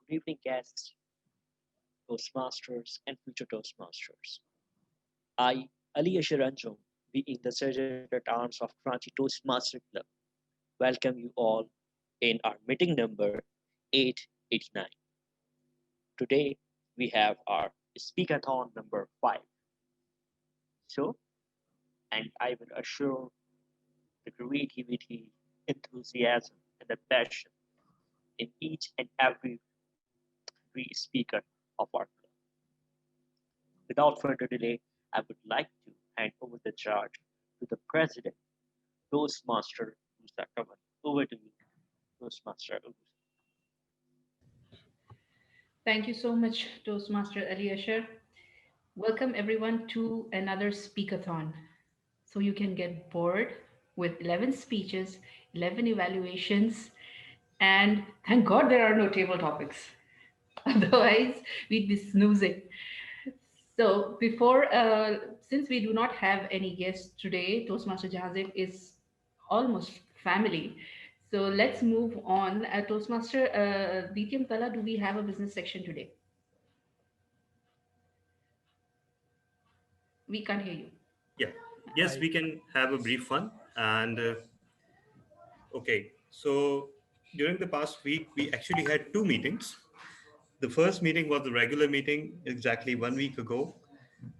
Good evening, guests, Toastmasters, and future Toastmasters. I, Ali Ashiranjom, being the sergeant at arms of Karachi Toastmaster Club, welcome you all in our meeting number 889. Today, we have our speakathon number 5. So, and I will assure the creativity, enthusiasm, and the passion in each and every speaker of our club. Without further delay, I would like to hand over the charge to the president, Toastmaster Musa Kamal. Over to you, Toastmaster Musa. Thank you so much, Toastmaster Ali Asher. Welcome everyone to another speakathon. So you can get bored with 11 speeches, 11 evaluations, and thank God there are no table topics. Otherwise, we'd be snoozing. So since we do not have any guests today, Toastmaster Jahazib is almost family. So let's move on. Toastmaster DTM Tala, do we have a business section today? We can't hear you. Yeah. Yes, we can have a brief one. And okay, so during the past week, we actually had two meetings. The first meeting was the regular meeting exactly 1 week ago.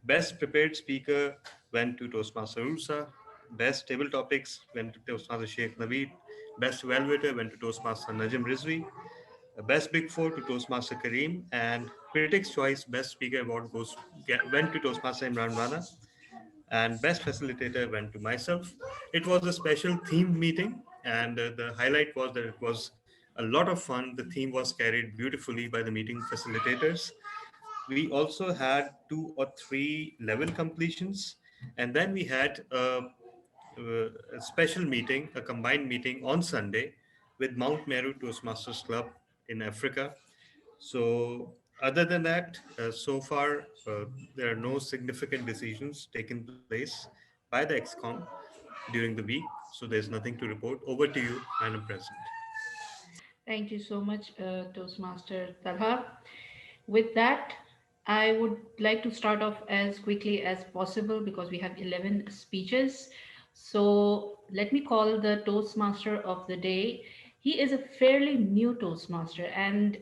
Best prepared speaker went to Toastmaster Ursa. Best table topics went to Toastmaster Sheikh Naveed. Best evaluator went to Toastmaster Najim Rizvi. Best Big Four to Toastmaster Kareem. And Critics' Choice Best Speaker Award went to Toastmaster Imran Rana. And best facilitator went to myself. It was a special themed meeting, and the highlight was that it was a lot of fun. The theme was carried beautifully by the meeting facilitators. We also had 2 or 3 level completions, and then we had a special meeting, a combined meeting on Sunday with Mount Meru Toastmasters Club in Africa. So, other than that, so far there are no significant decisions taken place by the XCOM during the week. So, there's nothing to report. Over to you, Madam President. Thank you so much, Toastmaster Talha. With that, I would like to start off as quickly as possible because we have 11 speeches. So let me call the Toastmaster of the day. He is a fairly new Toastmaster, and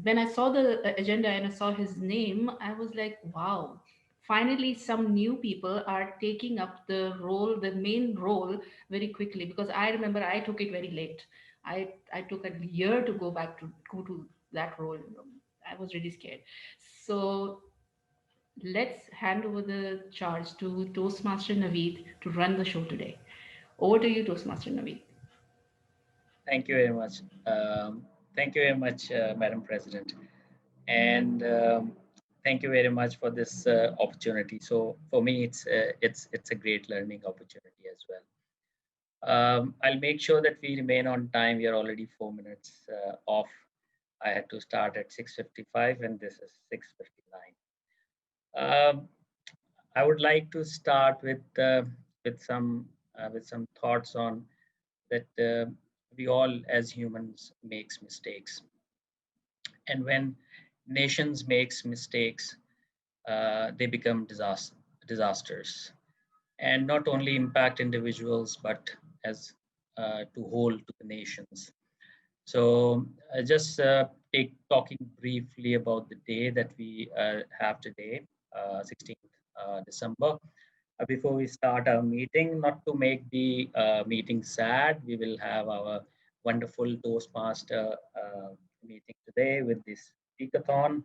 when I saw the agenda and I saw his name, I was like, wow. Finally, some new people are taking up the main role very quickly because I remember I took it very late. I took a year to go to that role. I was really scared. So let's hand over the charge to Toastmaster Naveed to run the show today. Over to you, Toastmaster Naveed. Thank you very much. Thank you very much, Madam President. And thank you very much for this opportunity. So for me, it's a great learning opportunity as well. I'll make sure that we remain on time. We are already 4 minutes off. I had to start at 6:55, and this is 6:59. Um, I would like to start with some thoughts on that we all as humans makes mistakes, and when nations makes mistakes, they become disasters, and not only impact individuals but as to whole to the nations. So just take talking briefly about the day that we have today, 16th December. Before we start our meeting, not to make the meeting sad, we will have our wonderful Toastmaster meeting today with this speakathon.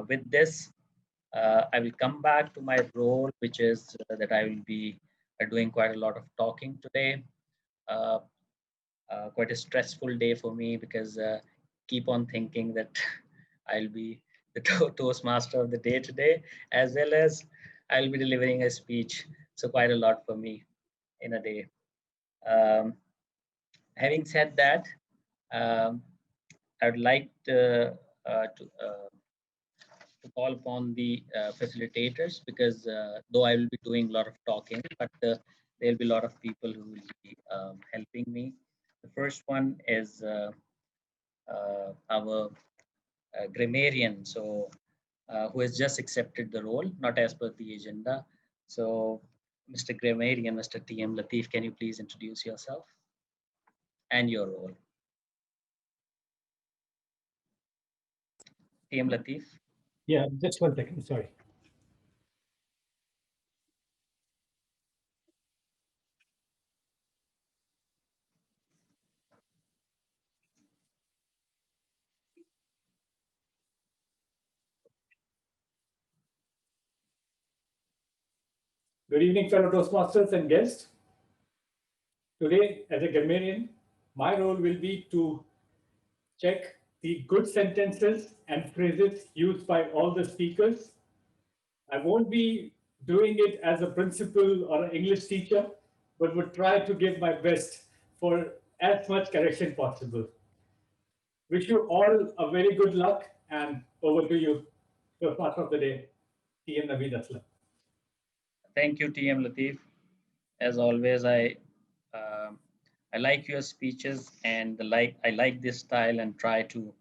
With this, I will come back to my role, which is that I will be doing quite a lot of talking today. Uh, Quite a stressful day for me because keep on thinking that I'll be the Toastmaster of the day today, as well as I'll be delivering a speech. So quite a lot for me in a day. Um, Having said that, um, I would like to call upon the facilitators because though I will be doing a lot of talking, but there'll be a lot of people who will be helping me. The first one is our grammarian, who has just accepted the role, not as per the agenda. So, Mr. Grammarian, Mr. TM Latif, can you please introduce yourself and your role? TM Latif. Yeah, just 1 second. Sorry. Good evening, fellow Toastmasters and guests. Today, as a grammarian, my role will be to check the good sentences and phrases used by all the speakers. I won't be doing it as a principal or an English teacher, but would try to give my best for as much correction possible. Wish you all a very good luck, and over to you, the part of the day, TM Naveed Aslam. Thank you, TM Latif. As always, um I like your speeches, and I like this style and try to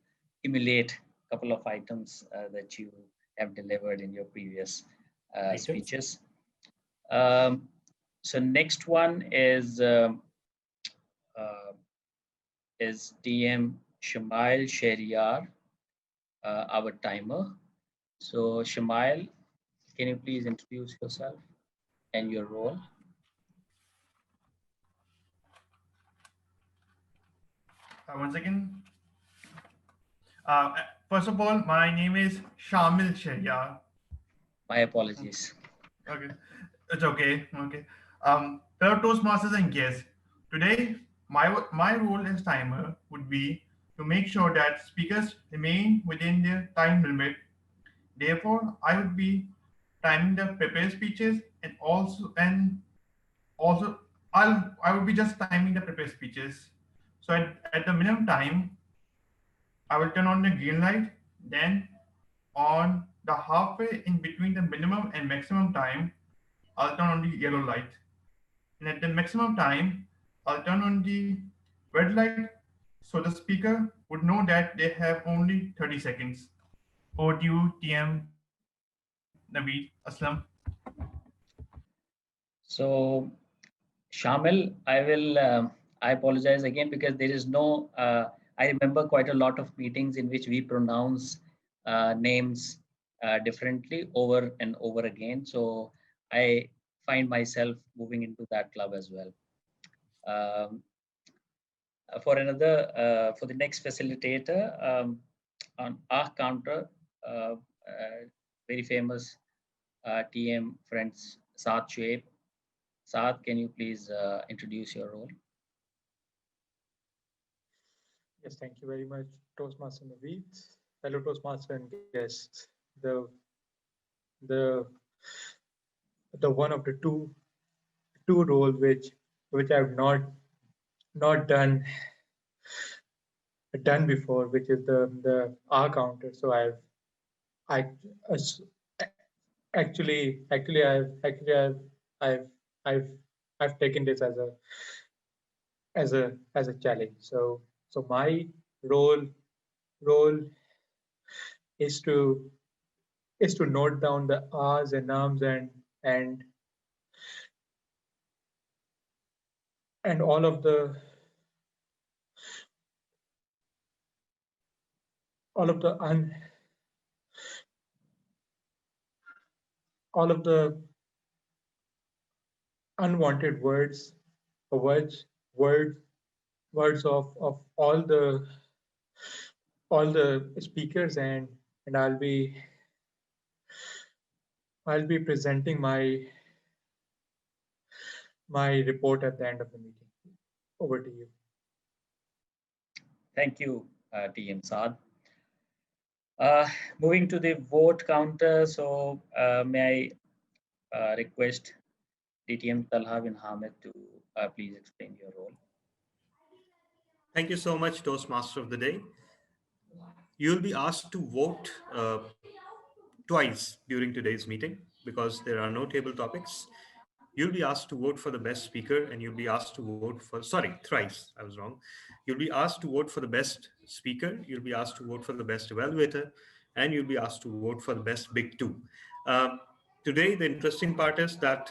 emulate a couple of items that you have delivered in your previous Items. speeches. Um, so next one uh, is DM Shamail Sheriar, our timer. So Shamail, can you please introduce yourself and your role? Once again, uh, first of all, my name is Shamil Sharia. My apologies. Okay, it's okay. Okay. Fellow Toastmasters and guests, today my role as timer would be to make sure that speakers remain within their time limit. Therefore, I would be timing the prepared speeches and also I would be just timing the prepared speeches. So at the minimum time, I will turn on the green light. Then on the halfway in between the minimum and maximum time, I'll turn on the yellow light. And at the maximum time, I'll turn on the red light so the speaker would know that they have only 30 seconds. Over to you, TM Naveed Aslam. So Shamil, I apologize again because there is no. I remember quite a lot of meetings in which we pronounce names differently over and over again. So I find myself moving into that club as well. Um, for the next facilitator, on our counter, very famous TM friends Saad Shoaib. Saad, can you please introduce your role? Yes, thank you very much, Toastmaster Naveed. Fellow Toastmaster and guests, the the one of the two roles which I've not done before, which is the R counter. So I as- I've I've I've taken this as a challenge. So my role role is to note down the R's and ums and and all of the un all of the unwanted words words words of all the speakers, and I'll be presenting my report at the end of the meeting. Over to you. Thank you, TM Saad. Uh, Moving to the vote counter, so may I request DTM Talha bin Hamid to please explain your role. Thank you so much, Toastmaster of the Day. You'll be asked to vote twice during today's meeting because there are no table topics. You'll be asked to vote for the best speaker, and you'll be asked to vote for, sorry, thrice, I was wrong. You'll be asked to vote for the best speaker, you'll be asked to vote for the best evaluator, and you'll be asked to vote for the best big two. Today, the interesting part is that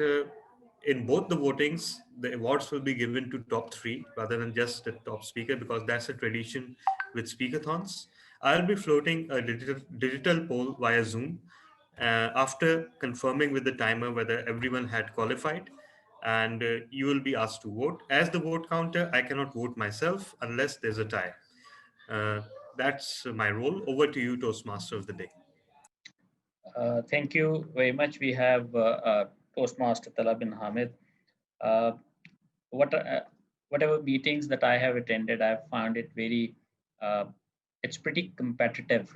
in both the votings, the awards will be given to top three rather than just the top speaker, because that's a tradition with speakathons. I'll be floating a digital poll via Zoom after confirming with the timer whether everyone had qualified, and you will be asked to vote. As the vote counter, I cannot vote myself unless there's a tie. Uh, that's my role. Over to you, Toastmaster of the day. Thank you very much. We have Toastmaster Talab bin Hamid. Uh, what whatever meetings that I have attended, I've found it very it's pretty competitive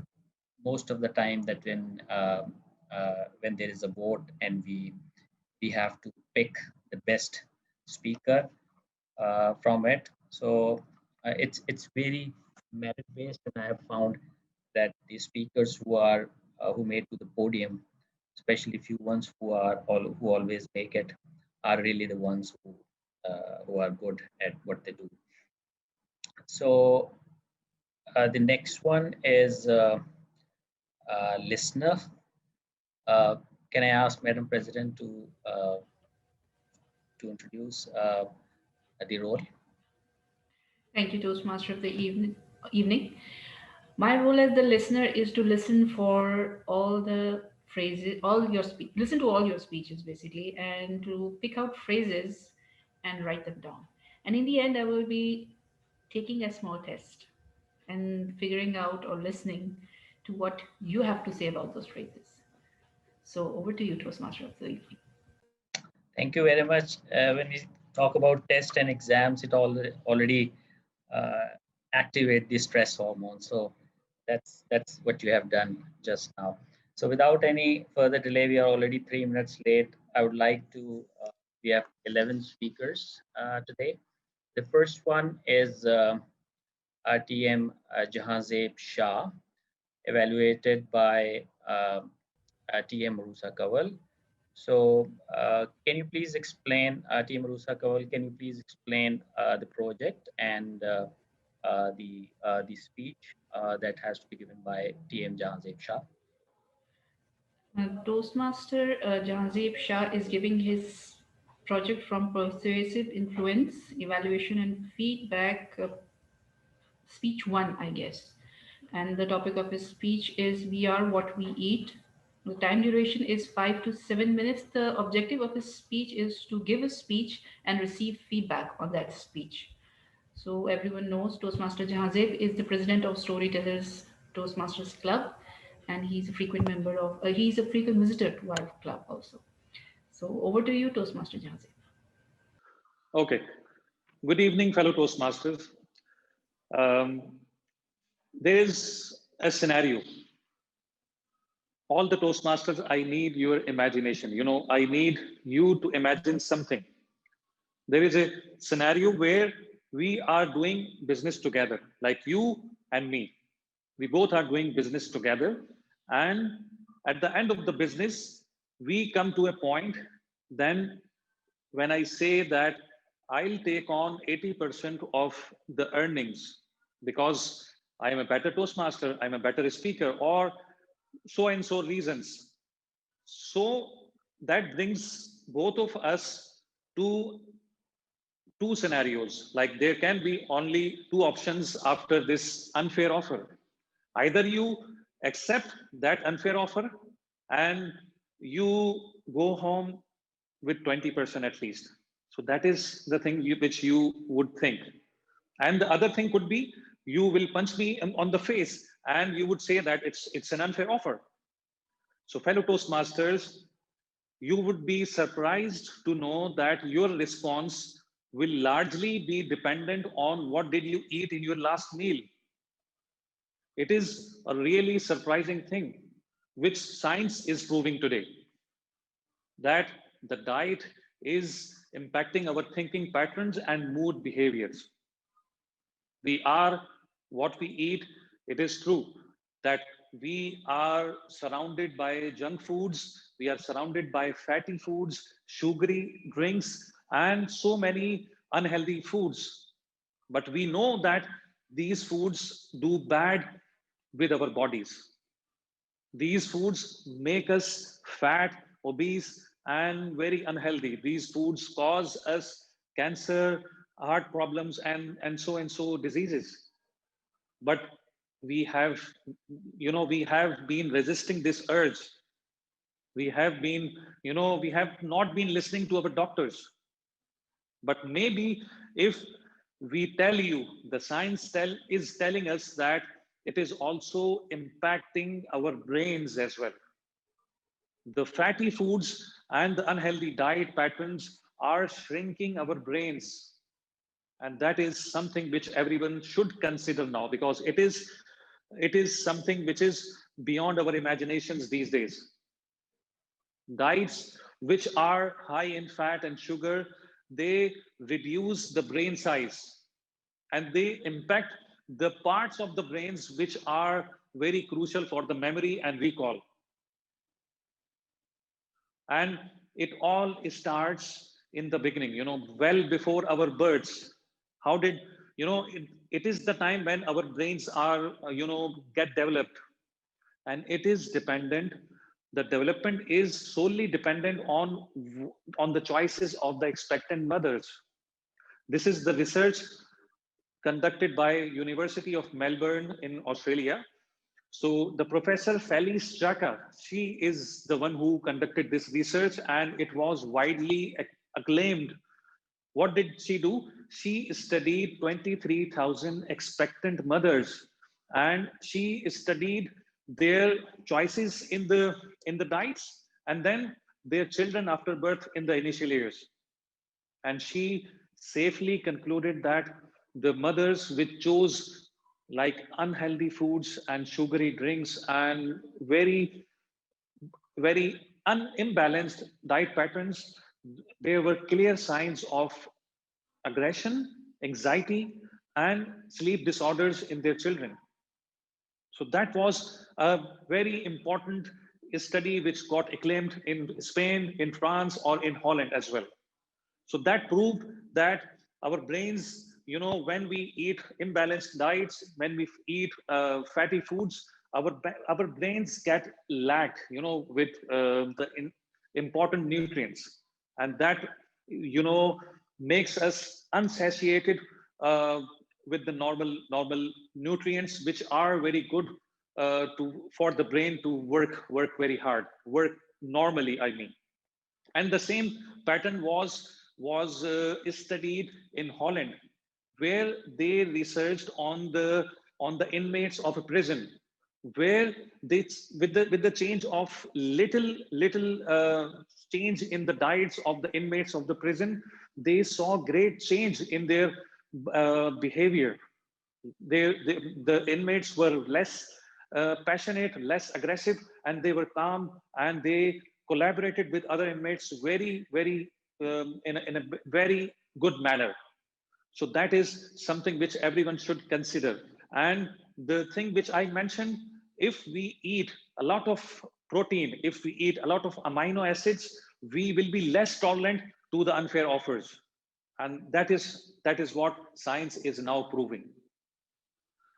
most of the time, that when there is a vote and we have to pick the best speaker from it. So it's very merit based, and I have found that the speakers who made to the podium, especially few ones who always make it, are really the ones who are good at what they do. So the next one is listener. Uh, can I ask Madam President to introduce the role? Thank you, Toastmaster of the evening. My role as the listener is to listen for all the phrases, listen to all your speeches basically, and to pick out phrases and write them down. And in the end, I will be taking a small test and figuring out or listening to what you have to say about those phrases. So over to you, Toastmaster of the evening. Thank you very much. When we talk about tests and exams, it already uh, activate the stress hormone. So that's what you have done just now. So without any further delay, we are already 3 minutes late. I would like to. We have 11 speakers today. The first one is RTM Jahanzeb Shah, evaluated by TM Rusa Kawal. So can you please explain, Team Rusa Kawal, can you please explain the project and the speech that has to be given by TM Jahanzeb Shah? Toastmaster Jahanzeb Shah is giving his project from persuasive influence, evaluation and feedback, speech one, I guess. And the topic of his speech is We Are What We Eat. The time duration is 5 to 7 minutes. The objective of his speech is to give a speech and receive feedback on that speech. So everyone knows Toastmaster Jahanzeb is the president of Storytellers Toastmasters Club, and he's a frequent visitor to our club also. So over to you, Toastmaster Jahanzeb. Okay. Good evening, fellow Toastmasters. Um, there is a scenario. All the Toastmasters, I need your imagination. I need you to imagine something. There is a scenario where we are doing business together, like you and me. We both are doing business together. And at the end of the business, we come to a point then when I say that I'll take on 80% of the earnings because I am a better Toastmaster, I'm a better speaker, or so and so reasons. So that brings both of us to two scenarios. Like there can be only two options after this unfair offer. Either you accept that unfair offer and you go home with 20% at least. So that is the thing which you would think. And the other thing could be you will punch me on the face and you would say that it's an unfair offer. So fellow Toastmasters, you would be surprised to know that your response will largely be dependent on what did you eat in your last meal. It is a really surprising thing, which science is proving today, that the diet is impacting our thinking patterns and mood behaviors. We are what we eat. It is true that we are surrounded by junk foods, we are surrounded by fatty foods, sugary drinks, and so many unhealthy foods. But we know that these foods do bad with our bodies. These foods make us fat, obese, and very unhealthy. These foods cause us cancer, heart problems, and so diseases. But we have, we have been resisting this urge. We have been, we have not been listening to our doctors. But maybe if we tell you, the is telling us that it is also impacting our brains as well. The fatty foods and the unhealthy diet patterns are shrinking our brains. And that is something which everyone should consider now, because it is something which is beyond our imaginations these days. Diets which are high in fat and sugar, they reduce the brain size and they impact the parts of the brains which are very crucial for the memory and recall. And it all starts in the beginning, well before our births. How did, it is the time when our brains are, get developed. And it is dependent, the development is solely dependent on the choices of the expectant mothers. This is the research conducted by University of Melbourne in Australia. So the professor Felice Jacka, she is the one who conducted this research, and it was widely acclaimed. What did she do? She studied 23,000 expectant mothers, and she studied their choices in the diets, and then their children after birth in the initial years. And she safely concluded that the mothers which chose like unhealthy foods and sugary drinks and very imbalanced diet patterns, there were clear signs of aggression, anxiety, and sleep disorders in their children. So that was a very important study which got acclaimed in Spain, in France, or in Holland as well. So that proved that our brains, when we eat imbalanced diets, when we eat fatty foods, our brains get lack, with important nutrients, and that, makes us unsatiated with the normal nutrients, which are very good for the brain to work very hard, work normally, I mean. And the same pattern was studied in Holland, where they researched on the inmates of a prison, where they, with the change of little change in the diets of the inmates of the prison, they saw great change in their behavior. The inmates were less passionate, less aggressive, and they were calm, and they collaborated with other inmates very in a very good manner. So that is something which everyone should consider. And the thing which I mentioned, if we eat a lot of protein, if we eat a lot of amino acids, we will be less tolerant to the unfair offers. And that is what science is now proving.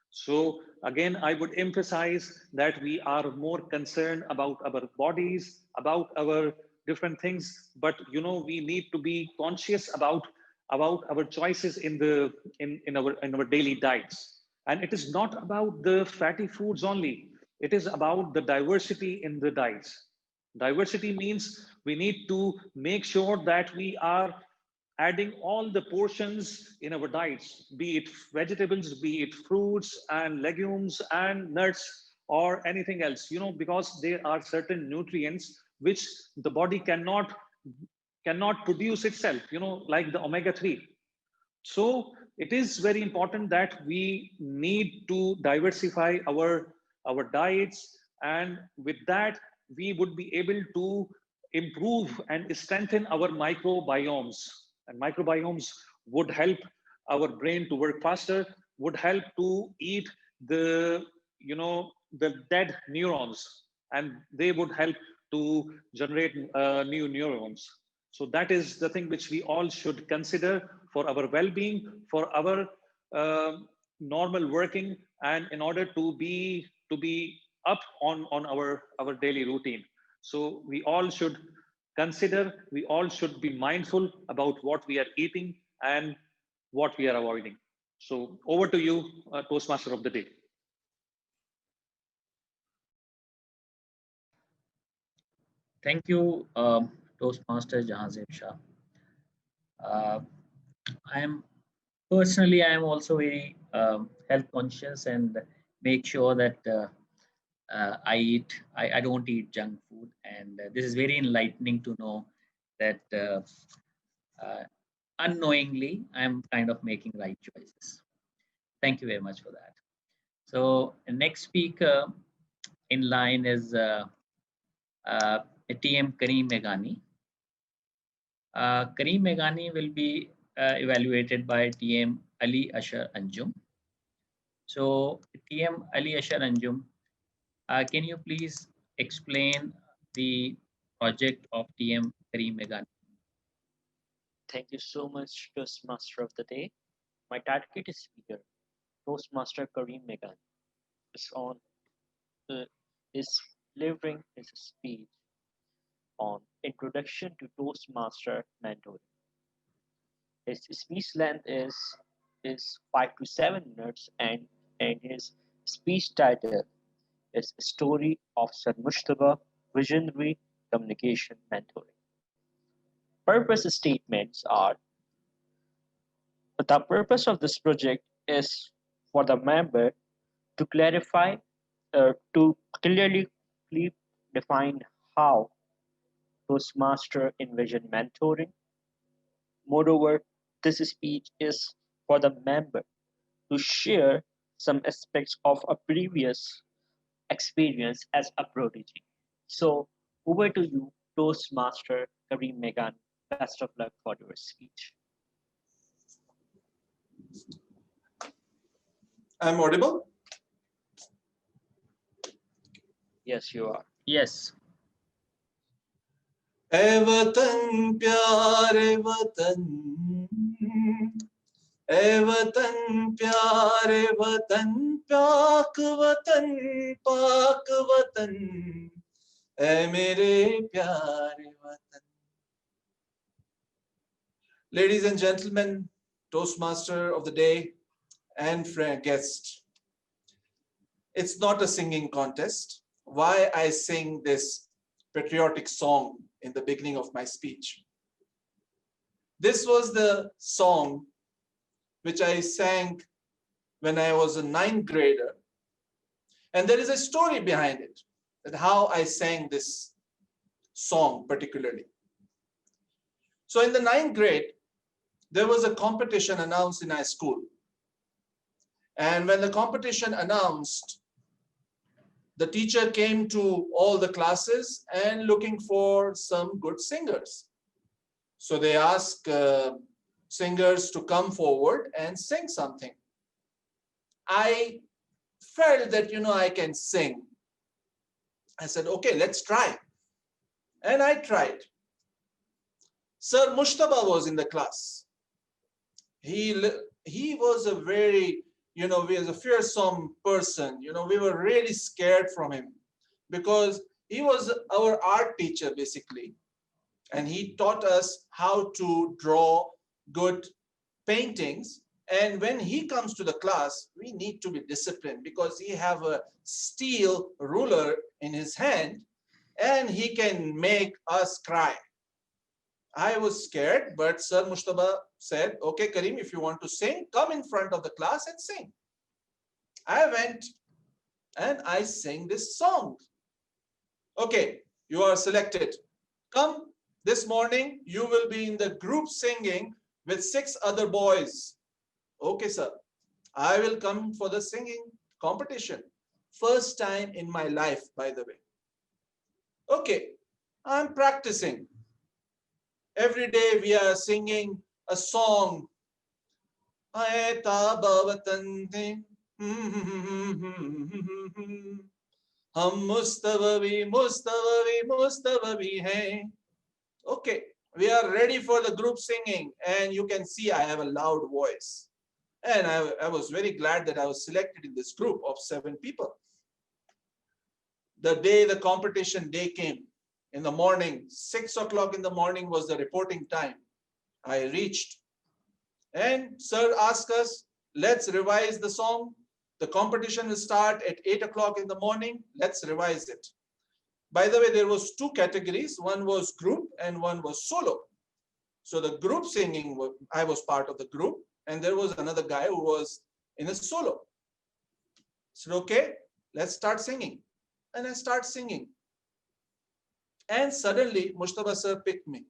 So again, I would emphasize that we are more concerned about our bodies, about our different things, but we need to be conscious about our choices in our daily diets. And it is not about the fatty foods only. It is about the diversity in the diets. Diversity means we need to make sure that we are adding all the portions in our diets, be it vegetables, be it fruits and legumes and nuts or anything else, because there are certain nutrients which the body cannot produce itself, like the omega-3. So it is very important that we need to diversify our diets, and with that we would be able to improve and strengthen our microbiomes. And microbiomes would help our brain to work faster, would help to eat the the dead neurons, and they would help to generate new neurons. So that is the thing which we all should consider for our well-being, for our normal working, and in order to be up on our daily routine. So we all should consider, we all should be mindful about what we are eating and what we are avoiding. So over to you, Toastmaster of the day. Thank you, Toastmaster Jahazir Shah. Uh, I am personally, I am also very health conscious and make sure that I don't eat junk food. And this is very enlightening to know that uh, unknowingly I'm kind of making right choices. Thank you very much for that. So the next speaker in line is uh, TM Kareem Meghani. Kareem Meghani will be evaluated by TM Ali Ashar Anjum. So TM Ali Ashar Anjum, can you please explain the project of TM Kareem Meghani? Thank you so much, Toastmaster of the Day. My target speaker, Toastmaster Kareem Meghani, is on is delivering his speech on Introduction to Toastmaster Mentoring. His speech length is 5 to 7 minutes, and his speech title is Story of Sir Mushtaba Visionary Communication Mentoring. Purpose statements are: the purpose of this project is for the member to clarify, to clearly define how Toastmaster envision mentoring. Moreover, this speech is for the member to share some aspects of a previous experience as a prodigy. So, over to you, Toastmaster Kareem Meghani. Best of luck for your speech. I'm audible? Yes, you are. Yes. ए वतन प्यारे वतन, ए वतन प्यारे वतन, पाक वतन, पाक वतन, ए मेरे प्यारे वतन. Ladies and gentlemen, Toastmaster of the day and friend guest, it's not a singing contest. Why I sing this patriotic song in the beginning of my speech? This was the song which I sang when I was a 9th grader. And there is a story behind it, that how I sang this song particularly. So in the 9th grade, there was a competition announced in our school. And when the competition announced, the teacher came to all the classes and looking for some good singers. So they asked singers to come forward and sing something. I felt that, I can sing. I said, okay, let's try. And I tried. Sir Mushtaba was in the class. He was a very, he was a fearsome person. We were really scared from him because he was our art teacher basically. And he taught us how to draw good paintings. And when he comes to the class, we need to be disciplined because he have a steel ruler in his hand and he can make us cry. I was scared, but Sir Mushtaba said, okay, Kareem, if you want to sing, come in front of the class and sing. I went and I sang this song. Okay, you are selected. Come this morning, you will be in the group singing with 6 other boys. Okay, sir. I will come for the singing competition. First time in my life, by the way. Okay, I'm practicing. Every day we are singing a song. Hum mustawabi, mustawabi, mustawabi hai. Okay, we are ready for the group singing, and you can see I have a loud voice. And I was very glad that I was selected in this group of 7 people. The day the competition day came, in the morning, 6 o'clock in the morning was the reporting time. I reached, and sir asked us, let's revise the song. The competition will start at 8 o'clock in the morning. Let's revise it. By the way, there was 2 categories. One was group and one was solo. So the group singing, I was part of the group, and there was another guy who was in a solo. I said, okay, let's start singing. And I start singing. And suddenly, Mushtaba sir picked me.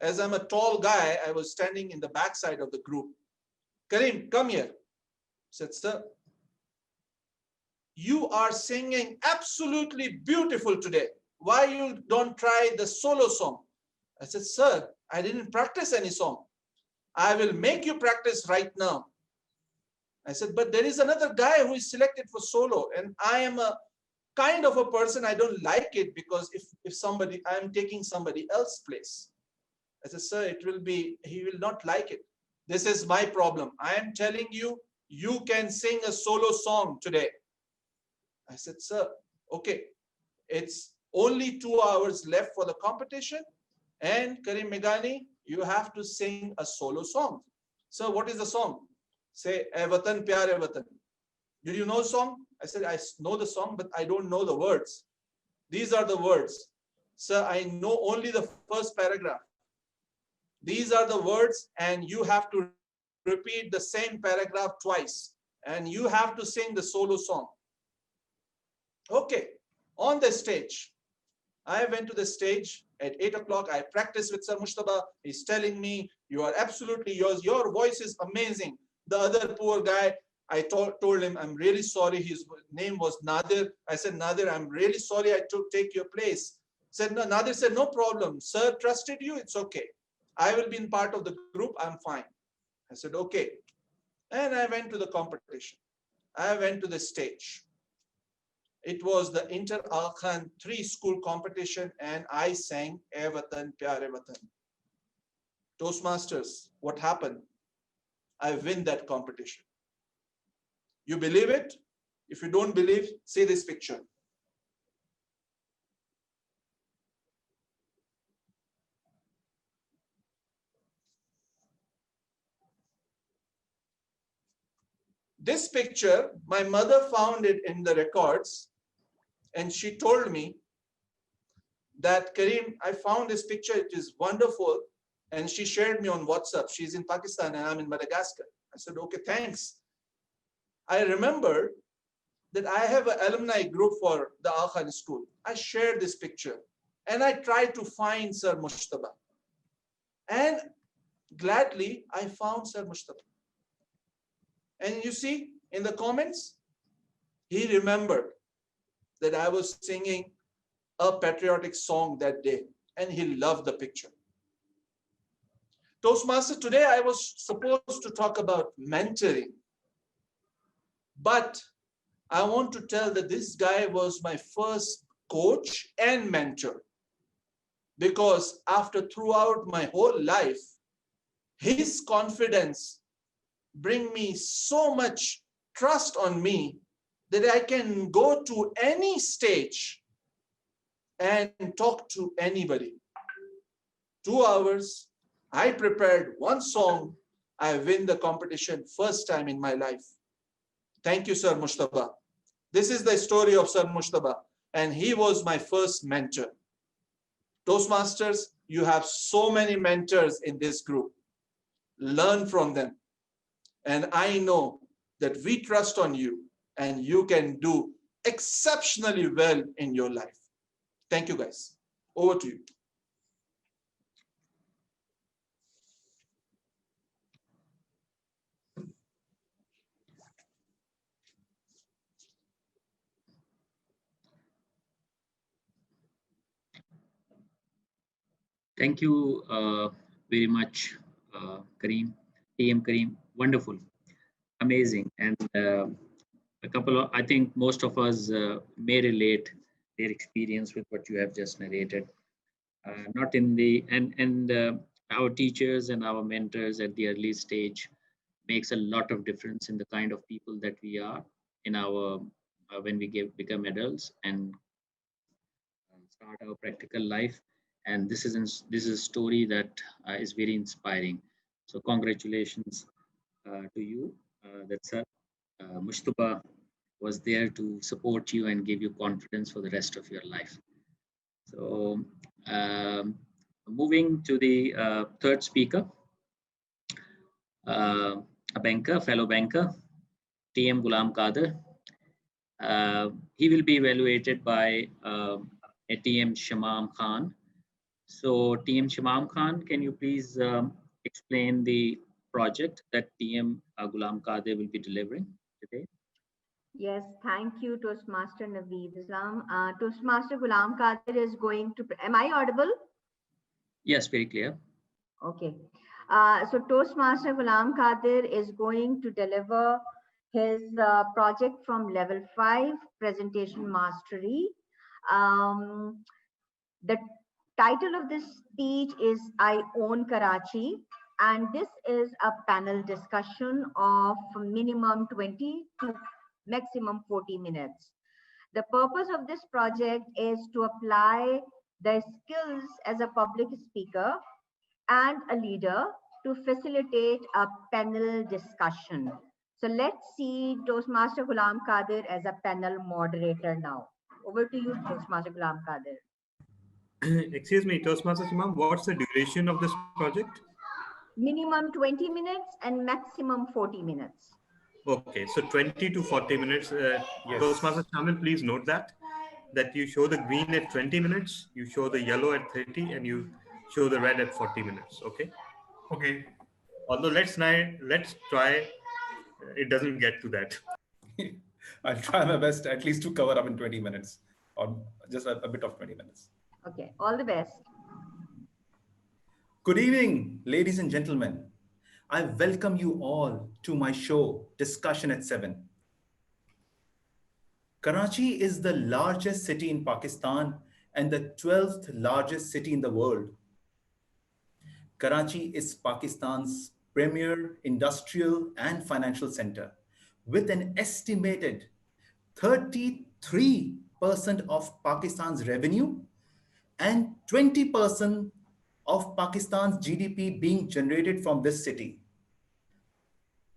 As I'm a tall guy, I was standing in the backside of the group. Kareem, come here. I said, sir, you are singing absolutely beautiful today. Why you don't try the solo song? I said, sir, I didn't practice any song. I will make you practice right now. I said, but there is another guy who is selected for solo, and I am a kind of a person, I don't like it, because if somebody, I am taking somebody else's place. I said, sir, he will not like it. This is my problem. I am telling you, you can sing a solo song today. I said, sir, okay, it's only 2 hours left for the competition, and Karim Megani, you have to sing a solo song. So what is the song? Say, "Ae Watan Pyare Watan." Did you know the song? I said, I know the song, but I don't know the words. These are the words. Sir, I know only the first paragraph. These are the words, and you have to repeat the same paragraph twice, and you have to sing the solo song. Okay, on the stage, I went to the stage at 8 o'clock. I practiced with Sir Mushtaba. He's telling me, you are absolutely yours. Your voice is amazing. The other poor guy, I told him, I'm really sorry. His name was Nadir. I said, Nadir, I'm really sorry I take your place. Said, no, Nadir said, no problem. Sir trusted you. It's okay. I will be in part of the group. I'm fine. I said, okay. And I went to the competition. I went to the stage. It was the Inter Al Khan 3 school competition, and I sang "Ae Watan Pyare Watan." Toastmasters, what happened? I win that competition. You believe it? If you don't believe, see this picture. This picture, my mother found it in the records, and she told me that, Kareem, I found this picture, it is wonderful, and she shared me on WhatsApp. She's in Pakistan and I'm in Madagascar. I said, okay, thanks. I remember that I have an alumni group for the Al Khan school. I shared this picture and I tried to find Sir Mushtaba. And gladly, I found Sir Mushtaba. And you see, in the comments, he remembered that I was singing a patriotic song that day, and he loved the picture. Toastmaster, today I was supposed to talk about mentoring, but I want to tell that this guy was my first coach and mentor, because after throughout my whole life, his confidence bring me so much trust on me that I can go to any stage and talk to anybody. 2 hours, I prepared one song, I win the competition first time in my life. Thank you, Sir Mushtaba. This is the story of Sir Mushtaba, and he was my first mentor. Toastmasters, you have so many mentors in this group. Learn from them. And I know that we trust on you, and you can do exceptionally well in your life. Thank you, guys. Over to you. Thank you very much, Kareem, TM Kareem. Wonderful, amazing. And a couple of, I think most of us may relate their experience with what you have just narrated. Not in the, and our teachers and our mentors at the early stage makes a lot of difference in the kind of people that we are in our when we become adults and start our practical life. And this is a story that is very inspiring. So congratulations to you. That's Mushtaba was there to support you and give you confidence for the rest of your life. So um, moving to the third speaker, a banker, fellow banker, TM Gulam Kader. He will be evaluated by a TM Shamam Khan. So TM Shamam Khan, can you please explain the project that TM Gulam Kader will be delivering today? Yes, thank you, Toastmaster Naveed Islam. Toastmaster Ghulam Qadir is going to, am I audible? Yes, very clear. Okay. So Toastmaster Ghulam Qadir is going to deliver his project from level 5, presentation mastery. The title of this speech is I Own Karachi, and this is a panel discussion of minimum 20 to maximum 40 minutes. The purpose of this project is to apply the skills as a public speaker and a leader to facilitate a panel discussion. So let's see Toastmaster Ghulam Qadir as a panel moderator now. Over to you, Toastmaster Ghulam Qadir. Excuse me, Toastmaster Imam, what's the duration of this project? Minimum 20 minutes and maximum 40 minutes. Okay, so 20 to 40 minutes. Toastmaster Shamil, please note that you show the green at 20 minutes, you show the yellow at 30, and you show the red at 40 minutes. Okay. Okay. Although let's try. It doesn't get to that. I'll try my best at least to cover up in 20 minutes or just a bit of 20 minutes. Okay, all the best. Good evening, ladies and gentlemen. I welcome you all to my show, Discussion at 7. Karachi is the largest city in Pakistan and the 12th largest city in the world. Karachi is Pakistan's premier industrial and financial center with an estimated 33% of Pakistan's revenue and 20% of Pakistan's GDP being generated from this city.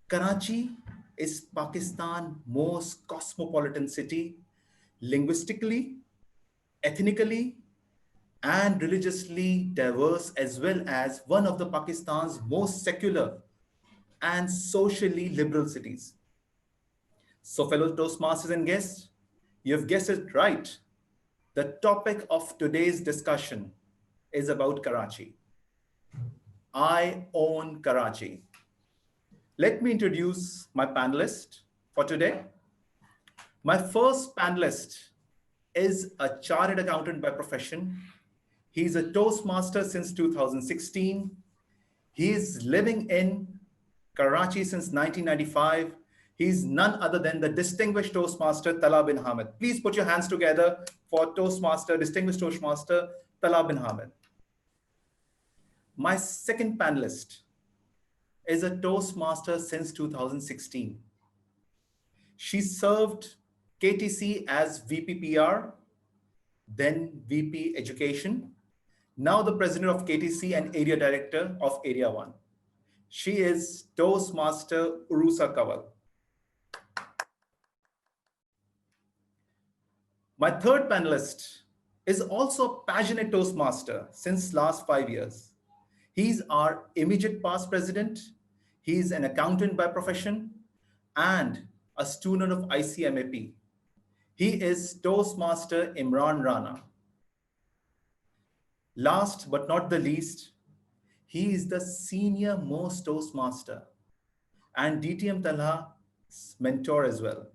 Karachi is Pakistan's most cosmopolitan city, linguistically, ethnically, and religiously diverse, as well as one of the Pakistan's most secular and socially liberal cities. So, fellow Toastmasters and guests, you've guessed it right. The topic of today's discussion is about Karachi. I own Karachi. Let me introduce my panelist for today. My first panelist is a chartered accountant by profession. He's a Toastmaster since 2016. He is living in Karachi since 1995. He's none other than the distinguished Toastmaster Talha bin Hamid. Please put your hands together for distinguished Toastmaster Talha bin Hamid. My second panelist is a Toastmaster since 2016. She served KTC as VP PR, then VP Education, now the president of KTC and area director of Area 1. She is Toastmaster Urusa Kawal. My third panelist is also a passionate Toastmaster since last 5 years. He's our immediate past president. He's an accountant by profession and a student of ICMAP. He is Toastmaster Imran Rana. Last but not the least, he is the senior most Toastmaster and DTM Talha's mentor as well.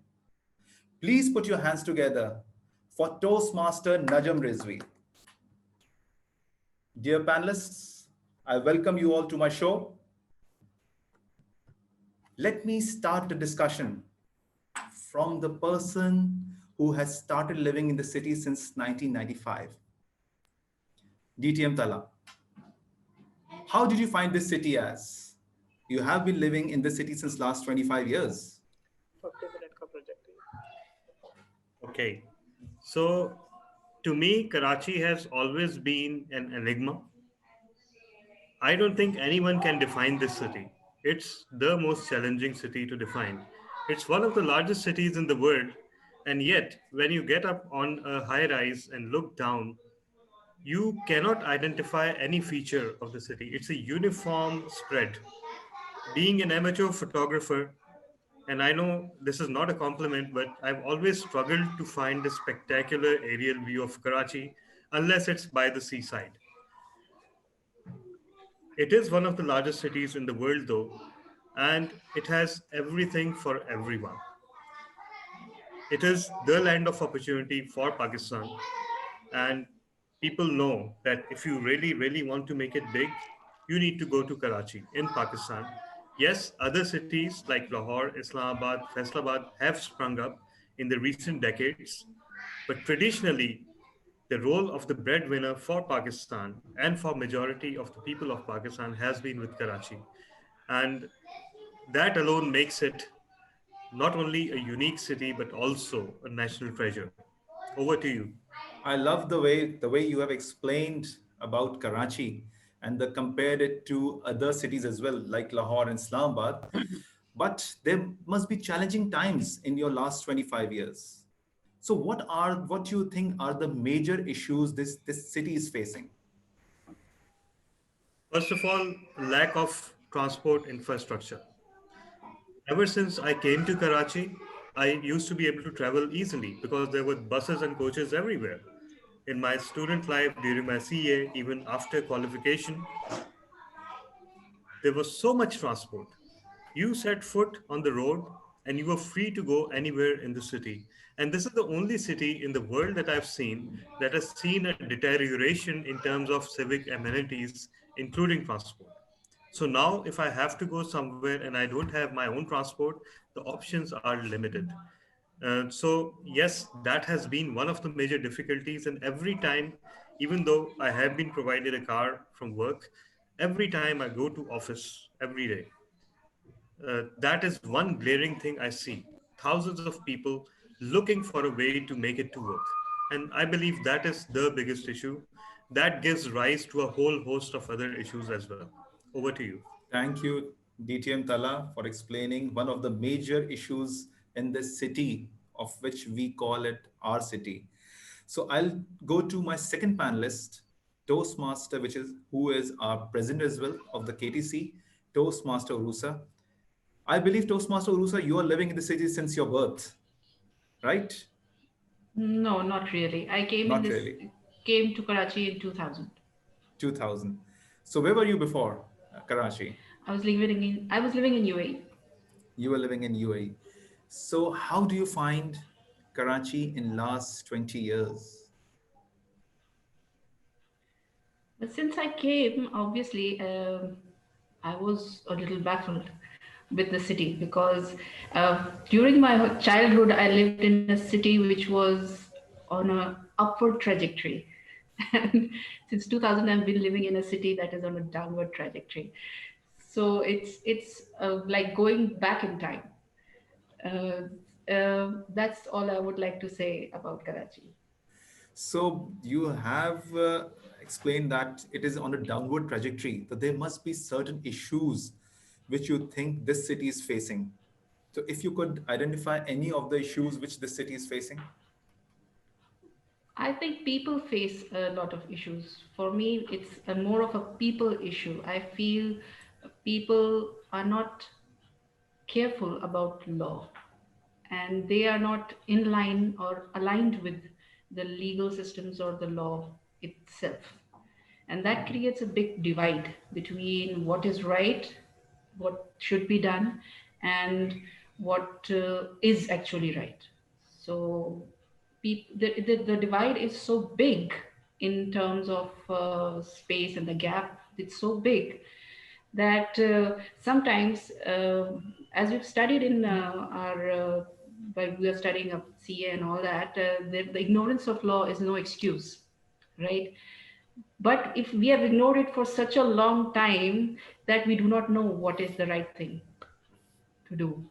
Please put your hands together for Toastmaster Najam Rizvi. Dear panelists, I welcome you all to my show. Let me start the discussion from the person who has started living in the city since 1995. DTM Talha, how did you find this city as? You have been living in the city since last 25 years. Okay. So to me, Karachi has always been an enigma. I don't think anyone can define this city. It's the most challenging city to define. It's one of the largest cities in the world, and yet, when you get up on a high rise and look down, you cannot identify any feature of the city. It's a uniform spread. Being an amateur photographer, and I know this is not a compliment, but I've always struggled to find a spectacular aerial view of Karachi unless it's by the seaside. It is one of the largest cities in the world, though, and it has everything for everyone. It is the land of opportunity for Pakistan, and people know that if you really, really want to make it big, you need to go to Karachi in Pakistan. Yes, other cities like Lahore, Islamabad, Faisalabad have sprung up in the recent decades, but traditionally, the role of the breadwinner for Pakistan and for majority of the people of Pakistan has been with Karachi. And that alone makes it not only a unique city, but also a national treasure. Over to you. I love the way you have explained about Karachi and compared it to other cities as well, like Lahore and Islamabad. But there must be challenging times in your last 25 years. So what you think are the major issues this city is facing? First of all, lack of transport infrastructure. Ever since I came to Karachi, I used to be able to travel easily because there were buses and coaches everywhere. In my student life, during my CA, even after qualification, there was so much transport. You set foot on the road and you were free to go anywhere in the city. And this is the only city in the world that I've seen that has seen a deterioration in terms of civic amenities, including transport. So now, if I have to go somewhere and I don't have my own transport, the options are limited. So yes, that has been one of the major difficulties. And every time, even though I have been provided a car from work, every time I go to office every day, that is one glaring thing I see. Thousands of people looking for a way to make it to work. And I believe that is the biggest issue. That gives rise to a whole host of other issues as well. Over to you. Thank you, DTM Tala, for explaining one of the major issues in this city, of which we call it our city. So I'll go to my second panelist, Toastmaster, which is who is our president as well of the KTC, Toastmaster Urusa. I believe Toastmaster Urusa, you are living in the city since your birth, right? No, not really. Not really. Came to Karachi in 2000. 2000. So where were you before Karachi? I was living in UAE. You were living in UAE. So how do you find Karachi in last 20 years? But since I came, obviously, I was a little baffled with the city because during my childhood, I lived in a city which was on a upward trajectory. And since 2000, I've been living in a city that is on a downward trajectory. So it's like going back in time. That's all I would like to say about Karachi. So you have explained that it is on a downward trajectory, that there must be certain issues which you think this city is facing. So if you could identify any of the issues which this city is facing. I think people face a lot of issues. For me, it's a more of a people issue. I feel people are not careful about law and they are not in line or aligned with the legal systems or the law itself. And that creates a big divide between what is right, what should be done, and what is actually right. So the divide is so big in terms of space, and the gap it's so big that sometimes, as we've studied in our while we are studying CA and all that, the ignorance of law is no excuse, right? But if we have ignored it for such a long time that we do not know what is the right thing to do,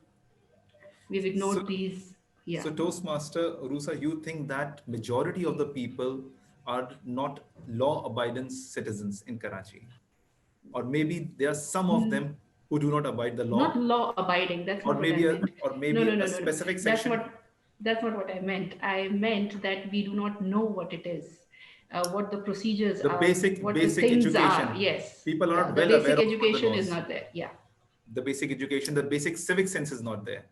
we've ignored So, these. Yeah. so Toastmaster Rusa, you think that majority of the people are not law-abiding citizens in Karachi, or maybe there are some of Mm, them who do not abide the not law, law abiding, that's or not what I meant. or No, maybe no, no, a no, no, specific that's section. not that's not what I meant. I meant that we do not know what it is, what the procedures The are, what the basic things are. education. Yes. People are Yeah, not the well aware basic of all the education is laws. not there. Yeah. The basic education, the basic civic sense is not there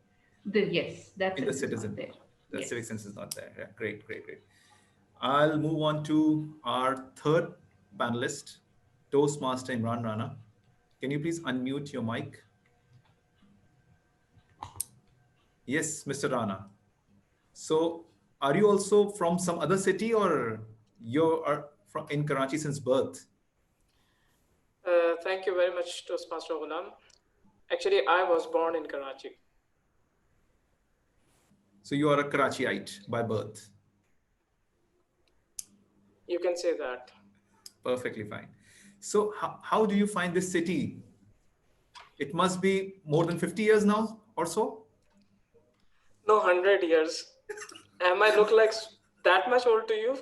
Yes, that in the sense is not citizen. there. The civic Yes. sense is not there. Yeah, great, great, great. I'll move on to our third panelist, Toastmaster Imran Rana. Can you please unmute your mic? Yes, Mr. Rana. So, are you also from some other city, or you are from in Karachi since birth? Thank you very much, Toastmaster Ghulam. Actually, I was born in Karachi. So you are a Karachiite by birth. You can say that. Perfectly fine. So how do you find this city? It must be more than 50 years now or so? No, 100 years. Am I look like that much old to you?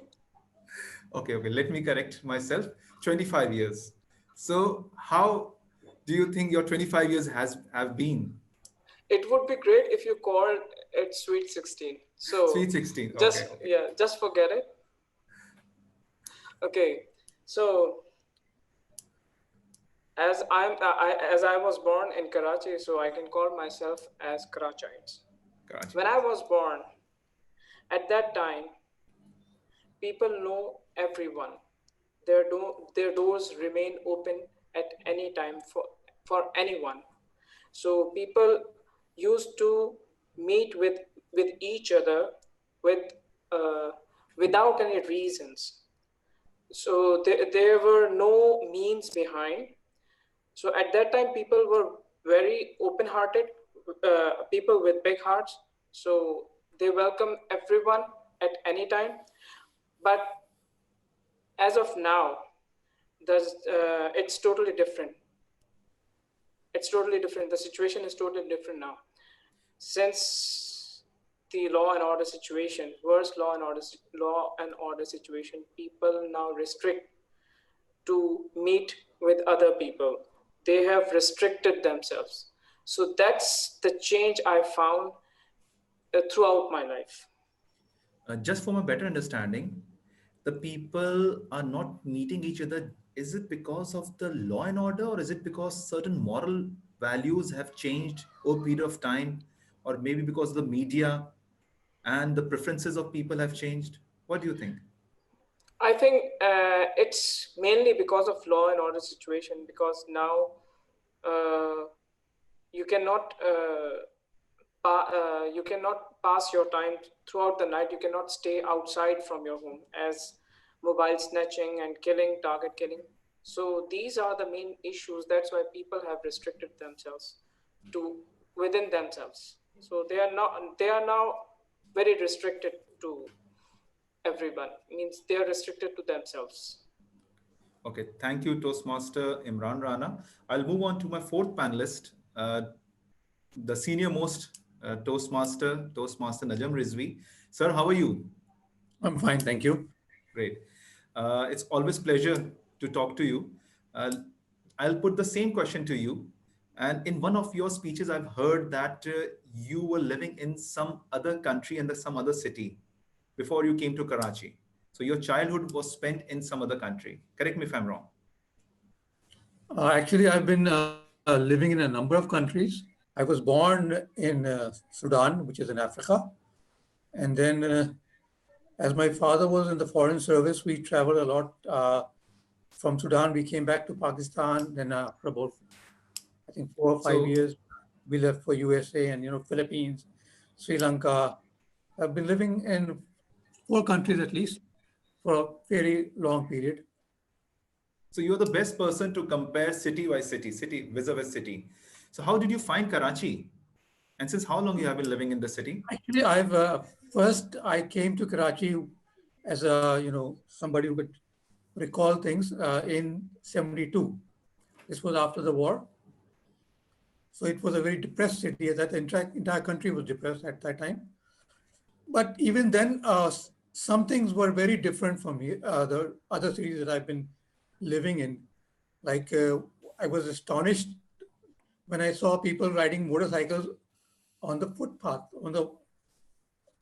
Okay, okay. Let me correct myself. 25 years. So how do you think your 25 years have been? It would be great if you called it Sweet 16. So Sweet 16. Okay, just, okay. yeah, just forget it. Okay. So as I was born in Karachi, so I can call myself as Karachites. Karachi. When I was born, at that time, people know everyone. Their doors remain open at any time for anyone. So people used to meet with each other with uh, without any reasons. So there were no means behind. So at that time, people were very open-hearted, people with big hearts. So they welcome everyone at any time. But as of now, it's totally different. It's totally different. The situation is totally different now. Since the law and order situation, worse law and order situation, people now restrict to meet with other people. They have restricted themselves. So that's the change I found throughout my life. Just for my better understanding, the people are not meeting each other. Is it because of the law and order, or is it because certain moral values have changed over a period of time, or maybe because the media and the preferences of people have changed? What do you think? I think it's mainly because of law and order situation, because now uh, you cannot you cannot pass your time throughout the night. You cannot stay outside from your home, as mobile snatching and killing, target killing. So these are the main issues. That's why people have restricted themselves to within themselves. So they are now very restricted to everyone. Means they are restricted to themselves. Okay, thank you, Toastmaster Imran Rana. I'll move on to my fourth panelist, the senior most Toastmaster Najam Rizvi. Sir, how are you? I'm fine, thank you. Great. It's always pleasure to talk to you. Uh, I'll put the same question to you. And in one of your speeches, I've heard that you were living in some other country and some other city before you came to Karachi. So your childhood was spent in some other country. Correct me if I'm wrong. Actually, I've been living in a number of countries. I was born in Sudan, which is in Africa. And then, as my father was in the foreign service, we traveled a lot. From Sudan, we came back to Pakistan. Then, after about, I think, 4 or 5 years, So, we left for USA and, Philippines, Sri Lanka. I've been living in 4 countries at least for a very long period. so you're the best person to compare city by city, city vis-a-vis city. So how did you find Karachi? And since how long you have been living in the city? Actually, I've first I came to Karachi as a somebody who could recall things in 72. This was after the war. So it was a very depressed city. That entire country was depressed at that time. But even then, some things were very different from the other cities that I've been living in. Like I was astonished when I saw people riding motorcycles on the footpath.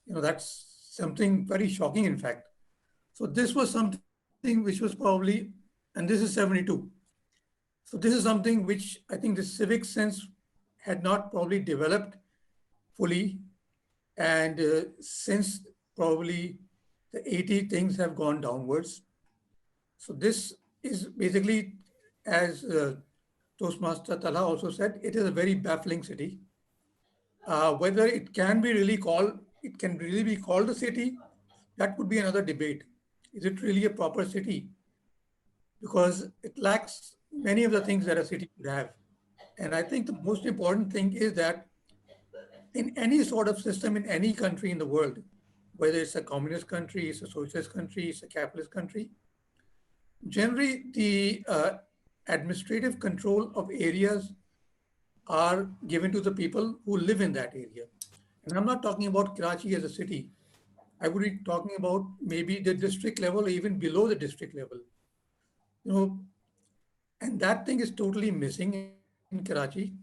That's something very shocking, in fact. So this was something which was probably, and this is 72. So this is something which I think the civic sense had not probably developed fully. And since probably the 80 things have gone downwards. So this is basically, as Toastmaster Talha also said, it is a very baffling city. Whether it can really be called a city, that would be another debate. Is it really a proper city? Because it lacks many of the things that a city should have. And I think the most important thing is that in any sort of system in any country in the world, whether it's a communist country, it's a socialist country, it's a capitalist country, generally the administrative control of areas are given to the people who live in that area. And I'm not talking about Karachi as a city. I would be talking about maybe the district level or even below the district level. You know, and that thing is totally missing in Karachi.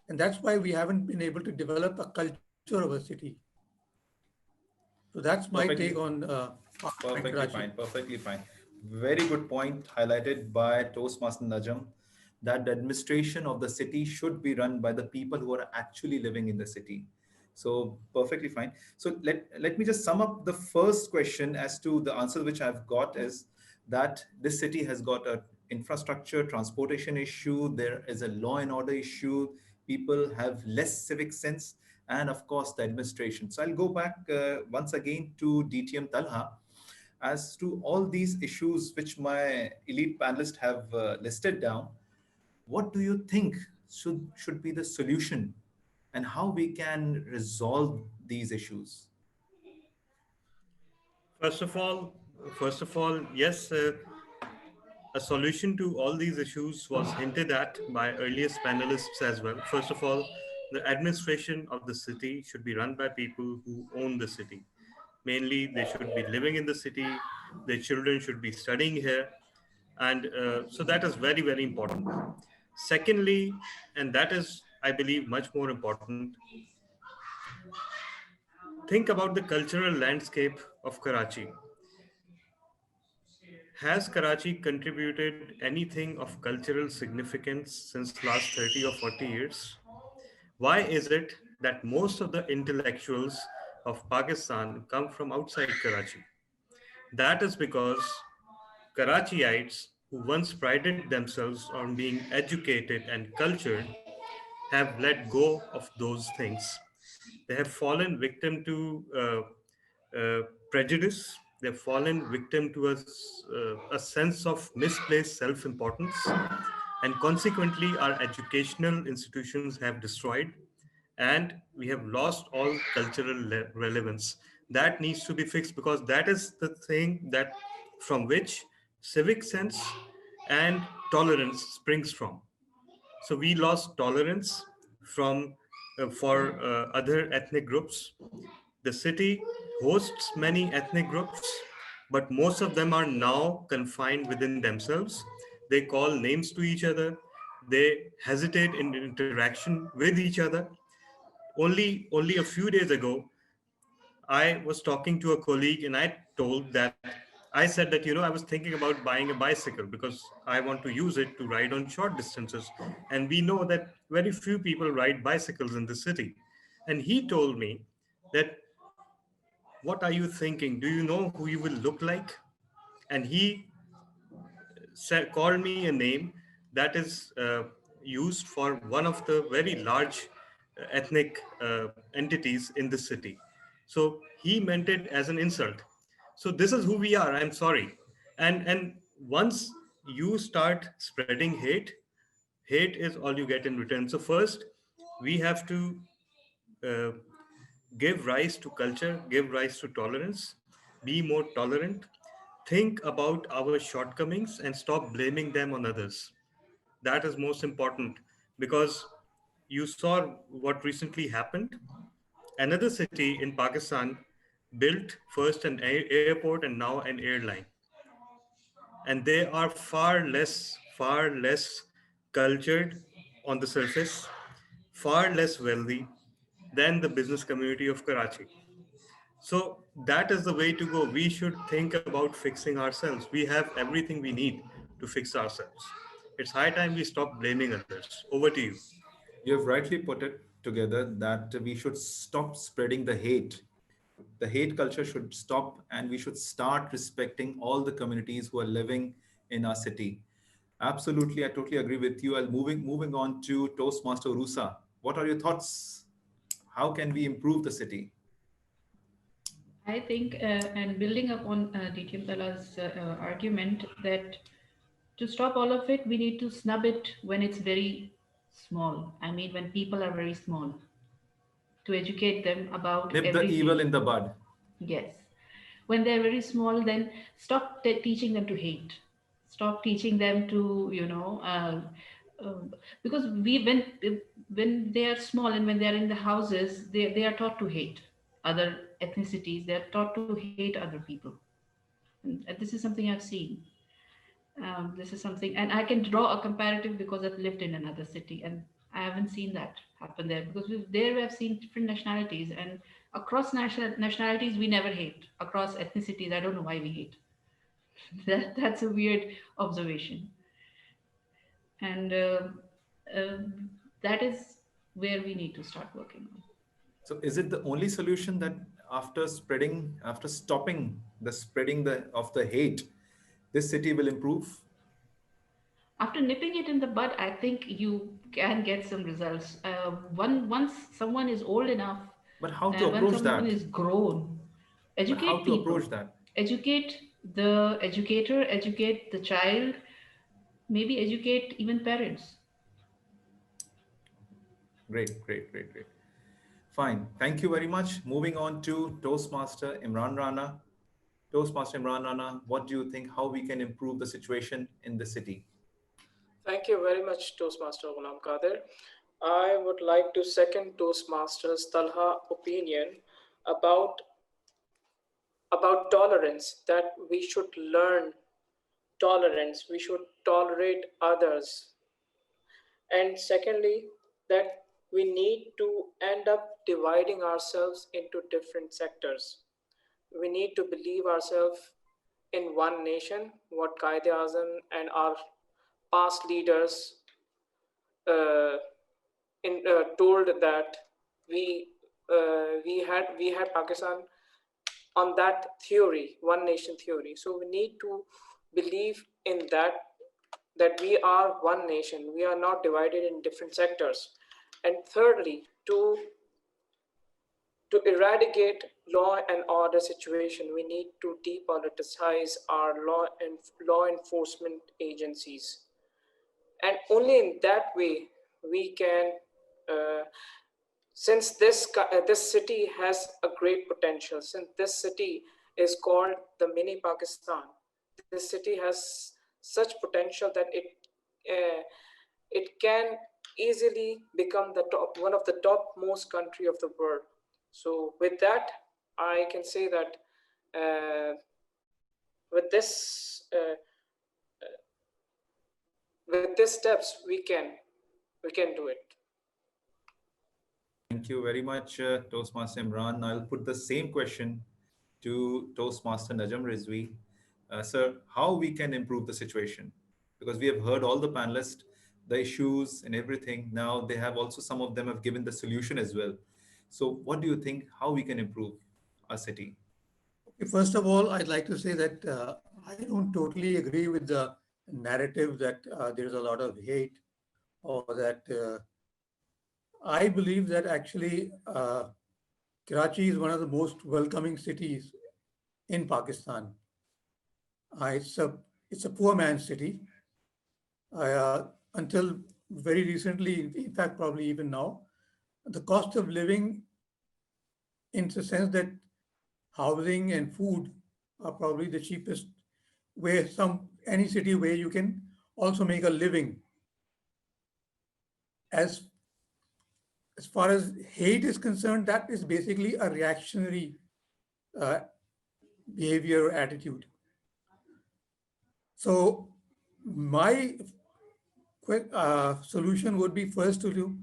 And that's why we haven't been able to develop a culture of a city. So that's my take on Perfectly, Karachi. perfectly fine, perfectly fine. Very good point highlighted by Toastmaster Najam, that the administration of the city should be run by the people who are actually living in the city. So perfectly fine. So let me just sum up the first question as to the answer which I've got is that this city has got a infrastructure, transportation issue, there is a law and order issue, people have less civic sense, and of course the administration. So I'll go back once again to DTM Talha as to all these issues which my elite panelists have listed down. What do you think should be the solution, and how we can resolve these issues? First of all, yes, a solution to all these issues was hinted at by earliest panelists as well. First of all, the administration of the city should be run by people who own the city. Mainly, they should be living in the city, their children should be studying here, and so that is very, very important. Secondly, and that is, I believe, much more important, think about the cultural landscape of Karachi. Has Karachi contributed anything of cultural significance since last 30 or 40 years? Why is it that most of the intellectuals of Pakistan come from outside Karachi? That is because Karachiites, who once prided themselves on being educated and cultured, have let go of those things. They have fallen victim to prejudice. They've fallen victim to a sense of misplaced self importance. And consequently, our educational institutions have destroyed and we have lost all cultural relevance. That needs to be fixed because that is the thing that from which civic sense and tolerance springs from. So we lost tolerance from for other ethnic groups. The city hosts many ethnic groups, but most of them are now confined within themselves. They call names to each other. They hesitate in interaction with each other. Only a few days ago, I was talking to a colleague and I said that I was thinking about buying a bicycle because I want to use it to ride on short distances, and we know that very few people ride bicycles in the city. And he told me that, what are you thinking? Do you know who you will look like? And he called me a name that is used for one of the very large ethnic entities in the city. So he meant it as an insult. So this is who we are. I'm sorry. And once you start spreading hate, hate is all you get in return. So first, we have to uh, give rise to culture, give rise to tolerance, be more tolerant, think about our shortcomings and stop blaming them on others. That is most important, because you saw what recently happened. Another city in Pakistan built first an airport and now an airline, and they are far less cultured on the surface, far less wealthy than the business community of Karachi. So that is the way to go. We should think about fixing ourselves. We have everything we need to fix ourselves. It's high time we stop blaming others. Over to you. You have rightly put it together that we should stop spreading the hate. The hate culture should stop, and we should start respecting all the communities who are living in our city. Absolutely, I totally agree with you. I'll moving on to Toastmaster Rusa. What are your thoughts? How can we improve the city? I think, and building up on DTM Tala's argument, that to stop all of it, we need to snub it when it's very small. I mean, when people are very small, to educate them about Nip the evil everything. in the bud. Yes. When they're very small, then stop teaching them to hate. Stop teaching them to, because when they are small and when they are in the houses, they are taught to hate other ethnicities. They are taught to hate other people. And this is something I've seen. This is something, and I can draw a comparative because I've lived in another city, and I haven't seen that happen there, because there we have seen different nationalities, and across nationalities we never hate. Across ethnicities, I don't know why we hate. That's a weird observation, and that is where we need to start working on. So is it the only solution that after stopping the spreading of the hate, this city will improve? After nipping it in the bud, I think you can get some results. Once someone is old enough, But how to when approach someone that? is grown, But how educate to people, approach that? educate the educator, educate the child, maybe educate even parents. Great. Fine. Thank you very much. Moving on to Toastmaster Imran Rana. Toastmaster Imran Rana, what do you think how we can improve the situation in the city? Thank you very much, Toastmaster Ghulam Qadir. I would like to second Toastmaster's Talha opinion about tolerance, that we should learn tolerance, we should tolerate others. And secondly, that we need to end up dividing ourselves into different sectors. We need to believe ourselves in one nation, what Qaeda Azam and our past leaders uh, told that we we had Pakistan on that theory, one nation theory. So we need to believe in that we are one nation. We are not divided in different sectors. And thirdly, to eradicate law and order situation, we need to depoliticize our law enforcement agencies, and only in that way we can. Uh, since this city has a great potential, since this city is called the mini Pakistan, this city has such potential that uh, it can easily become one of the topmost country of the world. So with that, I can say that uh, with this steps we can do it. Thank you very much, Toastmaster Imran. I'll put the same question to Toastmaster Najam Rizvi. Sir, how we can improve the situation? Because we have heard all the panelists, the issues and everything. Now they have also, some of them have given the solution as well. So what do you think, how we can improve our city? First of all, I'd like to say that I don't totally agree with the narrative that there's a lot of hate, or that I believe that actually Karachi is one of the most welcoming cities in Pakistan. It's a poor man's city. Until very recently, in fact, probably even now, the cost of living, in the sense that housing and food are probably the cheapest where any city where you can also make a living. As as far as hate is concerned, that is basically a reactionary uh, behavior or attitude. So my quick solution would be first to do,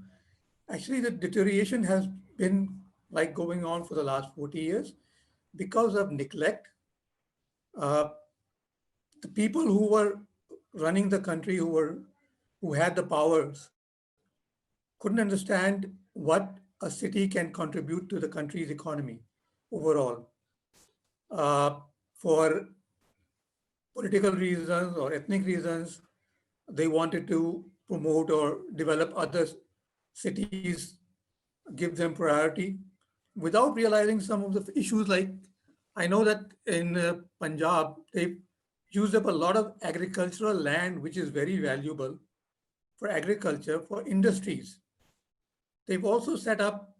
actually the deterioration has been like going on for the last 40 years because of neglect. Uh, the people who were running the country, who had the powers, couldn't understand what a city can contribute to the country's economy overall. For political reasons or ethnic reasons, they wanted to promote or develop other cities, give them priority without realizing some of the issues. Like, I know that in Punjab, they used up a lot of agricultural land, which is very valuable for agriculture, for industries. They've also set up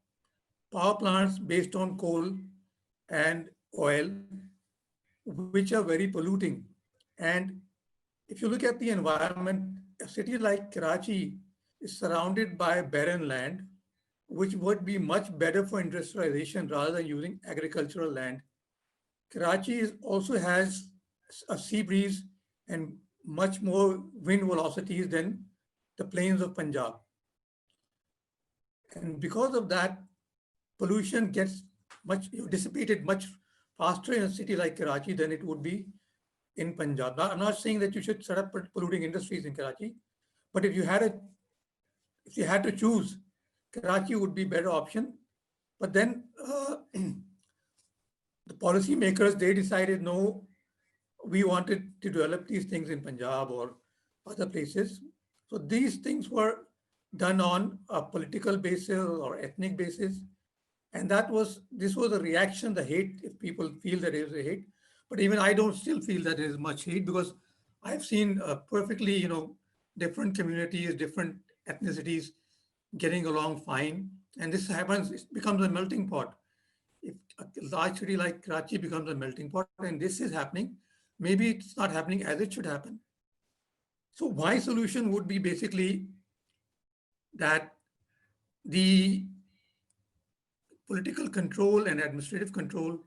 power plants based on coal and oil, which are very polluting. And if you look at the environment, a city like Karachi is surrounded by barren land, which would be much better for industrialization rather than using agricultural land. Karachi also has a sea breeze and much more wind velocities than the plains of Punjab. And because of that, pollution gets dissipated much faster in a city like Karachi than it would be in Punjab. Now, I'm not saying that you should set up polluting industries in Karachi, but if you had to choose, Karachi would be a better option. But then the policymakers, they decided, no, we wanted to develop these things in Punjab or other places. So these things were done on a political basis or ethnic basis. And this was a reaction, the hate, if people feel that it is a hate. But even I don't still feel that there is much hate, because I've seen perfectly, different communities, different ethnicities getting along fine. And this happens, it becomes a melting pot. If a large city like Karachi becomes a melting pot and this is happening, maybe it's not happening as it should happen. So my solution would be basically that the political control and administrative control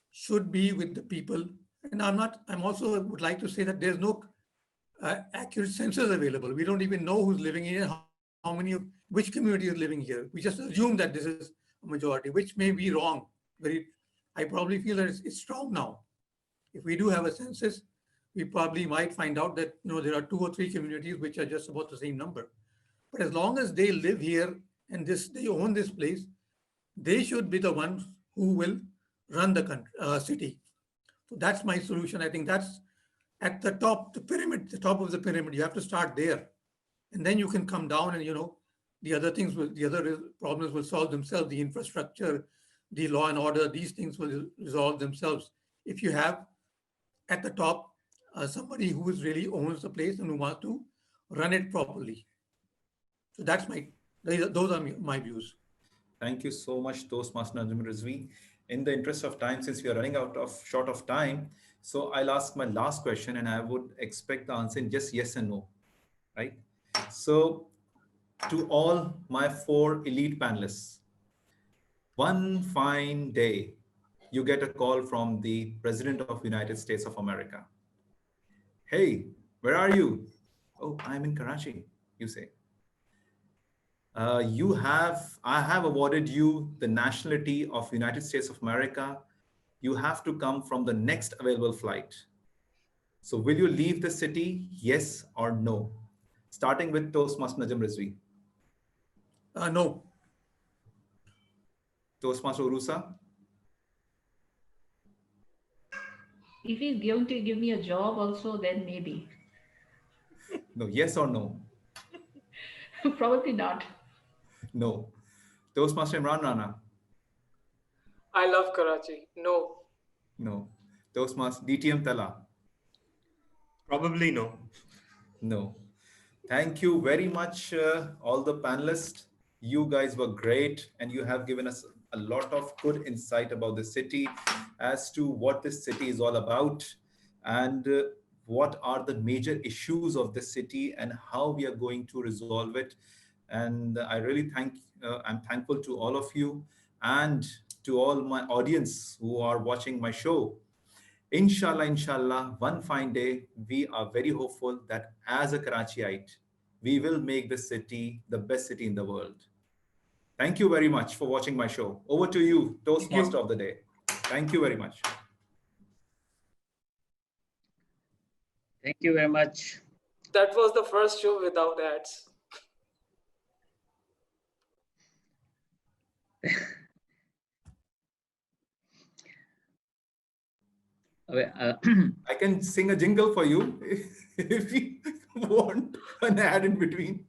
should be with the people. And I'm also would like to say that there's no accurate census available. We don't even know who's living here, which community is living here. We just assume that this is a majority, which may be wrong. I probably feel that it's wrong now. If we do have a census, we probably might find out that there are 2 or 3 communities which are just about the same number. But as long as they live here and they own this place, they should be the ones who will run the city. So that's my solution. I think that's at the top, the top of the pyramid. You have to start there, and then you can come down, and the other problems will solve themselves. The infrastructure, the law and order, these things will resolve themselves if you have at the top somebody who really owns the place and who wants to run it properly. So those are my views. Thank you so much, Toastmaster Najim Rizvi. In the interest of time, since we are running short of time, so I'll ask my last question, and I would expect the answer in just yes and no, right? So, to all my 4 elite panelists, one fine day, you get a call from the President of the United States of America. Hey, where are you? Oh, I'm in Karachi, you say. I have awarded you the nationality of United States of America. You have to come from the next available flight. So will you leave the city, yes or no? Starting with Toastmaster Najim Rizvi. No. Toastmaster Urusa? If he's going to give me a job also, then maybe. No, yes or no? Probably not. No. Toastmaster Imran Rana? I love Karachi. No. No. Toastmaster DTM Tala? Probably no. No. Thank you very much, all the panelists. You guys were great, and you have given us a lot of good insight about the city as to what this city is all about. and what are the major issues of the city and how we are going to resolve it. And I'm thankful to all of you and to all my audience who are watching my show. Inshallah, inshallah, one fine day, we are very hopeful that as a Karachiite, we will make the city the best city in the world. Thank you very much for watching my show. Over to you, Thank Toastmaster you. of the day. Thank you very much. Thank you very much. That was the first show without ads. Uh, I can sing a jingle for you if you want an ad in between.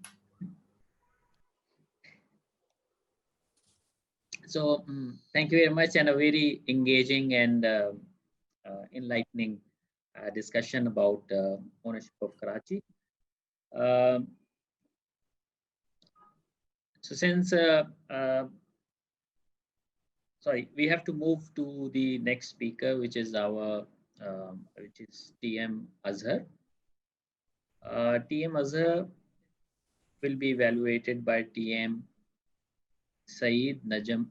So thank you very much, and a very engaging and enlightening discussion about ownership of Karachi. Um, so since sorry, we have to move to the next speaker, which is TM Azhar. TM Azhar will be evaluated by TM Syed Najam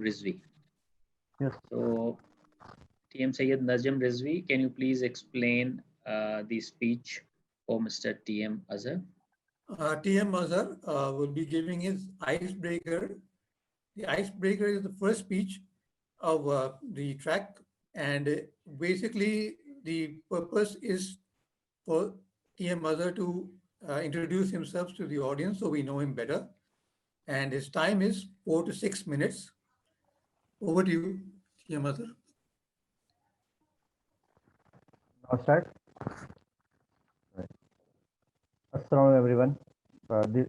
Rizvi. Yes. So TM Syed Najam Rizvi, can you please explain the speech for Mr. TM Azhar? TM Azhar will be giving his icebreaker. The icebreaker is the first speech of the track, and basically the purpose is for TM Azhar to introduce himself to the audience so we know him better. And his time is 4 to 6 minutes. Over to you, TM Azhar. Now start. Right. Assalamu everyone. This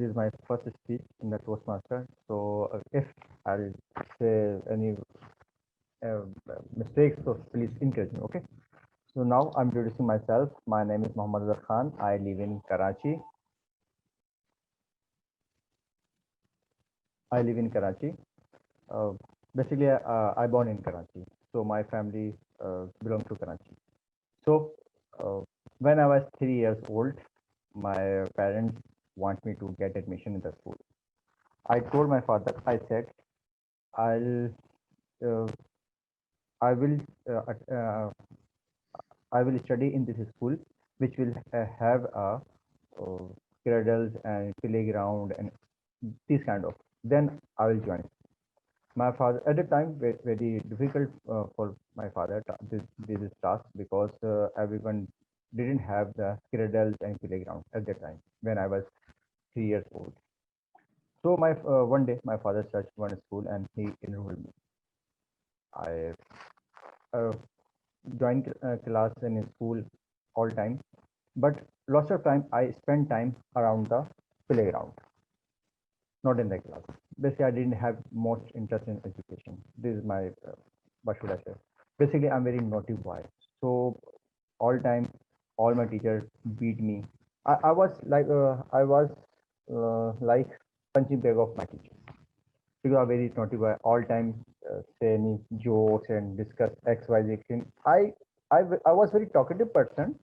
is my first speech in the Toastmaster. So if I'll say any mistakes, so please encourage me. Okay. So now I'm introducing myself. My name is Mohammad Azhar Khan. I live in Karachi. Basically, I born in Karachi. So my family belongs to Karachi. So when I was 3 years old, my parents want me to get admission in the school. I told my father, I said, I'll, uh, I will, I will study in this school, which will have uh, cradles and playground and this kind of. Then I will join. My father at the time very difficult for my father this task because everyone didn't have the cradles and playground at that time when I was 3 years old. So my one day my father searched one school and he enrolled me. I uh, joined class in school all time, but lots of time I spent time around the playground, not in the class. Basically, I didn't have much interest in education. This is my what should I say? Basically, I'm very naughty boy. So all time, all my teachers beat me. I was like punching bag of my teachers because I'm very naughty boy. All time say any jokes and discuss X Y Z thing. I was very talkative person.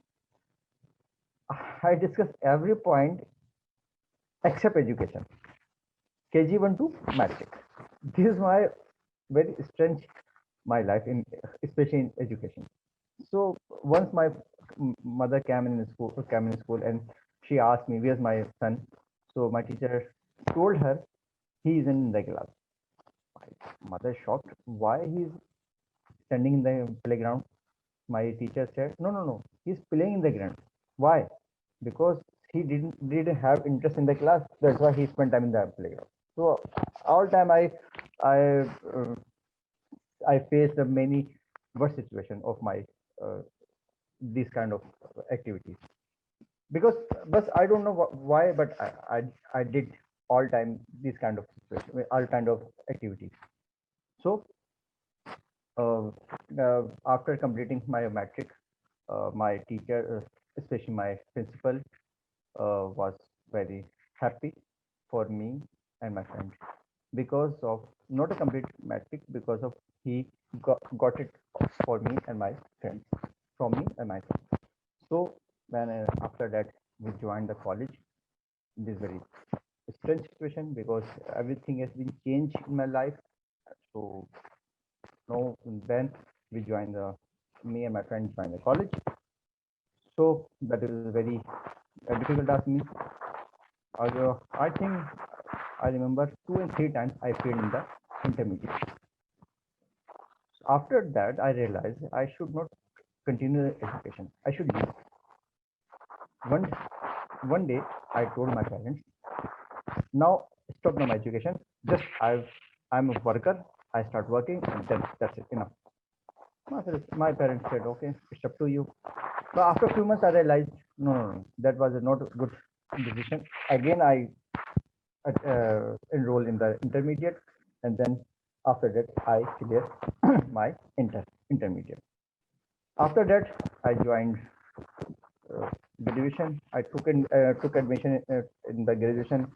I discuss every point except education. KG1 to matric. This is my very strange my life in especially in education. So once my mother came in school and she asked me where's my son. So my teacher told her he is in the class. My mother shocked why he's standing in the playground. My teacher said no, he's playing in the ground. Why? Because he didn't have interest in the class, that's why he spent time in the playground. So all time I uh, I faced the many worst situation of my uh, these kind of activities because but I don't know why, but I did all time these kind of situation, all kind of activities. So uh, after completing my matric, my teacher, especially my principal, was very happy for me and my friend because of not a complete matric because of he got it for me and my friends, from me and my friends. So when after that we joined the college, this very strange situation because everything has been changed in my life. So now then we joined the me and my friends joined the college. So that is very difficult task me. I think I remember 2 and 3 times I failed in the intermediate. After that, I realized I should not continue the education. I should leave. One one day, I told my parents, "Now stop my education. Just I'm a worker. I start working, and then that's it. Enough." My parents said, "Okay, it's up to you." But after a few months, I realized, no, that was not a good decision. Again, I enrolled in the intermediate, and then after that, I cleared my intermediate. After that, I joined graduation. I took admission in the graduation.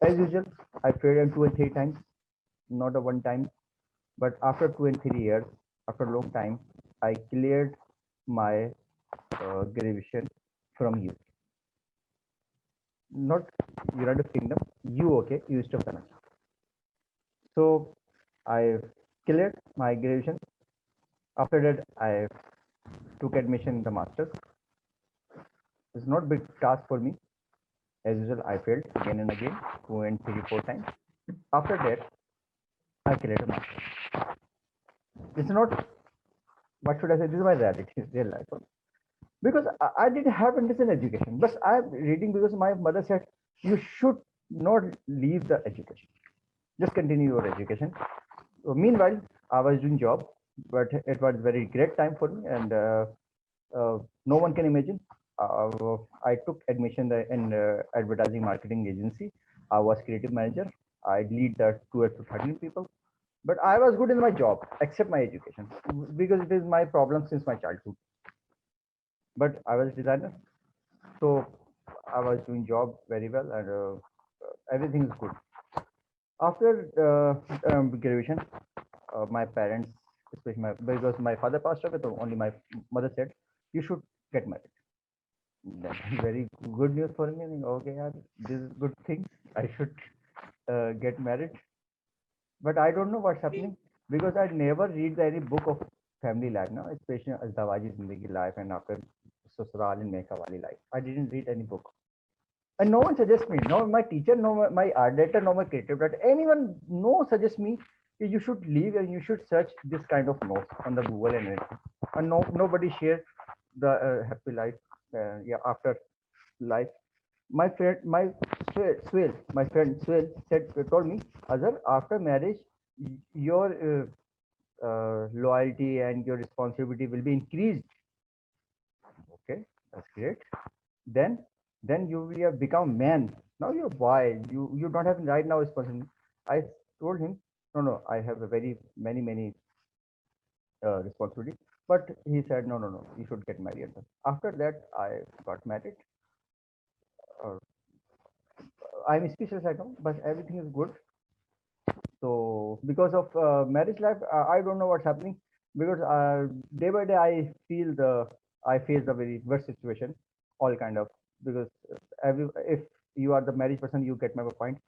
As usual, I failed 2 and 3 times, not a one time. But after 2 and 3 years, after a long time, I cleared my graduation from you. Not United Kingdom, UK, East of Canada. So I cleared my graduation. After that, I took admission in the masters. It's not big task for me. As usual, I failed again and again, 2 and 3, 4 times. After that, I cleared a master. It's not, what should I say? This is my reality, real life. Because I didn't have interest in education, but I'm reading because my mother said, you should not leave the education. Just continue your education. So meanwhile, I was doing job, but it was very great time for me, and no one can imagine. I took admission in advertising marketing agency. I was creative manager. I lead the 12 to 13 people, but I was good in my job, except my education, because it is my problem since my childhood. But I was designer, so I was doing job very well, and everything is good. After graduation, my parents, especially because my father passed away, so only my mother said, "You should get married." That is very good news for me. Okay, yeah, this is good thing. I should get married, but I don't know what's happening because I never read any book of family life now, especially Azdawaji Zindagi life and after Sasural and Mekawali life. I didn't read any book. And no one suggests me, no my teacher, no my art director, no my creative director, anyone no suggests me you should leave and you should search this kind of notes on the Google and anything. And nobody shared the happy life, yeah, after life. My friend, my friend Swell said, told me, Azhar, after marriage, your loyalty and your responsibility will be increased. Okay, that's great. Then you will have become man. Now you're a boy. You don't have right now responsibility. I told him, no, I have a very many responsibility. But he said, no, you should get married. After that, I got married. Uh, I'm speechless right now, but everything is good. So because of marriage life, I don't know what's happening because day by day I face the very worst situation, all kind of, because if you are the married person, you get my point.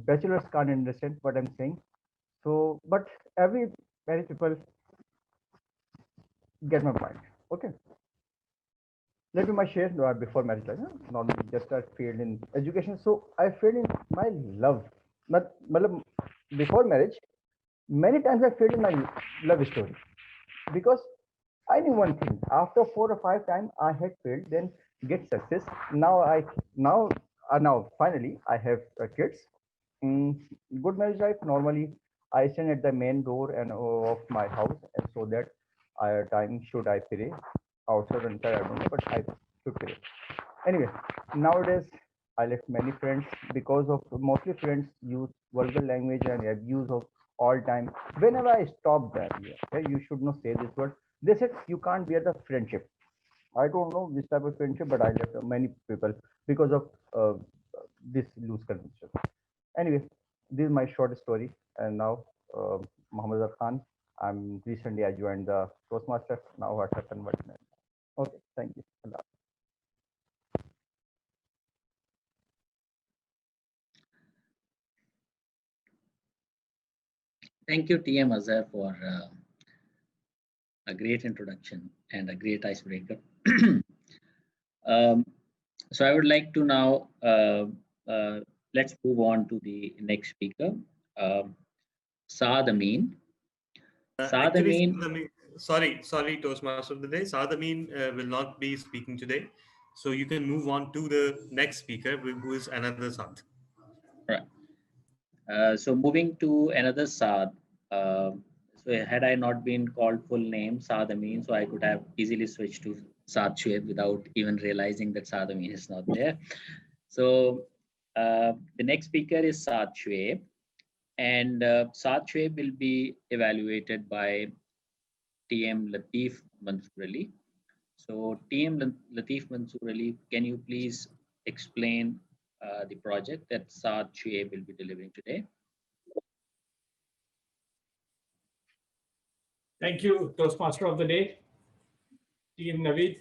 Bachelors can't understand what I'm saying. So, but every married people get my point. Okay. Let me my share before marriage life. Normally, just I failed in education. So I failed in my love. But before marriage, many times I failed in my love story because I knew one thing. After 4 or 5 times I had failed, then get success. Now finally I have kids. Good marriage life. Normally I stand at the main door and of my house, and so that time should I pray outside or inside, I don't know, but I should pray. Anyway, nowadays I left many friends because of mostly friends use vulgar language and abuse of all time. Whenever I stop that, okay, you should not say this word. They said you can't bear the friendship. I don't know this type of friendship, but I left many people because of this loose connection. Anyway, this is my short story, and now Muhammad Khan, I'm recently I joined the Toastmasters. Now what happened? But okay, thank you. Allah. Thank you, TM Azhar, for a great introduction and a great icebreaker. So I would like to now let's move on to the next speaker, Saad Amin. Saad Actually, Amin. sorry, Toastmaster of the day. Saad Amin will not be speaking today. So you can move on to the next speaker, who is another Saad. Right. So moving to another Saad. So had I not been called full name Saad Amin, so I could have easily switched to Saad Shoaib without even realizing that Saad Amin is not there. So the next speaker is Saad Shoaib, and Saad Shoaib will be evaluated by TM Latif Mansoor Ali. So TM Latif Mansoor Ali, can you please explain the project that Saad Shoaib will be delivering today? Thank you, Toastmaster of the Day, TM Naveed.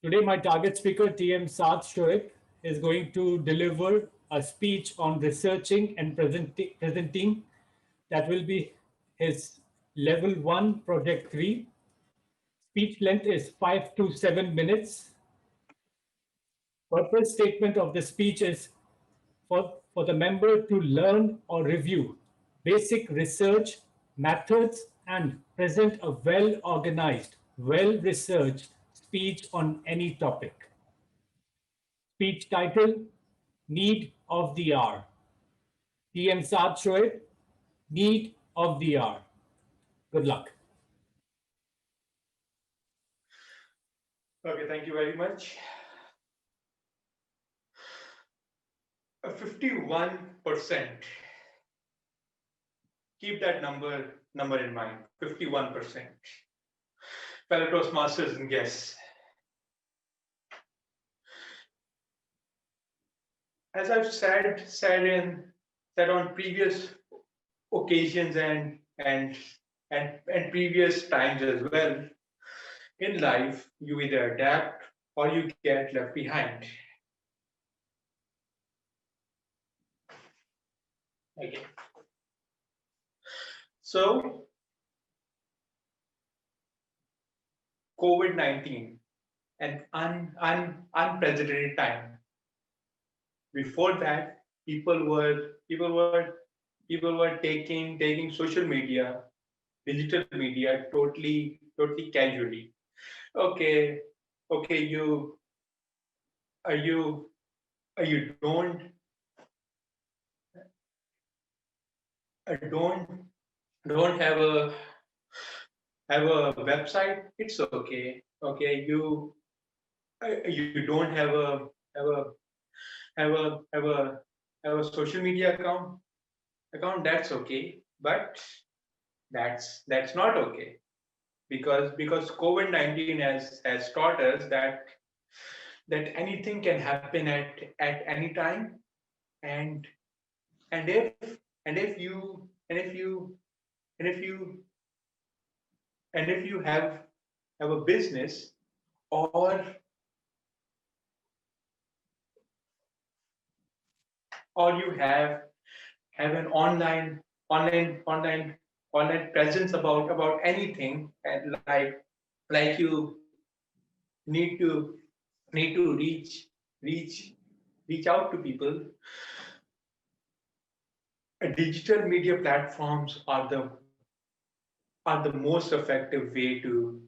Today, my target speaker, TM Saad Shoaib, is going to deliver a speech on researching and presenting. That will be his level 1, project 3. Speech length is 5 to 7 minutes. Purpose statement of the speech is for the member to learn or review basic research methods and present a well-organized, well-researched speech on any topic. Speech title, Need of the Hour. TM Saad Shoaib, Need of the Hour. Good luck. Okay, thank you very much. 51%. Keep that number in mind. 51%. Fellow Toastmasters and guests. As I've said on previous occasions and previous times as well, in life you either adapt or you get left behind. Okay. So COVID-19, an unprecedented time. Before that, people were taking social media, digital media totally casually. Okay, you don't have a website. It's okay. Okay, you don't have a social media account. That's okay, but that's not okay, because COVID-19 has taught us that anything can happen at any time, and if you have a business, or you have an online presence about anything, and like you need to reach out to people. Digital media platforms are the most effective way to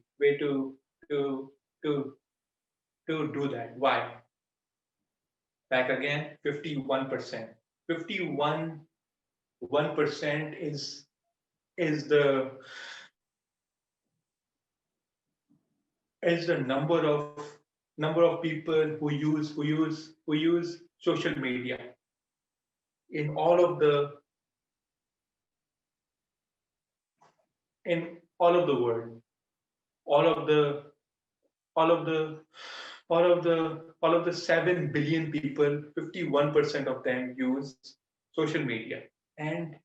to do that. Why? Back again, 51%. 51% is the number of people who use social media in all of the world. All of the 7 billion people, 51% of them use social media, and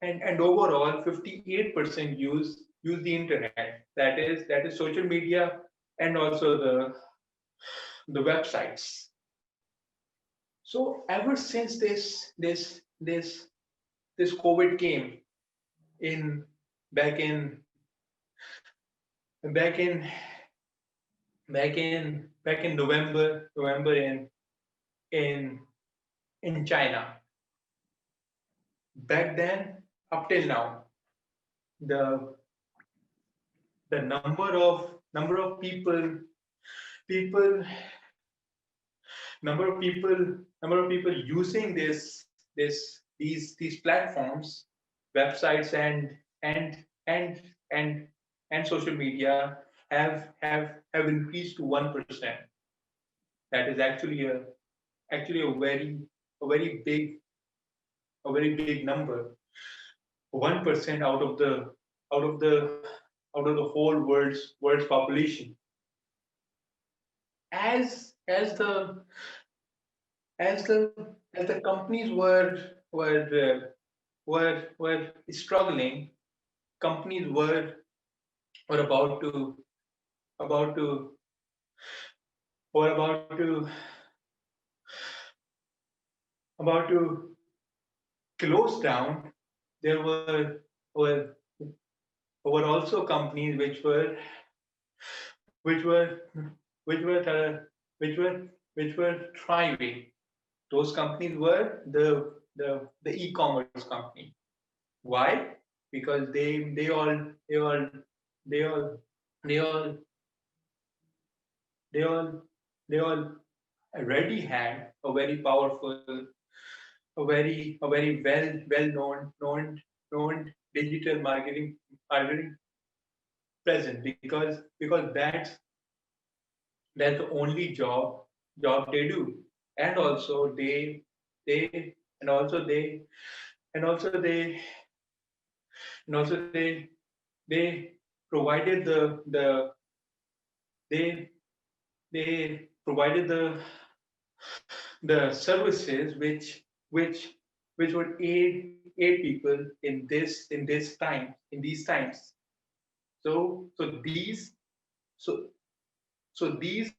and overall 58% use the internet. That is social media and also the websites. So ever since this COVID came in back in back in back in November in in China. Back then up till now, the the number of people number of people using these platforms, websites and and and social media have increased to 1%. That is actually a very big number. 1% out of the out of the whole world's population. As the as the as the companies were struggling, companies were about to were about to close down. There were were also companies which were which were which were thriving. Those companies were the e-commerce company. Why? Because they all they all they all they all already had a very powerful, a very well known digital marketing present, because that's the only job they do. And also they and also they and also they and also they provided they they provided the services which would aid people in these times. So so these so so these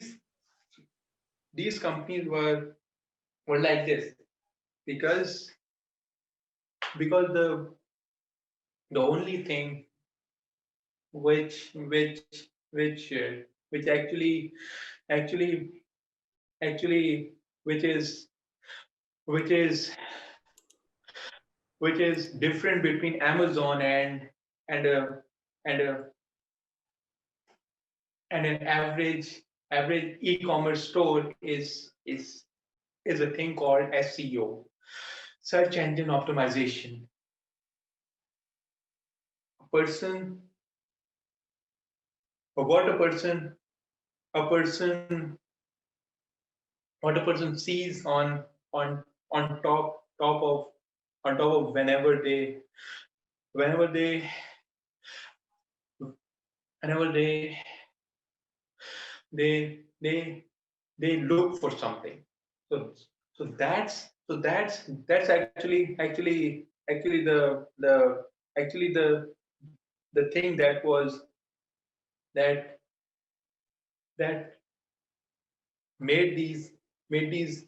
companies were like this, because the only thing which which which which actually actually which is which is which is different between Amazon and a and a and an average e-commerce store is a thing called SEO, search engine optimization. A person or a person what a person sees on top of whenever they whenever they they look for something. So that's actually the thing that that made these made these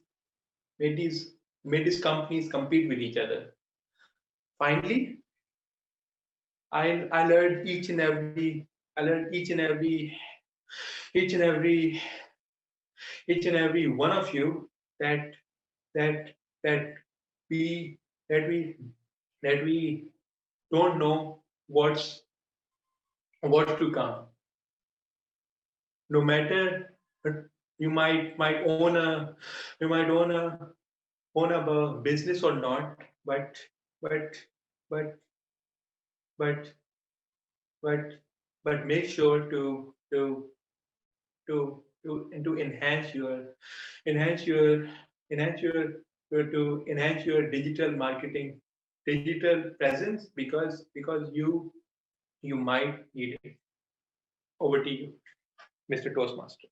made these made these companies compete with each other. Finally, I learned each and every each and every one of you that that that we that we that we don't know what's to come. No matter you might own a you might own a business or not, but but but but but make sure to enhance your enhance your to enhance your digital marketing, digital presence, because you might need it. Over to you, Mr. Toastmaster.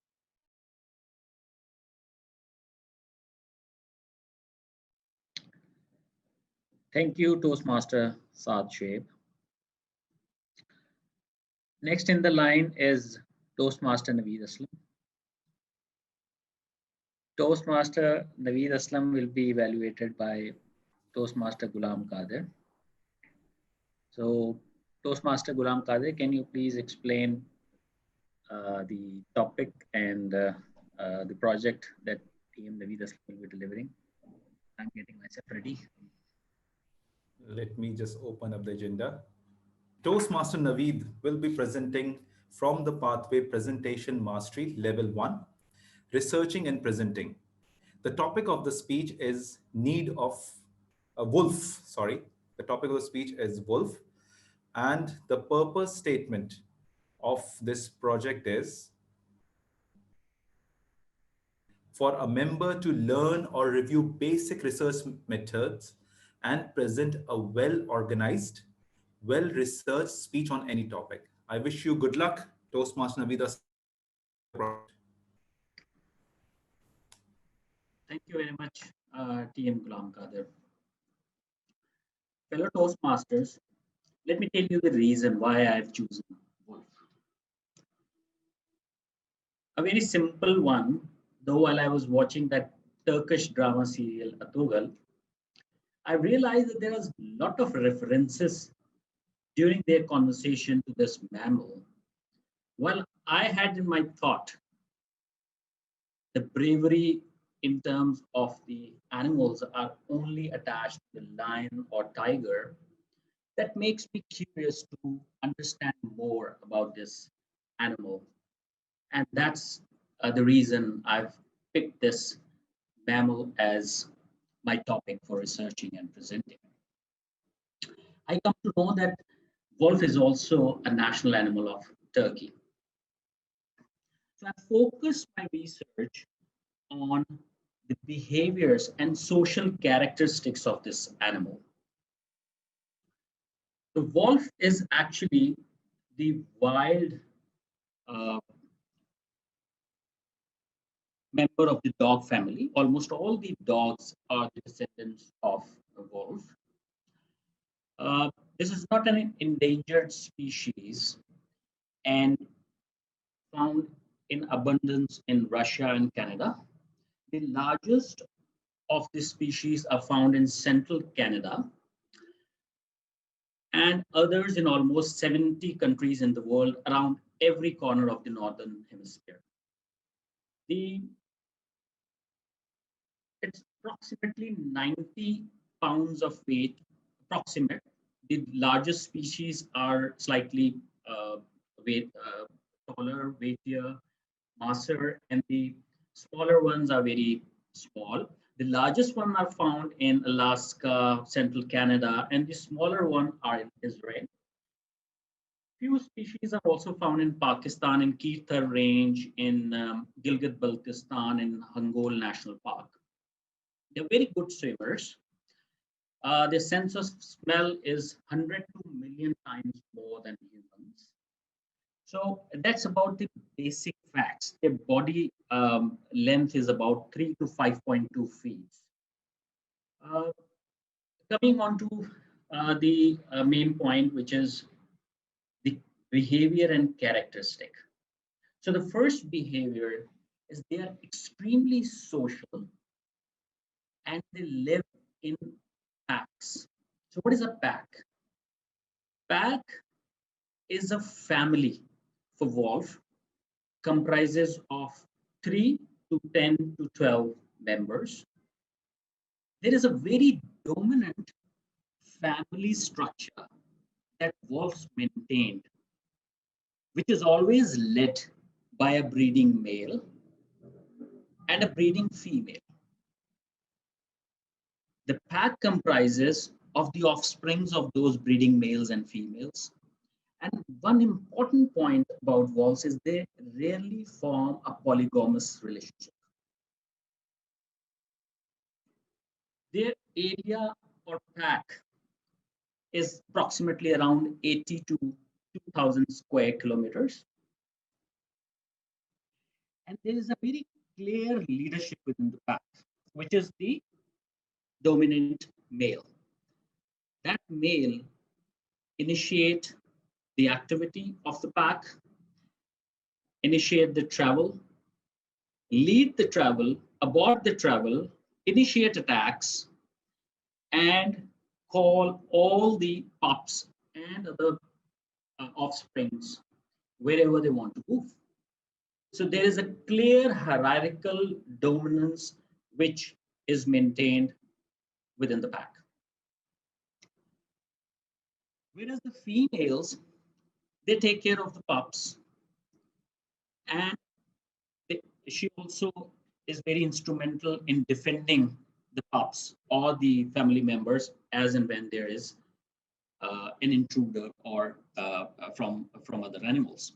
Thank you, Toastmaster Saad Shoaib. Next in the line is Toastmaster Naveed Aslam. Toastmaster Naveed Aslam will be evaluated by Toastmaster Ghulam Qadir. So, Toastmaster Ghulam Qadir, can you please explain the topic and the project that Team Naveed Aslam will be delivering? I'm getting myself ready. Let me just open up the agenda. Toastmaster Naveed will be presenting from the pathway Presentation Mastery Level 1, Researching and Presenting. The topic of the speech is Need of a Wolf. Sorry, the topic of the speech is Wolf. And the purpose statement of this project is for a member to learn or review basic research methods and present a well-organized, well-researched speech on any topic. I wish you good luck, Toastmaster Naveed Aslam. Thank you very much, TM Ghulam Qadir. Fellow Toastmasters, let me tell you the reason why I've chosen Wolf. A very simple one, though while I was watching that Turkish drama serial Atugal, I realized that there was a lot of references during their conversation to this mammal. While I had in my thought the bravery in terms of the animals are only attached to the lion or tiger, that makes me curious to understand more about this animal. And that's the reason I've picked this mammal as my topic for researching and presenting. I come to know that wolf is also a national animal of Turkey. So I focused my research on the behaviors and social characteristics of this animal. The wolf is actually the wild member of the dog family. Almost all the dogs are the descendants of the wolf. This is not an endangered species and found in abundance in Russia and Canada. The largest of the species are found in central Canada and others in almost 70 countries in the world around every corner of the northern hemisphere. It's approximately 90 pounds of weight, approximate. The largest species are slightly taller, weightier, masser, and the smaller ones are very small. The largest one are found in Alaska, central Canada, and the smaller one are in Israel. Few species are also found in Pakistan, in Kirthar Range, in Gilgit-Baltistan, in Hangol National Park. They're very good swimmers. Their sense of smell is 100 to a million times more than humans. So that's about the basic facts. Their body length is about 3 to 5.2 feet. Coming on to the main point, which is the behavior and characteristic. So the first behavior is they are extremely social and they live in packs. So what is a pack? Pack is a family for wolf, comprises of 3 to 10 to 12 members. There is a very dominant family structure that wolves maintained, which is always led by a breeding male and a breeding female. The pack comprises of the offsprings of those breeding males and females. And one important point about wolves is they rarely form a polygamous relationship. Their area or pack is approximately around 80 to 2,000 square kilometers. And there is a very clear leadership within the pack, which is the dominant male. that male initiate the activity of the pack, initiate the travel, lead the travel, abort the travel, initiate attacks, and call all the pups and other offsprings wherever they want to move. So there is a clear hierarchical dominance which is maintained within the pack. Whereas the females, they take care of the pups, and she also is very instrumental in defending the pups or the family members as and when there is an intruder or from other animals.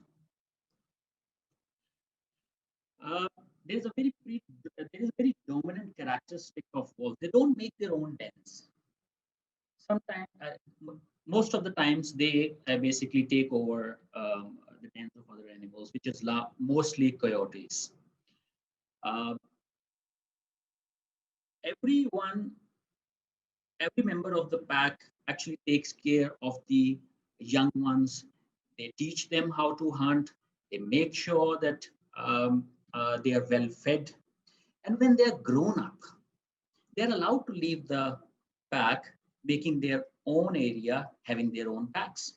Uh, there's a very dominant characteristic of wolves. They don't make their own dens. Sometimes, most of the times, they basically take over the dens of other animals, which is mostly coyotes. Everyone, every member of the pack actually takes care of the young ones. They teach them how to hunt. They make sure that they are well fed. And when they're grown up, they're allowed to leave the pack, making their own area, having their own packs.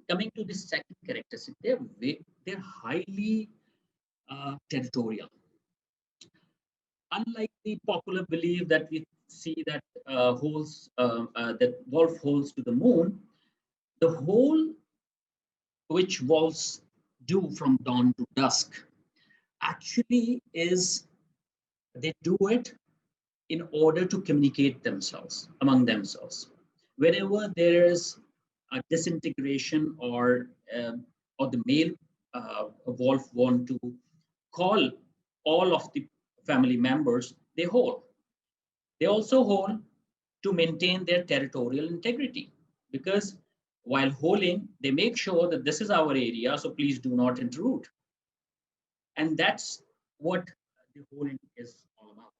Coming to the second characteristic, they're highly territorial. Unlike the popular belief that we see that that wolf holds to the moon, the hole which wolves do from dawn to dusk actually is they do it in order to communicate themselves among themselves. Whenever there is a disintegration or the male wolf want to call all of the family members, they hold. They also hold to maintain their territorial integrity, because while holding, they make sure that this is our area, so please do not intrude. And that's what the holding is all about.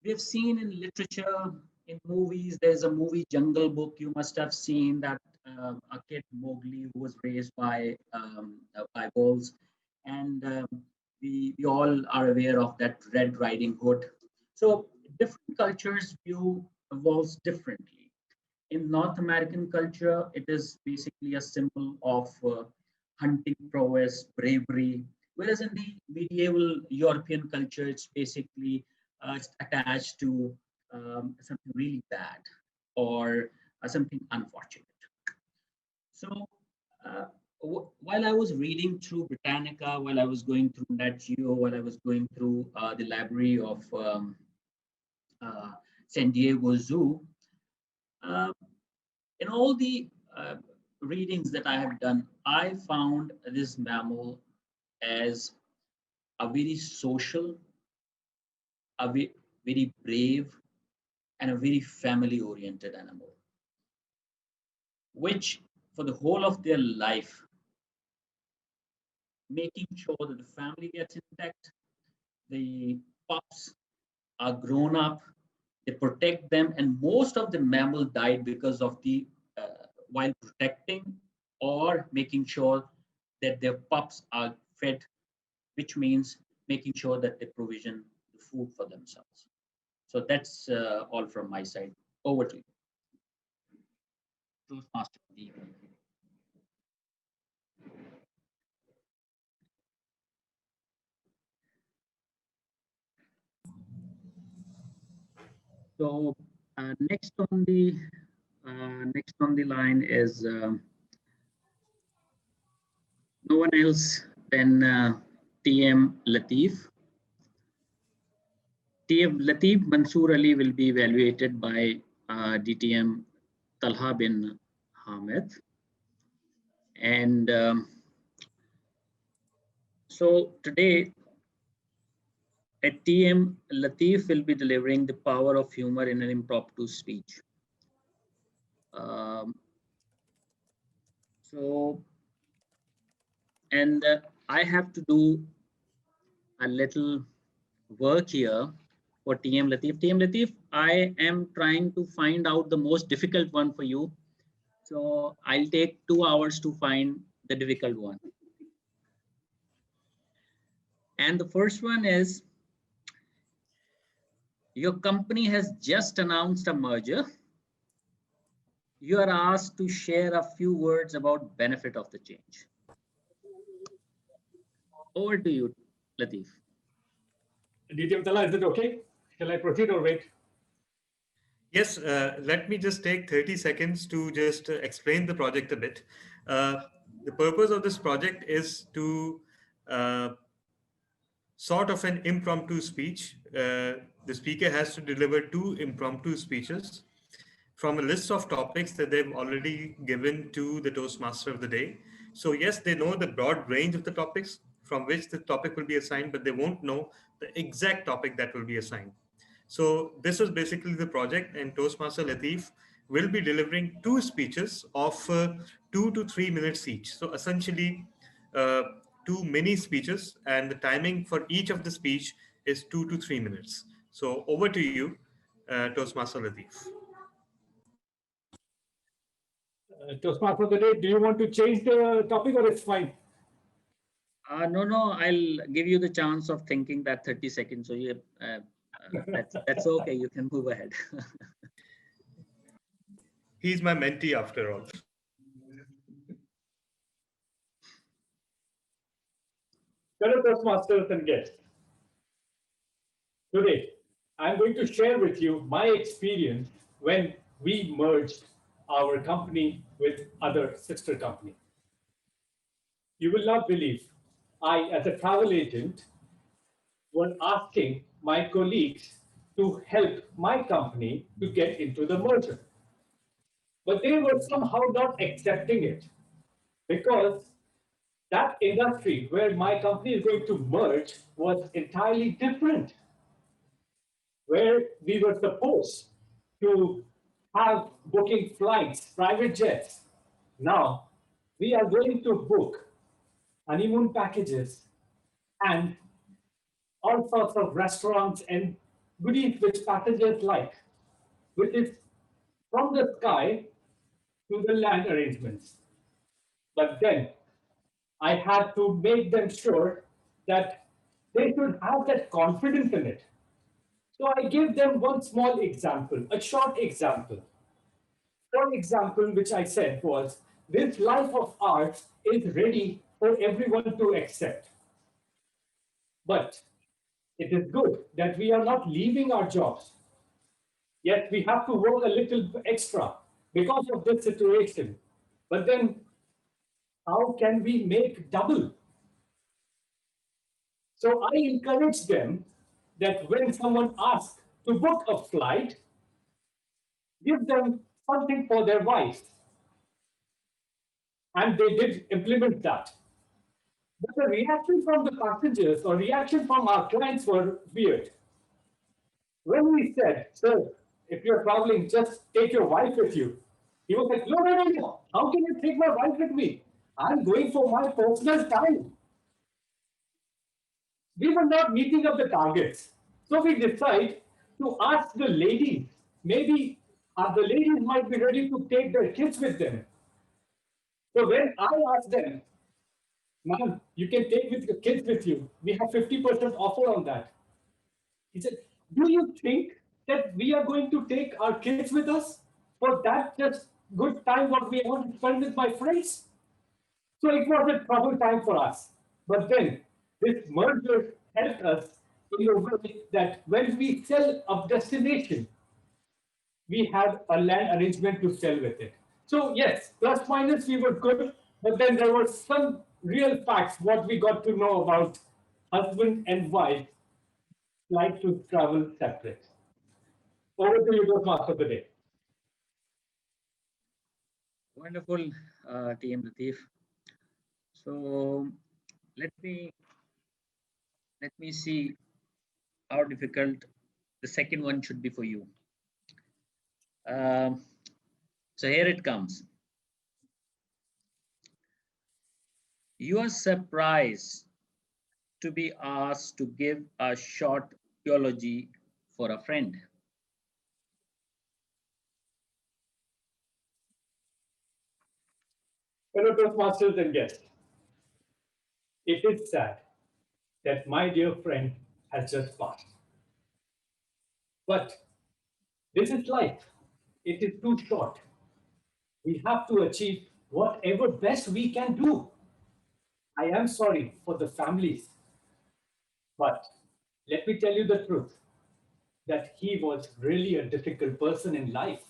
We have seen in literature, in movies, there's a movie Jungle Book. You must have seen that a kid Mowgli who was raised by wolves, and we all are aware of that Red Riding Hood. So different cultures view wolves differently. In North American culture, it is basically a symbol of hunting prowess, bravery, whereas in the medieval European culture, it's basically attached to something really bad or something unfortunate. So while I was reading through Britannica, while I was going through Nat Geo, while I was going through the library of San Diego Zoo, in all the readings that I have done, I found this mammal as a very social, a very brave, and a very family-oriented animal, which for the whole of their life, making sure that the family gets intact, the pups are grown up, they protect them, and most of the mammal died because of the while protecting or making sure that their pups are fed, which means making sure that they provision the food for themselves. So that's all from my side. Over to you, Toastmaster. So next on the line is no one else than TM Latif. TM Latif Mansoor Ali will be evaluated by DTM Talha bin Hamid. And so today at TM, Latif will be delivering the power of humor in an impromptu speech. And I have to do a little work here for TM Latif. TM Latif, I am trying to find out the most difficult one for you. So I'll take 2 hours to find the difficult one. And the first one is, your company has just announced a merger. You are asked to share a few words about benefit of the change. Over to you, Latif. DTM Tala, is it okay? Shall I proceed or wait? Yes, let me just take 30 seconds to just explain the project a bit. The purpose of this project is to sort of an impromptu speech. The speaker has to deliver 2 impromptu speeches from a list of topics that they've already given to the Toastmaster of the day. So yes, they know the broad range of the topics from which the topic will be assigned, but they won't know the exact topic that will be assigned. So this is basically the project, and Toastmaster Latif will be delivering 2 speeches of 2 to 3 minutes each. So essentially, 2 mini speeches, and the timing for each of the speech is 2 to 3 minutes. So over to you, Toastmaster Latif. Toastmaster of the day, do you want to change the topic or it's fine? No, I'll give you the chance of thinking that 30 seconds. So you, that's okay. You can move ahead. He's my mentee after all. Fellow Toastmasters and guests, today I'm going to share with you my experience when we merged our company with other sister company. You will not believe, I, as a travel agent, was asking my colleagues to help my company to get into the merger. But they were somehow not accepting it because that industry where my company is going to merge was entirely different. Where we were supposed to have booking flights, private jets. Now we are going to book honeymoon packages and all sorts of restaurants and goodies which passengers like, which is from the sky to the land arrangements. But then I had to make them sure that they should have that confidence in it. So I gave them one small example, a short example. For example, which I said was, this life of ours is ready for everyone to accept. But it is good that we are not leaving our jobs. Yet we have to work a little extra because of this situation. But then how can we make double? So I encourage them that when someone asks to book a flight, give them something for their wife. And they did implement that. But the reaction from the passengers or reaction from our clients were weird. When we said, sir, if you're traveling, just take your wife with you. He was like, no, no, no, no. How can you take my wife with me? I'm going for my personal time. We were not meeting up the targets. So we decide to ask the ladies, maybe the ladies might be ready to take their kids with them. So when I asked them, ma'am, you can take with your kids with you. We have 50% offer on that. He said, do you think that we are going to take our kids with us for that just good time what we want to spend with my friends? So it was a trouble time for us. But then this merger helped us in a way that when we sell a destination, we had a land arrangement to sell with it. So yes, plus minus we were good, but then there were some real facts what we got to know about husband and wife like to travel separate. Over to you, Master of the day. Wonderful, TM Latif. So let me see how difficult the second one should be for you. So here it comes. You are surprised to be asked to give a short eulogy for a friend. Fellow Toastmasters and guests, it is sad that my dear friend has just passed. But this is life. It is too short. We have to achieve whatever best we can do. I am sorry for the families, but let me tell you the truth, that he was really a difficult person in life.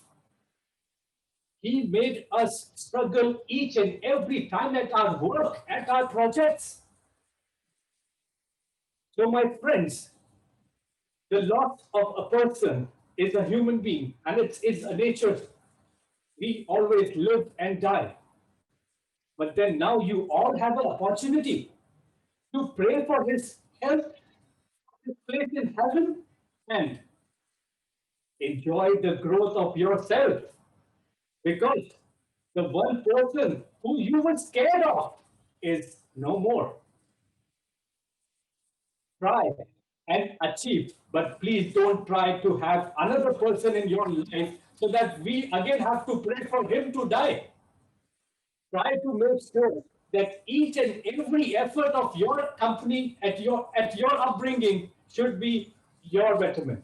He made us struggle each and every time at our work, at our projects. So my friends, the loss of a person is a human being, and it's a nature. We always live and die. But then now you all have an opportunity to pray for his health, his place in heaven, and enjoy the growth of yourself. Because the one person who you were scared of is no more. Try and achieve, but please don't try to have another person in your life so that we again have to pray for him to die. Try to make sure that each and every effort of your company at your upbringing should be your betterment.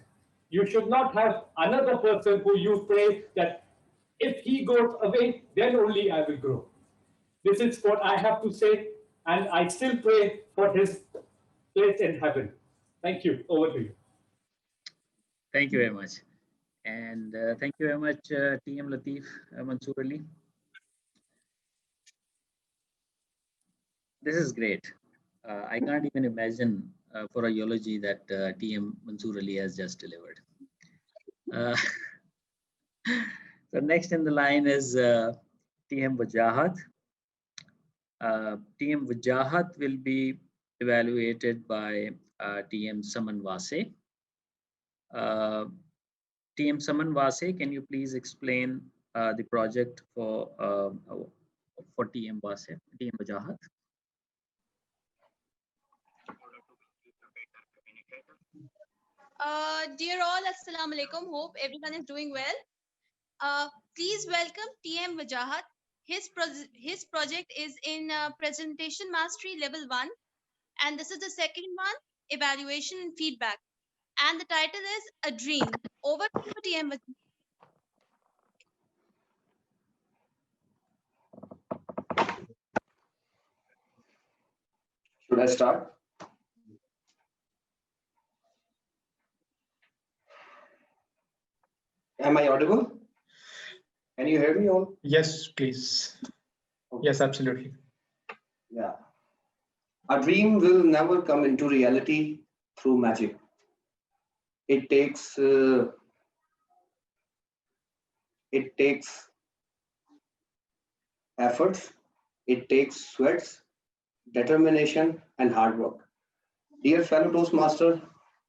You should not have another person who you pray that if he goes away, then only I will grow. This is what I have to say, and I still pray for his place in heaven. Thank you. Over to you. Thank you very much. And thank you very much, TM Latif Mansoor Ali. This is great. I can't even imagine for a eulogy that TM Mansoor Ali has just delivered. So next in the line is TM Wajahat. TM Wajahat will be evaluated by TM Saman Vase. TM Saman Vase, can you please explain the project for TM Vase, TM Wajahat? Dear all, Assalamu alaikum. Hope everyone is doing well. Please welcome TM Wajahat. His project is in Presentation Mastery Level 1, and this is the second one, Evaluation and Feedback. And the title is A Dream. Over to you, TM Wajahat. Should I start? Am I audible? Can you hear me all? Yes, please. Okay. Yes, absolutely. Yeah. A dream will never come into reality through magic. It takes efforts, it takes sweats, determination, and hard work. Dear fellow Toastmaster,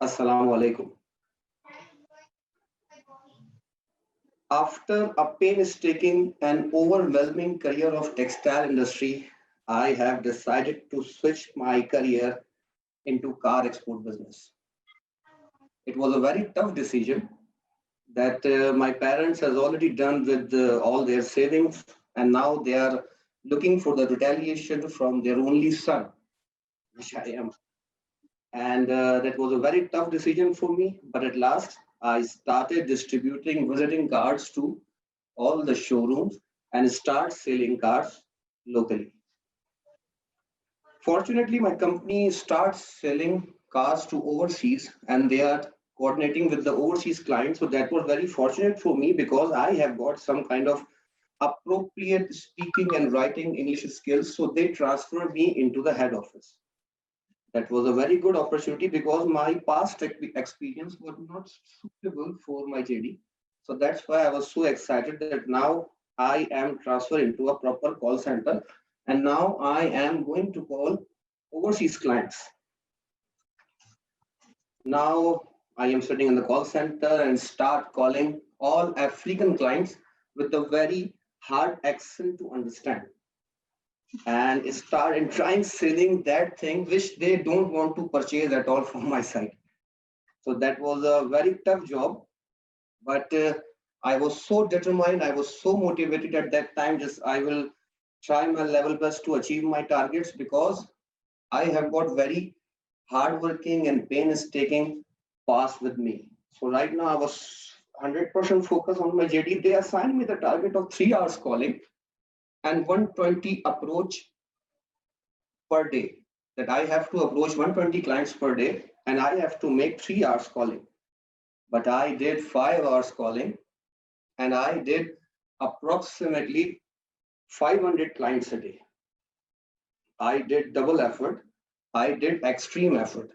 Assalamu alaikum. After a painstaking and overwhelming career of textile industry, I have decided to switch my career into car export business. It was a very tough decision that my parents has already done with all their savings, and now they are looking for the retaliation from their only son, which I am. And that was a very tough decision for me, but at last I started distributing visiting cards to all the showrooms and start selling cars locally. Fortunately, my company starts selling cars to overseas, and they are coordinating with the overseas clients. So that was very fortunate for me because I have got some kind of appropriate speaking and writing English skills. So they transferred me into the head office. That was a very good opportunity because my past experience was not suitable for my JD. So that's why I was so excited that now I am transferred into a proper call center, and now I am going to call overseas clients. Now I am sitting in the call center and start calling all African clients with a very hard accent to understand, and start and trying selling that thing which they don't want to purchase at all from my side. So that was a very tough job, but I was so determined. I was so motivated at that time. Just I will try my level best to achieve my targets because I have got very hardworking and painstaking past with me. So right now I was 100% focused on my JD. They assigned me the target of 3 hours calling and 120 approach per day. That I have to approach 120 clients per day and I have to make 3 hours calling. But I did 5 hours calling and I did approximately 500 clients a day. I did double effort. I did extreme effort.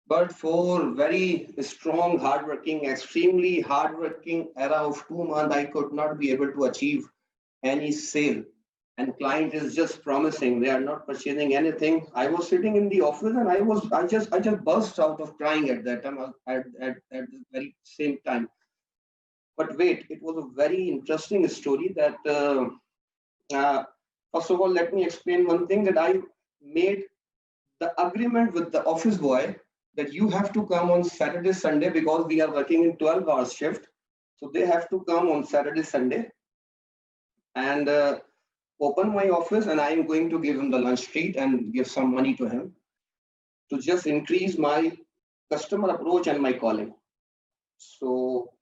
But for very strong, hardworking, extremely hardworking era of 2 months, I could not be able to achieve any sale. And client is just promising; they are not purchasing anything. I was sitting in the office and I just burst out of crying at that time at the very same time. But wait, it was a very interesting story that. Uh, First of all, let me explain one thing that I made the agreement with the office boy that you have to come on Saturday, Sunday because we are working in 12 hours shift. So they have to come on Saturday, Sunday and open my office and I am going to give him the lunch treat and give some money to him to just increase my customer approach and my calling. So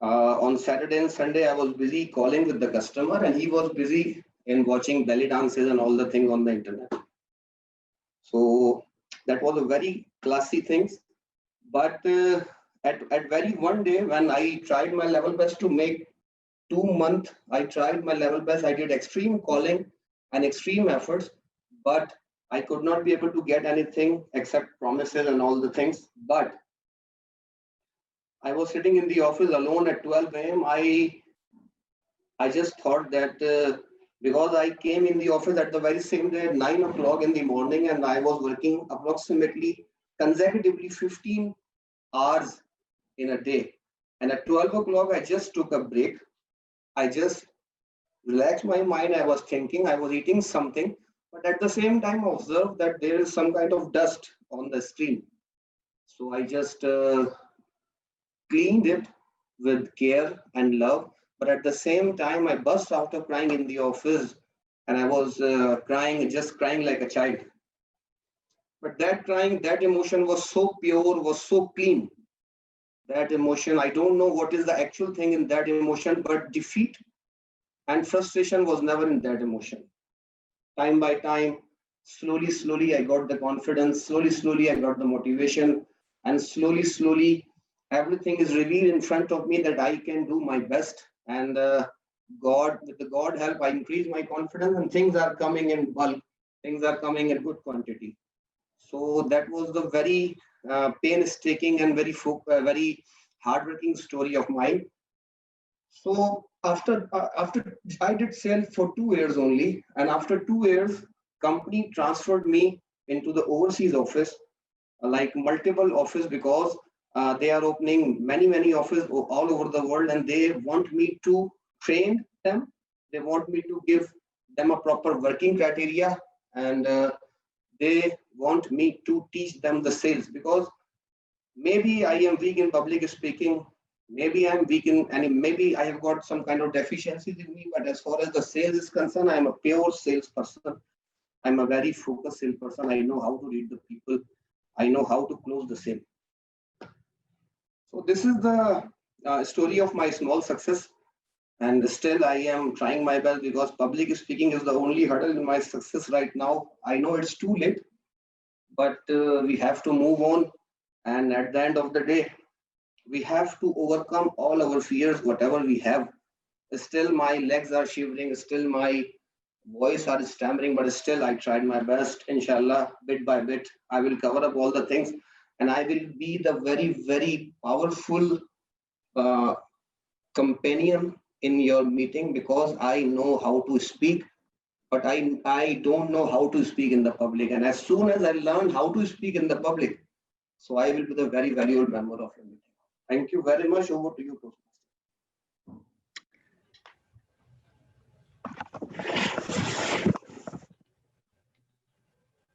on Saturday and Sunday, I was busy calling with the customer and he was busy in watching belly dances and all the things on the internet. So that was a very classy thing. But at very one day when I tried my level best to make 2 months, I tried my level best. I did extreme calling and extreme efforts, but I could not be able to get anything except promises and all the things. But I was sitting in the office alone at 12 a.m. I just thought that because I came in the office at the very same day at 9 o'clock in the morning and I was working approximately consecutively 15 hours in a day. And at 12 o'clock, I just took a break. I just relaxed my mind. I was thinking, I was eating something, but at the same time, observed that there is some kind of dust on the screen. So I just cleaned it with care and love. But at the same time, I burst out of crying in the office and I was crying, just crying like a child. But that crying, that emotion was so pure, was so clean. That emotion, I don't know what is the actual thing in that emotion, but defeat and frustration was never in that emotion. Time by time, slowly, I got the confidence. Slowly, I got the motivation. And slowly, everything is revealed in front of me that I can do my best. And with the God help, I increase my confidence and things are coming in bulk. Things are coming in good quantity. So that was the very painstaking and very hardworking story of mine. So after I did sale for 2 years only, and after 2 years, company transferred me into the overseas office, like multiple office because they are opening many offices all over the world, and they want me to train them. They want me to give them a proper working criteria, and they want me to teach them the sales because maybe I am weak in public speaking. Maybe I'm weak in, and maybe I have got some kind of deficiencies in me. But as far as the sales is concerned, I'm a pure salesperson. I'm a very focused salesperson. I know how to read the people. I know how to close the sale. So this is the story of my small success. And still I am trying my best because public speaking is the only hurdle in my success right now. I know it's too late, but we have to move on. And at the end of the day, we have to overcome all our fears, whatever we have. Still my legs are shivering, still my voice are stammering, but still I tried my best. Inshallah, bit by bit, I will cover up all the things and I will be the very powerful companion in your meeting because I know how to speak, but I don't know how to speak in the public. And as soon as I learn how to speak in the public, so I will be the very valuable member of your meeting. Thank you very much. Over to you, Toastmaster.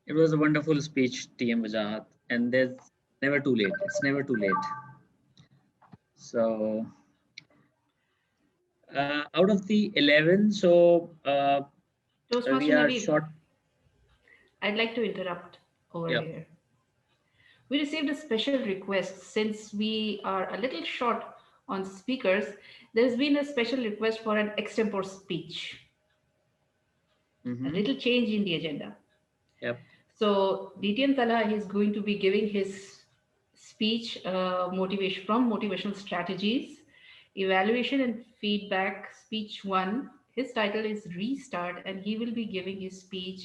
It was a wonderful speech, TM Wajahat. And there's Never too late. It's never too late. So out of the 11, so we Toastmaster are Naveed, short. I'd like to interrupt over Yeah. here. We received a special request since we are a little short on speakers. There's been a special request for an extempore speech, a little change in the agenda. Yep. So DTM Tala is going to be giving his speech motivation from motivational strategies, evaluation and feedback, speech 1. His title is Restart, and he will be giving his speech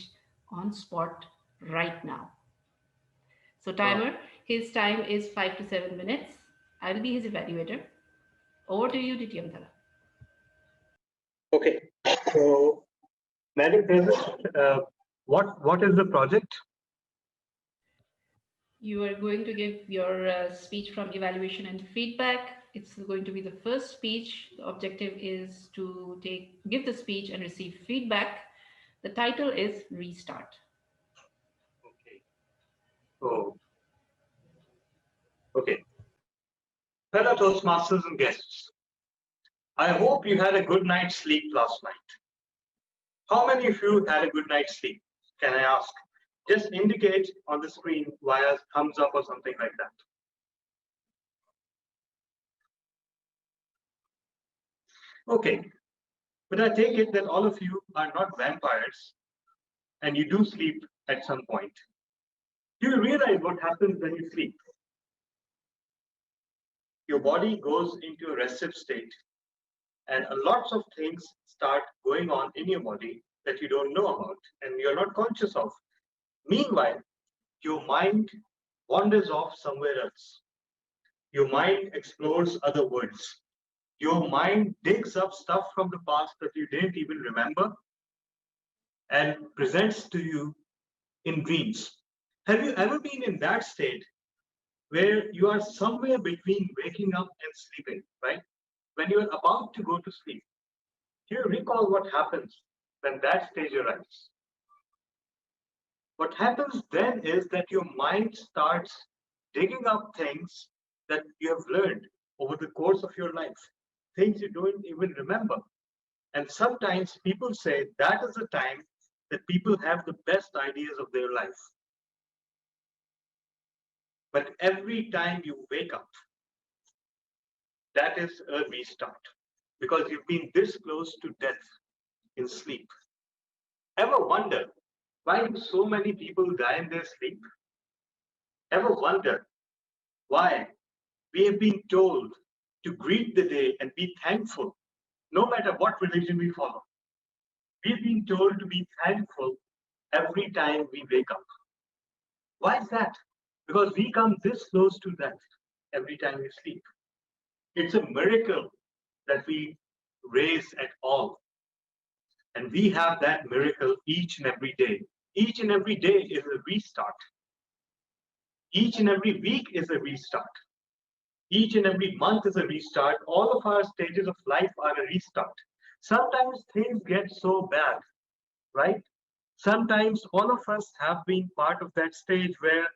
on spot right now. So timer, his time is 5 to 7 minutes. I will be his evaluator. Over to you, DTM Tala. Okay, so Madam President, what is the project? You are going to give your speech from evaluation and feedback. It's going to be the first speech. The objective is to give the speech and receive feedback. The title is Restart. Okay. So, okay. Fellow Toastmasters and guests, I hope you had a good night's sleep last night. How many of you had a good night's sleep? Can I ask? Just indicate on the screen via thumbs up or something like that. Okay, but I take it that all of you are not vampires and you do sleep at some point. Do you realize what happens when you sleep? Your body goes into a restive state and lots of things start going on in your body that you don't know about and you're not conscious of. Meanwhile, your mind wanders off somewhere else. Your mind explores other worlds. Your mind digs up stuff from the past that you didn't even remember and presents to you in dreams. Have you ever been in that state where you are somewhere between waking up and sleeping, right? When you are about to go to sleep, do you recall what happens when that stage arrives? What happens then is that your mind starts digging up things that you have learned over the course of your life, things you don't even remember. And sometimes people say that is the time that people have the best ideas of their life. But every time you wake up, that is a restart because you've been this close to death in sleep. Ever wonder why do so many people die in their sleep? Ever wonder why we have been told to greet the day and be thankful, no matter what religion we follow? We've been told to be thankful every time we wake up. Why is that? Because we come this close to death every time we sleep. It's a miracle that we raise at all. And we have that miracle each and every day. Each and every day is a restart. Each and every week is a restart. Each and every month is a restart. All of our stages of life are a restart. Sometimes things get so bad, right? Sometimes all of us have been part of that stage where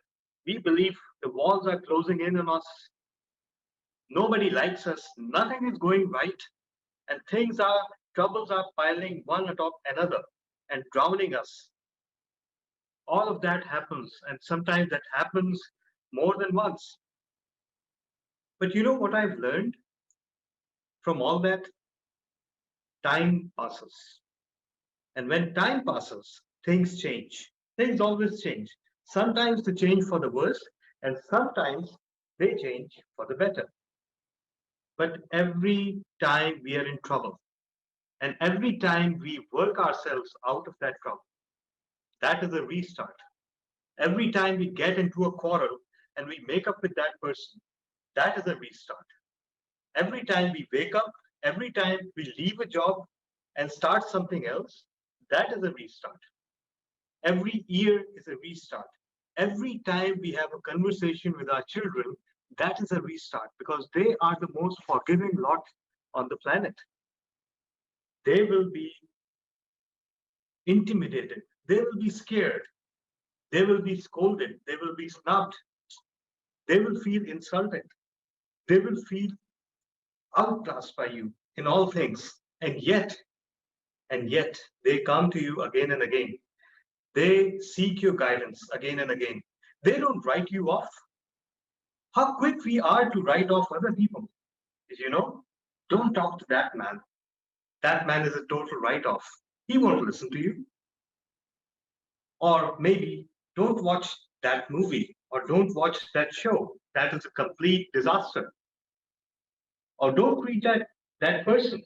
we believe the walls are closing in on us. Nobody likes us. Nothing is going right. And troubles are piling one atop another and drowning us. All of that happens. And sometimes that happens more than once. But you know what I've learned from all that? Time passes. And when time passes, things change. Things always change. Sometimes they change for the worse, and sometimes they change for the better. But every time we are in trouble, and every time we work ourselves out of that trouble, that is a restart. Every time we get into a quarrel and we make up with that person, that is a restart. Every time we wake up, every time we leave a job and start something else, that is a restart. Every year is a restart. Every time we have a conversation with our children, that is a restart because they are the most forgiving lot on the planet. They will be intimidated. They will be scared. They will be scolded. They will be snubbed. They will feel insulted. They will feel outclassed by you in all things. And yet, they come to you again and again. They seek your guidance again and again. They don't write you off. How quick we are to write off other people. You know, don't talk to that man. That man is a total write off. He won't listen to you. Or maybe don't watch that movie or don't watch that show. That is a complete disaster. Or don't read that person.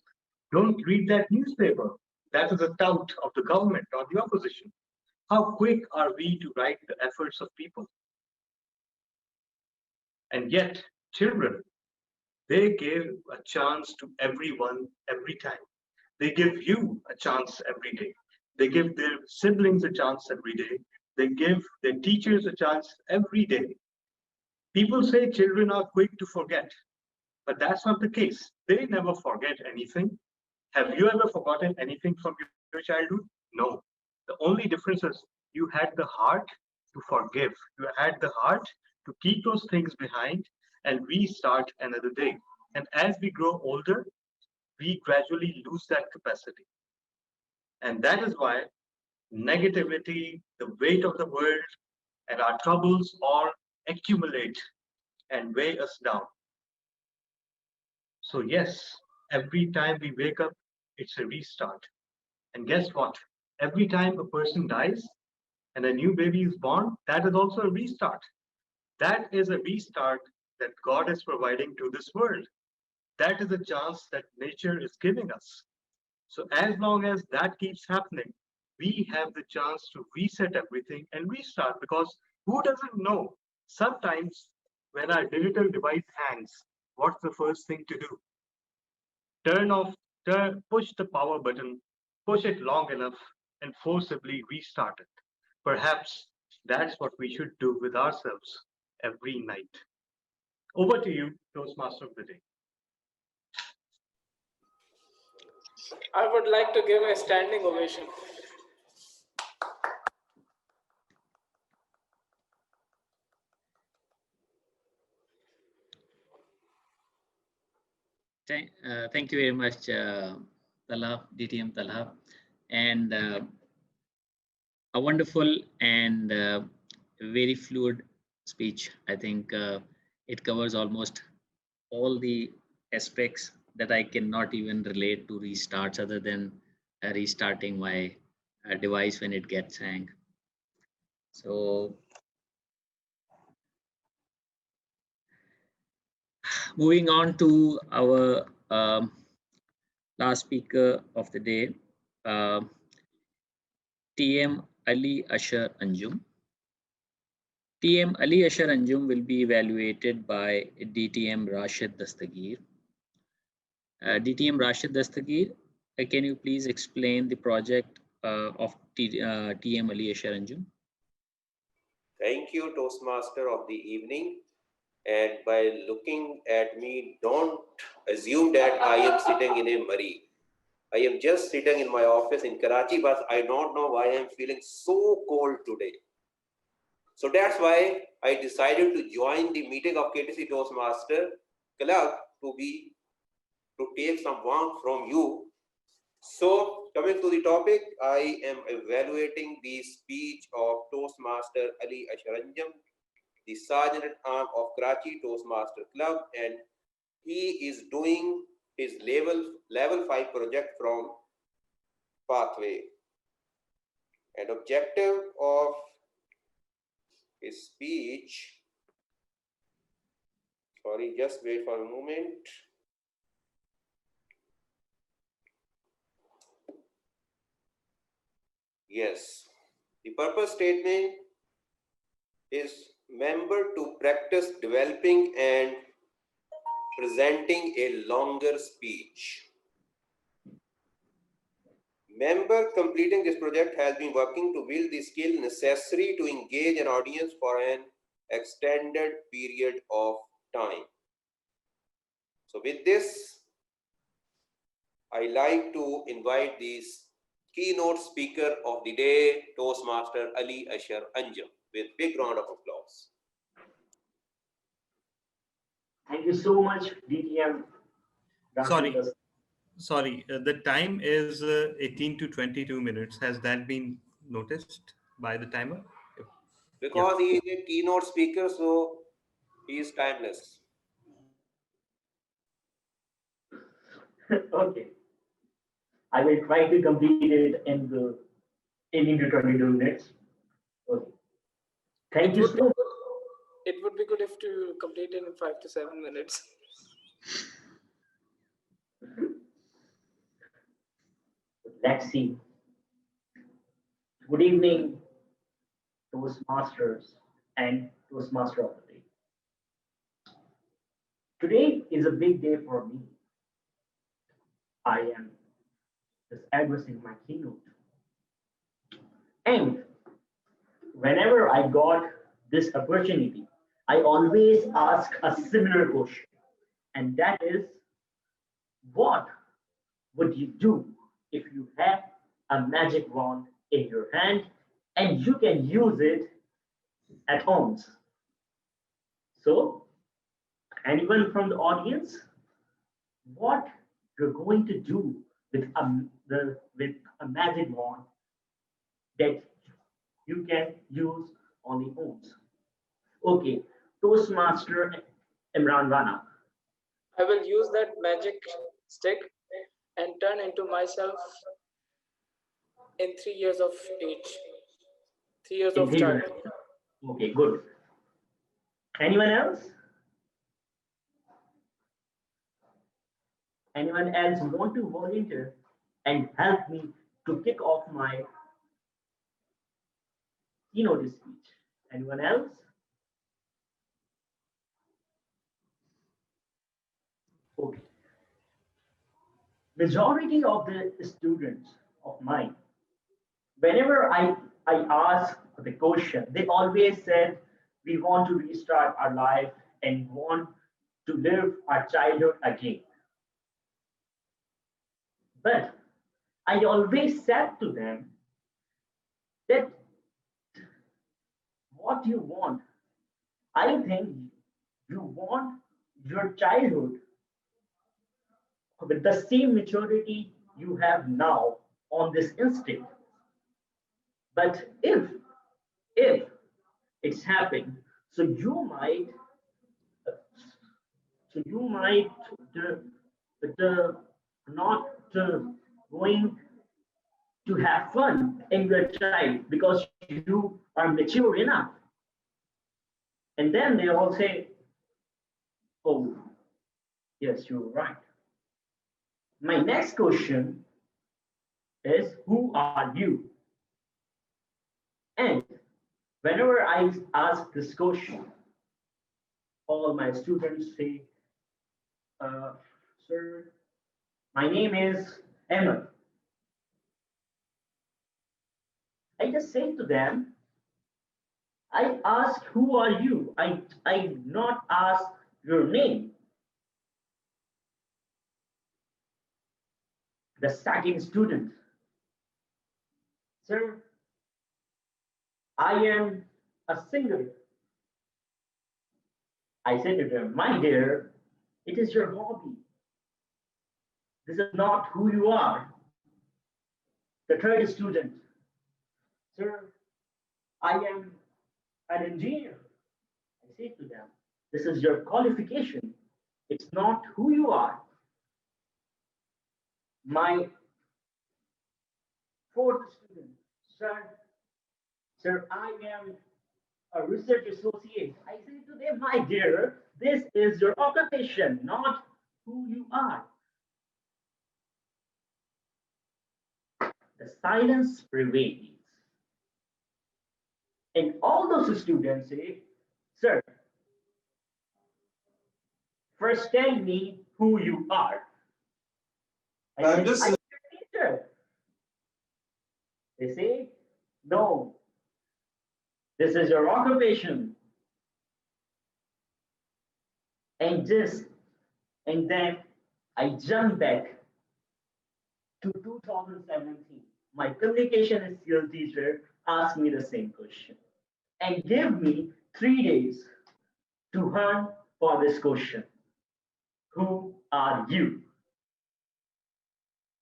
Don't read that newspaper. That is a tout of the government or the opposition. How quick are we to write the efforts of people? And yet, children, they give a chance to everyone every time. They give you a chance every day. They give their siblings a chance every day. They give their teachers a chance every day. People say children are quick to forget, but that's not the case. They never forget anything. Have you ever forgotten anything from your childhood? No. The only difference is you had the heart to forgive. You had the heart to keep those things behind and restart another day. And as we grow older, we gradually lose that capacity. And that is why negativity, the weight of the world, and our troubles all accumulate and weigh us down. So, yes, every time we wake up, it's a restart. And guess what? Every time a person dies and a new baby is born, that is also a restart. That is a restart that God is providing to this world. That is a chance that nature is giving us. So, as long as that keeps happening, we have the chance to reset everything and restart because who doesn't know? Sometimes when our digital device hangs, what's the first thing to do? Turn off, push the power button, push it long enough, and forcibly restart it. Perhaps that's what we should do with ourselves every night. Over to you, Toastmaster of the Day. I would like to give a standing ovation. Thank you very much, Talha, DTM Talha, and a wonderful and very fluid speech. I think it covers almost all the aspects that I cannot even relate to restarts other than restarting my device when it gets hang. So moving on to our last speaker of the day, TM Ali Ashar Anjum. TM Ali Ashar Anjum will be evaluated by DTM Rashid Dastagir. DTM Rashid Dastagir, can you please explain the project of TM Ali Ashar Anjum? Thank you, Toastmaster of the evening. And by looking at me, don't assume that I am sitting in a murray. I am just sitting in my office in Karachi, but I don't know why I'm feeling so cold today. So that's why I decided to join the meeting of KTC Toastmaster Club to take some warmth from you. So coming to the topic, I am evaluating the speech of Toastmaster Ali Ashar Anjum, the Sergeant at Arms of Karachi Toastmaster Club, and he is doing his level 5 project from Pathway. And objective of his speech, sorry, just wait for a moment. Yes, the purpose statement is member to practice developing and presenting a longer speech. Member completing this project has been working to build the skill necessary to engage an audience for an extended period of time. So with this, I like to invite the keynote speaker of the day, Toastmaster Ali Ashar Anjum, with big round of applause. Thank you so much, DTM. Sorry. The time is 18 to 22 minutes. Has that been noticed by the timer? Because he is a keynote speaker, so he is timeless. Okay. I will try to complete it in the 18 to 22 minutes. Okay. Thank you so much. It would be good if you complete it in 5 to 7 minutes. Let's see. Good evening, Toastmasters and Toastmaster of the Day. Today is a big day for me. I am just addressing my keynote. And whenever I got this opportunity, I always ask a similar question. And that is, what would you do if you have a magic wand in your hand and you can use it at home? So, anyone from the audience, what you're going to do with a magic wand that you can use on the homes? Okay, Toastmaster Imran Rana. I will use that magic stick and turn into myself in 3 years of age. 3 years of childhood. Okay, good. Anyone else? Anyone else want to volunteer and help me to kick off my keynote speech? Anyone else? Okay. Majority of the students of mine, whenever I ask the question, they always said, we want to restart our life and want to live our childhood again. But I always said to them that what you want, I think you want your childhood with the same maturity you have now on this instant. But if it's happened, so you might not going to have fun in your child because you are mature enough. And then they all say, oh, yes, you're right. My next question is, who are you? And whenever I ask this question, all my students say, sir, my name is Emma. I just say to them, I ask, who are you? I not ask your name. The second student, sir, I am a singer. I said to them, my dear, it is your hobby. This is not who you are. The third student, sir, I am an engineer. I say to them, this is your qualification. It's not who you are. My fourth student, sir, I am a research associate. I say to them, my dear, this is your occupation, not who you are. The silence prevails. And all those students say, sir, first tell me who you are. I said, I'm a teacher. They say, no, this is your occupation. And then I jump back to 2017. My communication skill teacher asked me the same question and gave me 3 days to hunt for this question. who are you?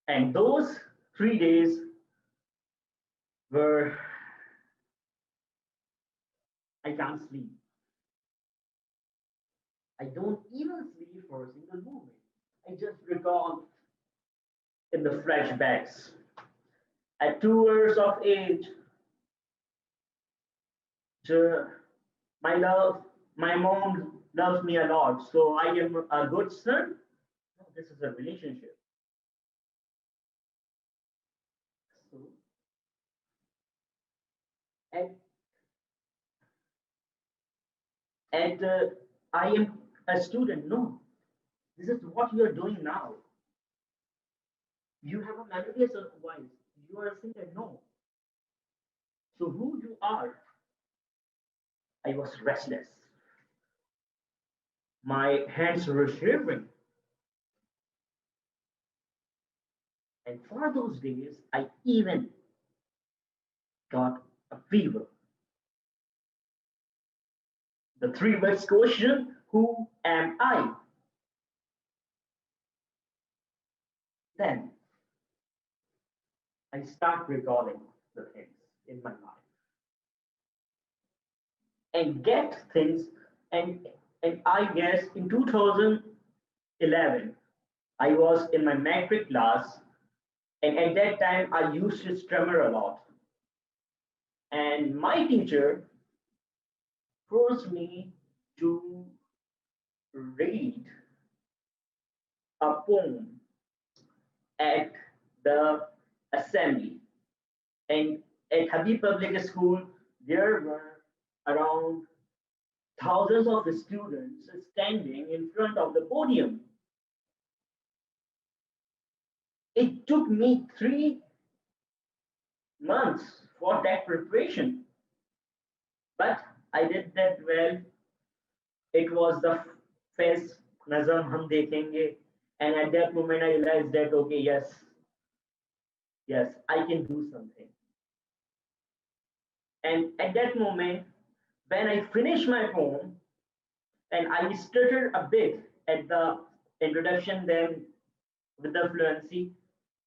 And those 3 days were, I can't sleep. I don't even sleep for a single moment. I just recall in the flashbacks. At 2 years of age, my love, my mom loves me a lot, so I am a good son. No, this is a relationship. So, and I am a student. No, this is what you are doing now. You have a melodious voice. You are a singer. No. So who you are? I was restless. My hands were shivering. And for those days, I even got a fever. The three words question, who am I? Then I start recalling the things in my life and get things and I guess in 2011 I was in my metric class and at that time I used to stammer a lot and my teacher forced me to read a poem at the assembly. And at Habib Public School, there were around thousands of students standing in front of the podium. It took me 3 months for that preparation, but I did that well. It was the phase Nazam Hum Dekhenge, and at that moment I realized that okay, yes, I can do something. And at that moment, when I finished my poem, and I stuttered a bit at the introduction, then with the fluency,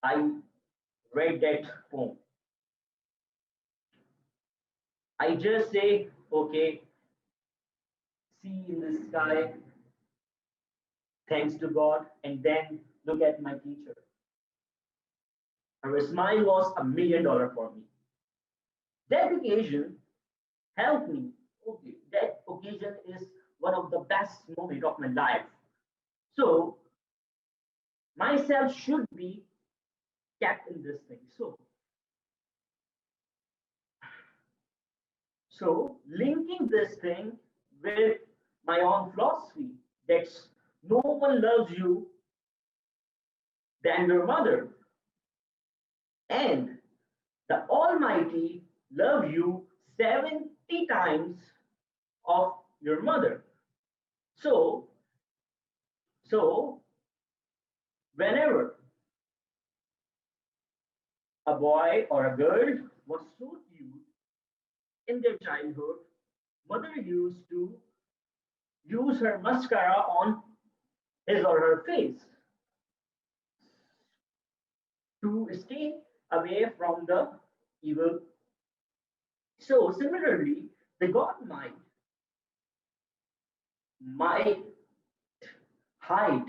I read that poem. I just say, okay, see in the sky, thanks to God, and then look at my teacher. Her smile was $1 million for me. That occasion helped me. Okay, that occasion is one of the best moments of my life. So myself should be kept in this thing. So linking this thing with my own philosophy, that's no one loves you than your mother. And the Almighty love you 70 times of your mother. So, so whenever a boy or a girl was so cute in their childhood, mother used to use her mascara on his or her face to stay away from the evil. So similarly, the God mind might hide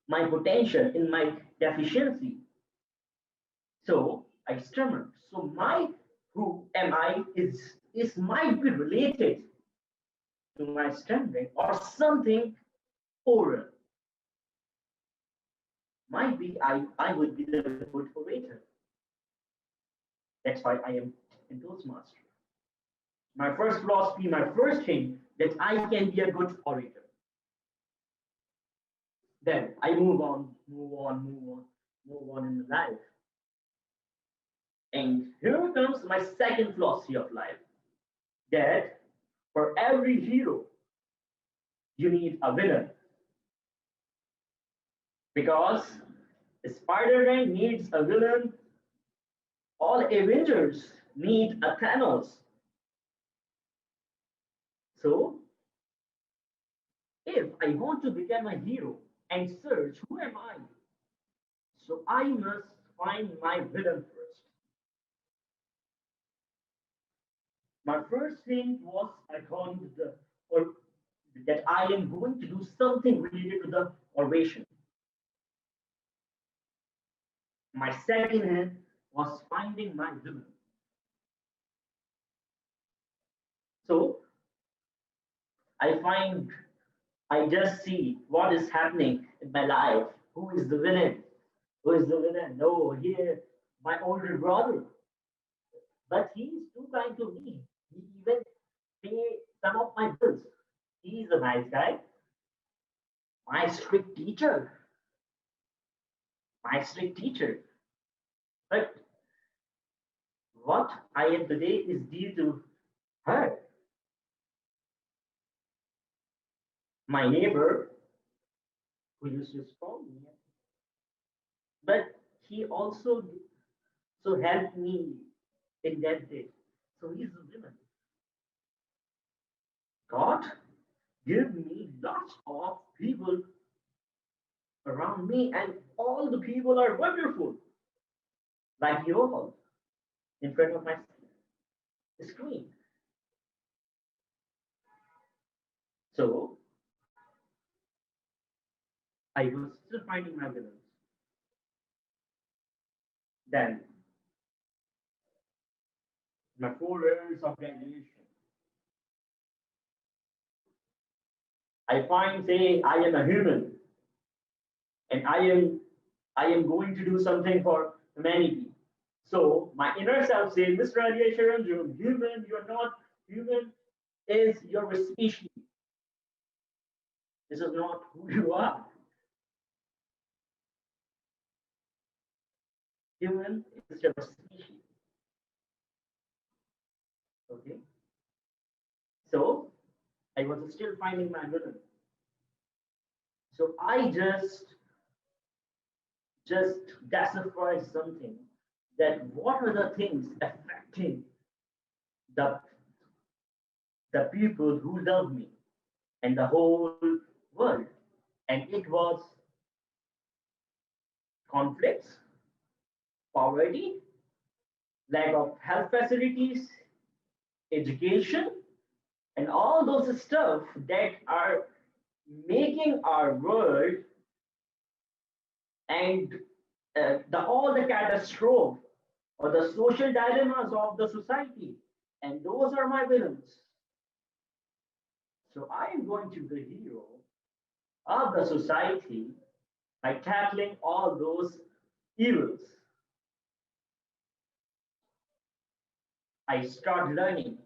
my potential in my deficiency. So I stammer. So my who am I is might be related to my stammering or something oral. Might be I would be the good orator. That's why I am a Toastmaster. My first philosophy, my first thing that I can be a good orator. Then I move on in life. And here comes my second philosophy of life that for every hero, you need a villain. Because Spider-Man needs a villain, all Avengers need a Thanos. So, if I want to become a hero and search, who am I? So I must find my villain first. My first thing was according to the or that I am going to do something related to the oration. My second hand was finding my villain. So I just see what is happening in my life. Who is the villain? Who is the villain? No, here my older brother, but he is too kind to me. He even pay some of my bills. He is a nice guy. My strict teacher, my strict teacher. But what I am today is due to her, my neighbor, who used to scold me. But he also helped me in that day. So he's a villain. God give me lots of people around me, and all the people are wonderful, like you all in front of my screen. So I was still finding my villains. Then my 4 years of graduation, I find saying I am a human and I am going to do something for humanity. So my inner self says, Mr. Aliya Sharanjun, human, you're not human, is your species. This is not who you are. Human is your species. Okay. So I was still finding my villain. So I just decipher something that what are the things affecting the the people who love me and the whole world. And it was conflicts, poverty, lack of health facilities, education, and all those stuff that are making our world and all the catastrophe or the social dilemmas of the society. And those are my villains. So I am going to be the hero of the society by tackling all those evils. I start learning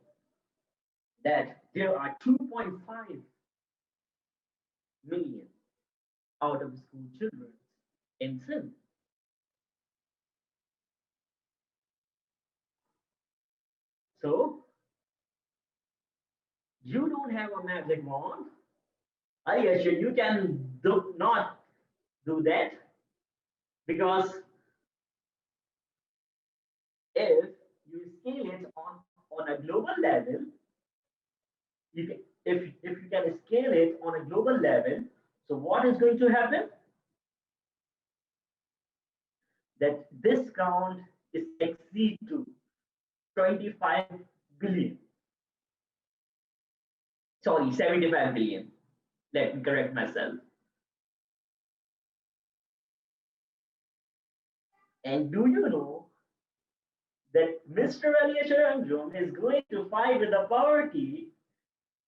that there are 2.5 million out of school children in sin. So you don't have a magic wand. I assure you can not do that, because if you scale it on a global level, you can, if you can scale it on a global level, so what is going to happen? That this count is exceed to 25 billion. Sorry, 75 billion. Let me correct myself. And do you know that Mr. Aliya Sharanjun is going to fight with the poverty,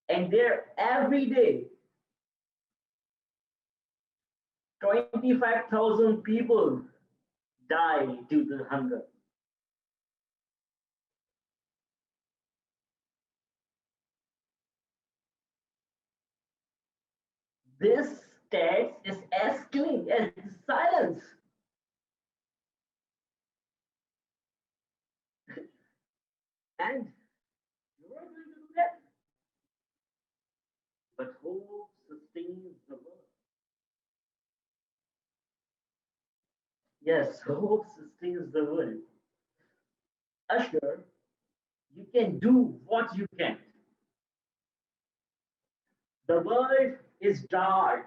and there every day 25,000 people die due to hunger. This stats is as clean as silence. And you are going to do that. But hope sustains the world. Yes, hope sustains the world. Usher, you can do what you can. The world is dark.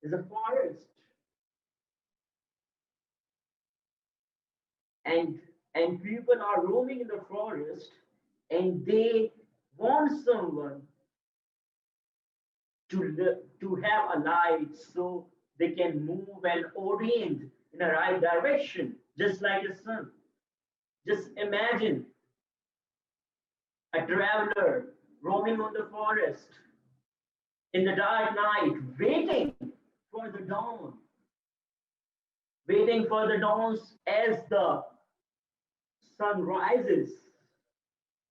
is a forest, and people are roaming in the forest, and they want someone to have a light so they can move and orient in a right direction, just like a sun. Just imagine a traveler roaming on the forest in the dark night, waiting for the dawn, waiting for the dawns as the sun rises,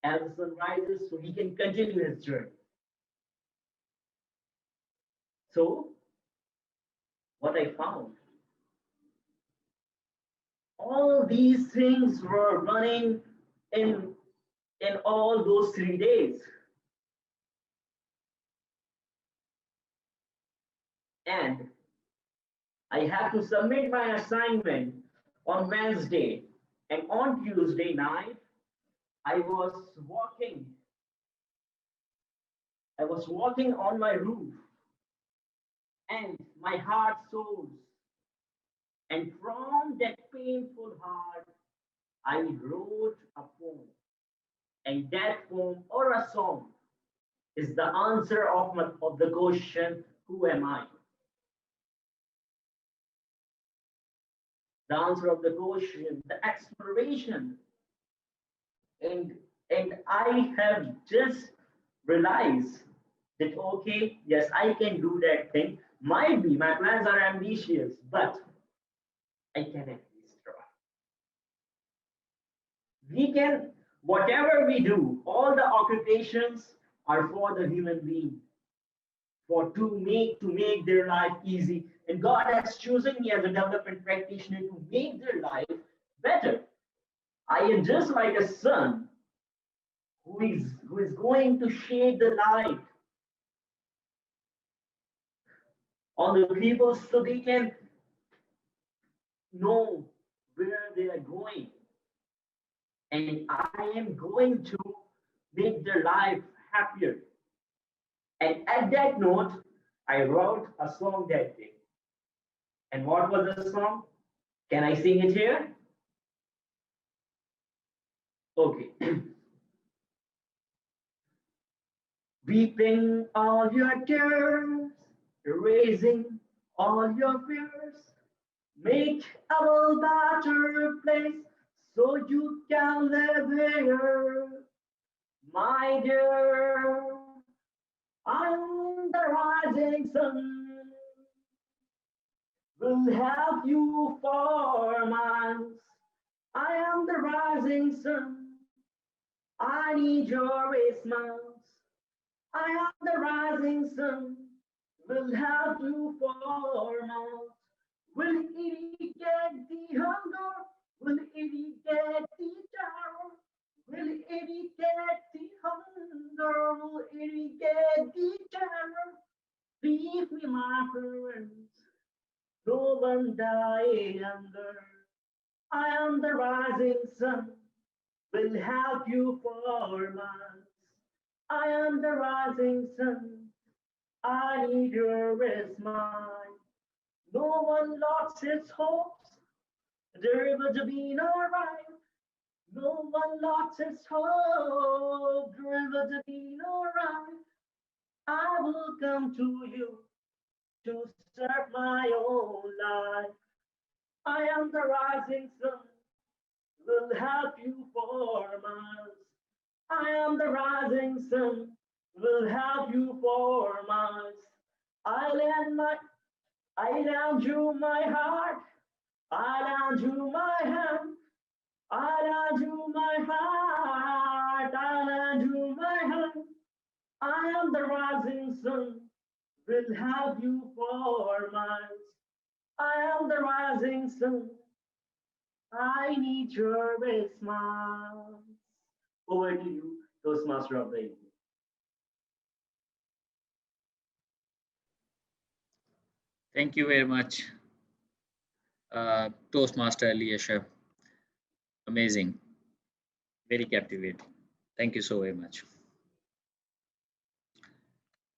so he can continue his journey. So, what I found, all these things were running in all those 3 days. And I have to submit my assignment on Wednesday. And on Tuesday night, I was walking. I was walking on my roof, and my heart soars. And from that painful heart, I wrote a poem. And that poem or a song is the answer of the question, who am I? The answer of the question, the exploration. And I have just realized that, okay, yes, I can do that thing. Might be my plans are ambitious, but I can at least try. We can, whatever we do, all the occupations are for the human being, for to make their life easy. And God has chosen me as a development practitioner to make their life better. I am just like a sun who is going to shade the light on the people so they can know where they are going. And I am going to make their life happier. And at that note, I wrote a song that day. And what was the song? Can I sing it here? Okay. Weeping all your tears, erasing all your fears, make a better place so you can live here, my dear. I'm the rising sun, will help you for miles. I am the rising sun, I need your smiles. I am the rising sun, will help you for miles. Will eradicate the hunger, will eradicate the terror, will eradicate the hunger, will eradicate the terror. Leave me, my friends, no one die younger. I am the rising sun, will help you for miles. I am the rising sun, I need your smile. No one lost his hopes, there will be no right. No one lost his hope, there will be no right. I will come to you to serve my own life. I am the rising sun, will help you for miles. I am the rising sun, will help you for miles. I lend you my heart, I lend you my hand, I lend you my heart, I lend you my hand. I am the rising sun, will help you for miles. I am the rising sun, I need your smile. Over to you, Toastmaster of the evening. Thank you very much, Toastmaster Aliasha. Amazing, very captivating. Thank you so very much.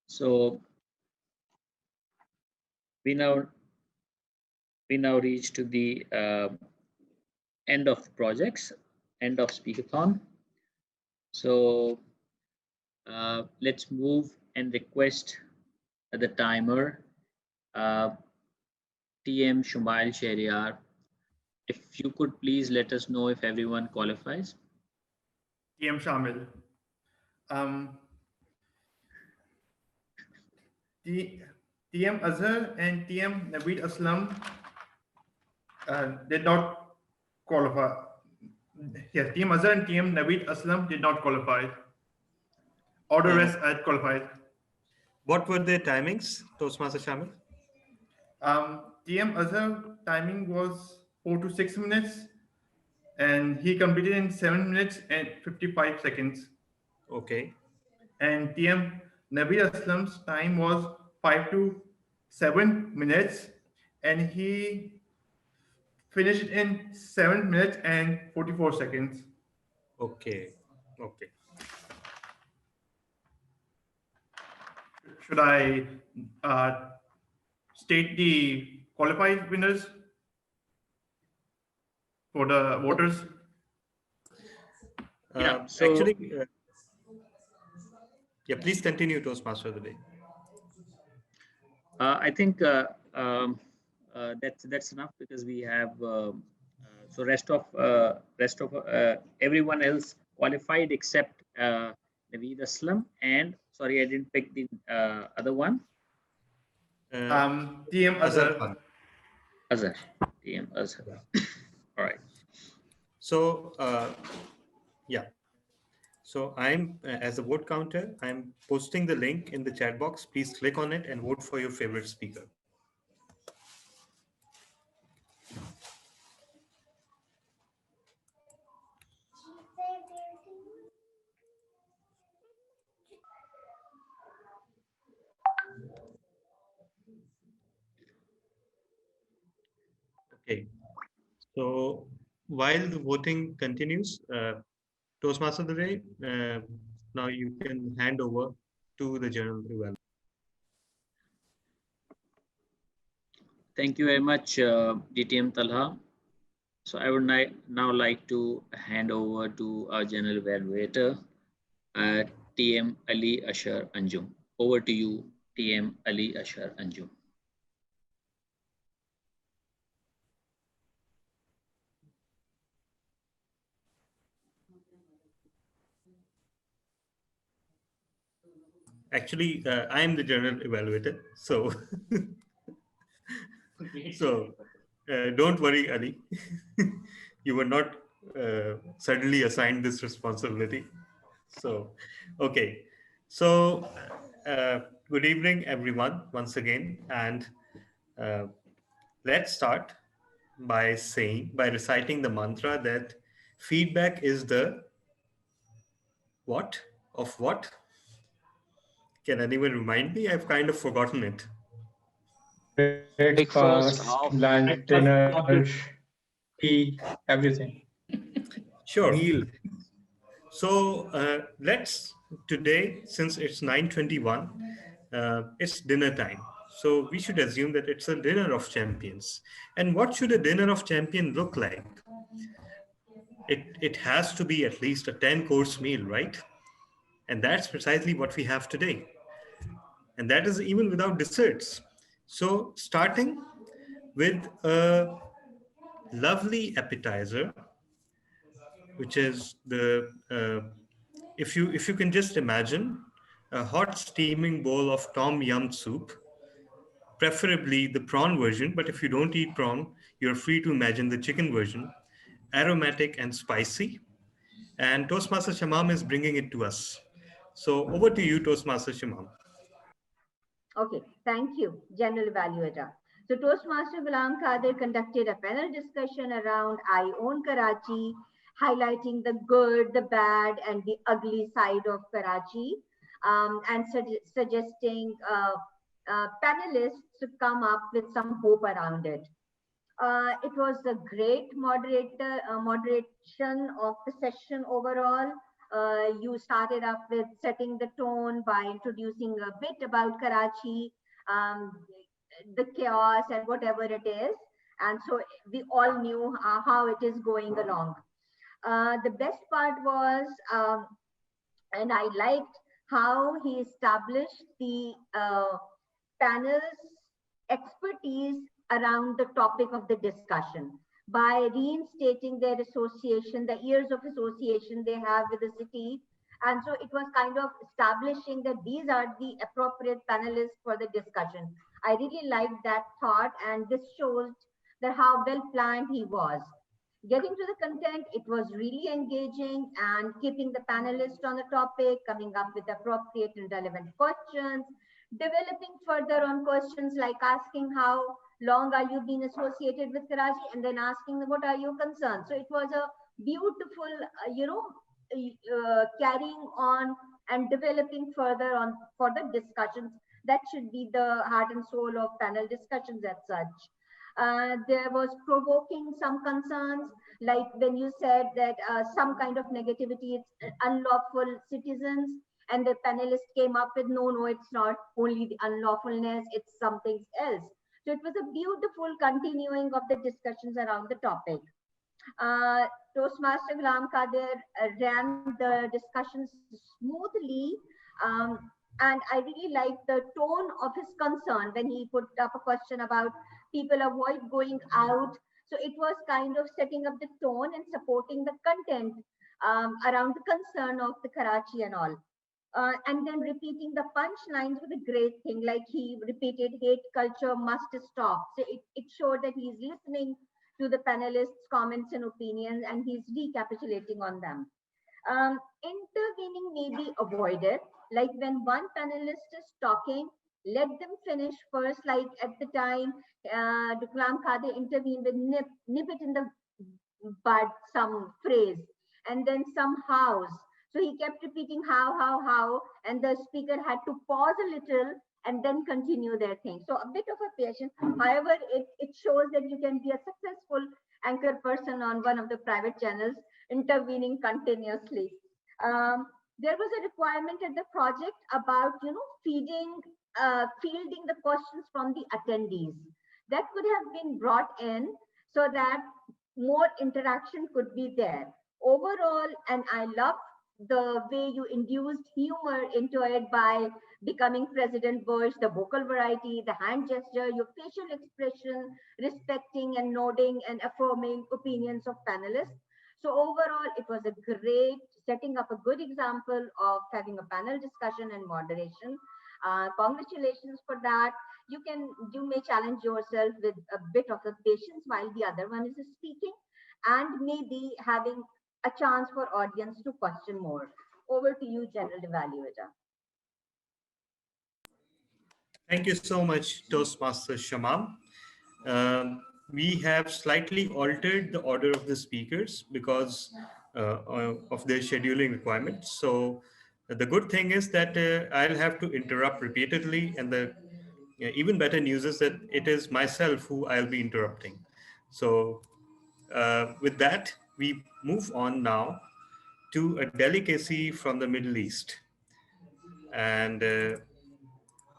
So we now we now reach to the end of projects, end of speakathon. So let's move and request the timer, TM Shumail Shahryar. If you could please let us know if everyone qualifies. TM Shamil. Um, TM Azhar and TM Naveed Aslam did not qualify. Yes, TM Azhar and TM Naveed Aslam did not qualify. All the rest had qualified. What were their timings, Toastmaster Shamil? TM Azhar timing was 4 to 6 minutes, and he completed in 7 minutes and 55 seconds. Okay. And TM Naveed Aslam's time was 5 to 7 minutes, and he finished in 7 minutes and 44 seconds. Okay. Okay. Should I state the qualified winners for the voters? Yeah. So Actually, yeah, please continue, Toastmaster of the day. I think that's enough because we have so rest of everyone else qualified except Naveed Aslam, and sorry, I didn't pick the other one. TM Azhar. Azhar. TM Azhar. All right. So yeah. So I'm as a vote counter, I'm posting the link in the chat box. Please click on it and vote for your favorite speaker. Okay. So while the voting continues, Toastmaster of the day, now you can hand over to the general evaluation. Thank you very much, DTM Talha. So I would now like to hand over to our general evaluator, TM Ali Ashar Anjum. Over to you, TM Ali Ashar Anjum. Actually, I am the general evaluator, so don't worry, Ali. You were not suddenly assigned this responsibility. So, okay. So, good evening, everyone, once again, and let's start by reciting the mantra that feedback is the what of what? Can anyone remind me? I've kind of forgotten it. Breakfast, lunch, dinner, tea, everything. Sure. Meal. So let's today, since it's 9:21, it's dinner time. So we should assume that it's a dinner of champions. And what should a dinner of champion look like? It has to be at least a 10-course meal, right? And that's precisely what we have today. And that is even without desserts. So starting with a lovely appetizer, which is the if you can just imagine a hot steaming bowl of tom yum soup, preferably the prawn version, but if you don't eat prawn, you're free to imagine the chicken version, aromatic and spicy. And Toastmaster Shamam is bringing it to us. So over to you, Toastmaster Shamam. Okay, thank you, General Evaluator. So Toastmaster Ghulam Qadir conducted a panel discussion around I Own Karachi, highlighting the good, the bad, and the ugly side of Karachi, and suggesting panelists to come up with some hope around it. It was a great moderation of the session overall. You started up with setting the tone by introducing a bit about Karachi, um, the chaos and whatever it is. And so we all knew how it is going along. The best part was, and I liked how he established the panel's expertise around the topic of the discussion by reinstating their association, the years of association they have with the city. And so it was kind of establishing that these are the appropriate panelists for the discussion. I really liked that thought, and this shows that how well planned he was. Getting to the content, it was really engaging and keeping the panelists on the topic, coming up with appropriate and relevant questions, developing further on questions like asking how long are you been associated with Karachi, and then asking what are your concerns. So it was a beautiful, carrying on and developing further on for the discussions. That should be the heart and soul of panel discussions as such. There was provoking some concerns, like when you said that some kind of negativity, it's unlawful citizens, and the panelists came up with no, it's not only the unlawfulness, it's something else. So it was a beautiful continuing of the discussions around the topic. Toastmaster Ghulam Qadir ran the discussions smoothly, um, and I really liked the tone of his concern when he put up a question about people avoid going out. So it was kind of setting up the tone and supporting the content around the concern of the Karachi and all. And then repeating the punchlines was a great thing. Like he repeated, hate culture must stop. So it showed that he's listening to the panelists' comments and opinions, and he's recapitulating on them. Intervening may be avoided, like when one panelist is talking, let them finish first. Like at the time, Duklam Khade intervened with nip it in the bud, some phrase, and then some hows. So he kept repeating how, and the speaker had to pause a little and then continue their thing. So a bit of a patience. However, it shows that you can be a successful anchor person on one of the private channels, intervening continuously. There was a requirement at the project about, fielding the questions from the attendees. That could have been brought in so that more interaction could be there. Overall, and I love the way you induced humor into it by becoming President Bush, the vocal variety, the hand gesture, your facial expression, respecting and nodding and affirming opinions of panelists. So overall, it was a great setting up a good example of having a panel discussion and moderation. Congratulations for that. You may challenge yourself with a bit of the patience while the other one is speaking, and maybe having a chance for audience to question more. Over to you, General Evaluator. Thank you so much, Toastmaster Shamam. We have slightly altered the order of the speakers because of their scheduling requirements. So the good thing is that I'll have to interrupt repeatedly, and the even better news is that it is myself who I'll be interrupting. So with that, we move on now to a delicacy from the Middle East. And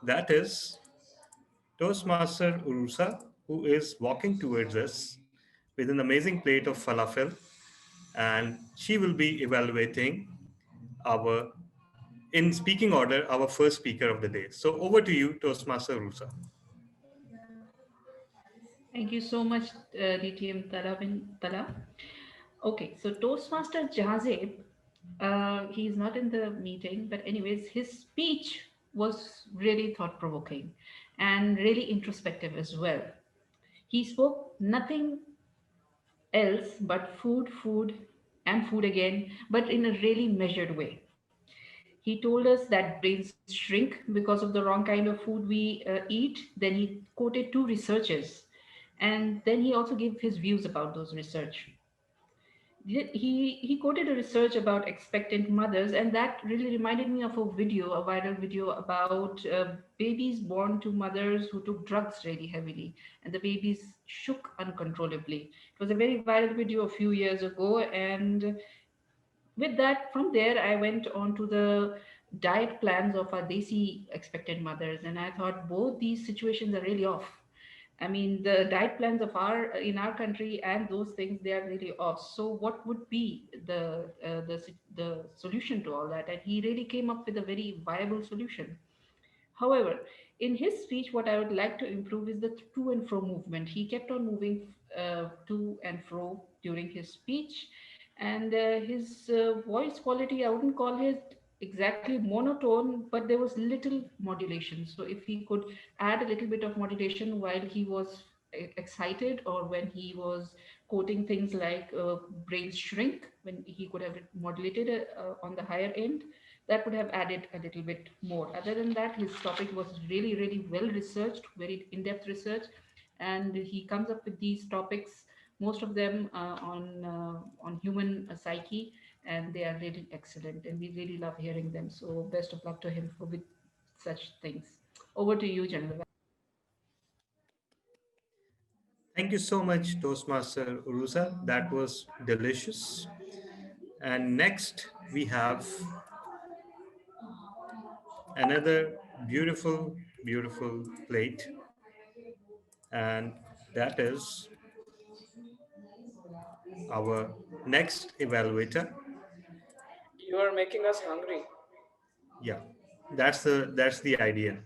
that is Toastmaster Urusa, who is walking towards us with an amazing plate of falafel, and she will be evaluating our, in speaking order, our first speaker of the day. So over to you, Toastmaster Urusa. Thank you so much, DTM Tala. Okay, so Toastmaster Jazeb, he's not in the meeting, but anyways, his speech was really thought provoking and really introspective as well. He spoke nothing else but food, and food again, but in a really measured way. He told us that brains shrink because of the wrong kind of food we eat. Then he quoted two researchers, and then he also gave his views about those research. He quoted a research about expectant mothers, and that really reminded me of a video, a viral video about babies born to mothers who took drugs really heavily, and the babies shook uncontrollably. It was a very viral video a few years ago, and with that, from there I went on to the diet plans of our desi expectant mothers, and I thought both these situations are really off. I mean, the diet plans of our in our country and those things, they are really off. So what would be the solution to all that? And he really came up with a very viable solution. However, in his speech, what I would like to improve is the to and fro movement. He kept on moving to and fro during his speech, and his voice quality, I wouldn't call it exactly monotone, but there was little modulation. So if he could add a little bit of modulation while he was excited, or when he was quoting things like brains shrink, when he could have modulated on the higher end, that would have added a little bit more. Other than that, his topic was really, really well researched, very in-depth research, and he comes up with these topics, most of them on human psyche, and they are really excellent, and we really love hearing them. So best of luck to him for with such things. Over to you, General. Thank you so much, Toastmaster Uruza. That was delicious. And next, we have another beautiful, beautiful plate. And that is our next evaluator. You are making us hungry. Yeah, that's the idea.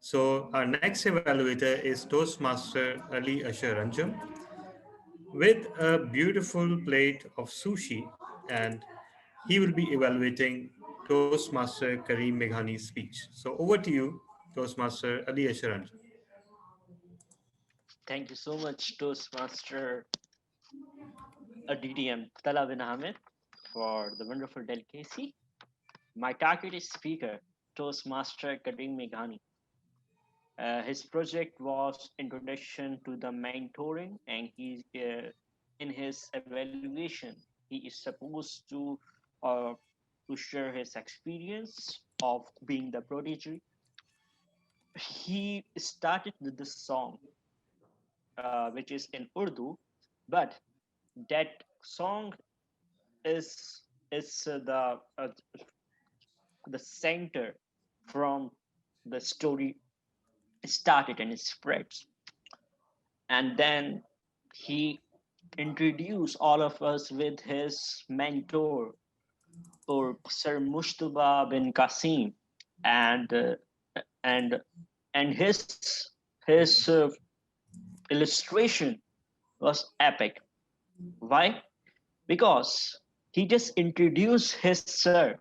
So our next evaluator is Toastmaster Ali Asharanjam with a beautiful plate of sushi, and he will be evaluating Toastmaster Kareem Meghani's speech. So over to you, Toastmaster Ali Asharanjam. Thank you so much, Toastmaster DDM Tala bin Ahmed, for the wonderful delicacy. My targeted speaker, Toastmaster Karim Meghani. His project was Introduction to the Mentoring, and in his evaluation, he is supposed uh, to share his experience of being the prodigy. He started with the song, which is in Urdu, but that song is the center from the story started and it spreads. And then he introduced all of us with his mentor, or Sir Mushtaba bin Qasim, and and and his illustration was epic. Why? Because he just introduced his sir,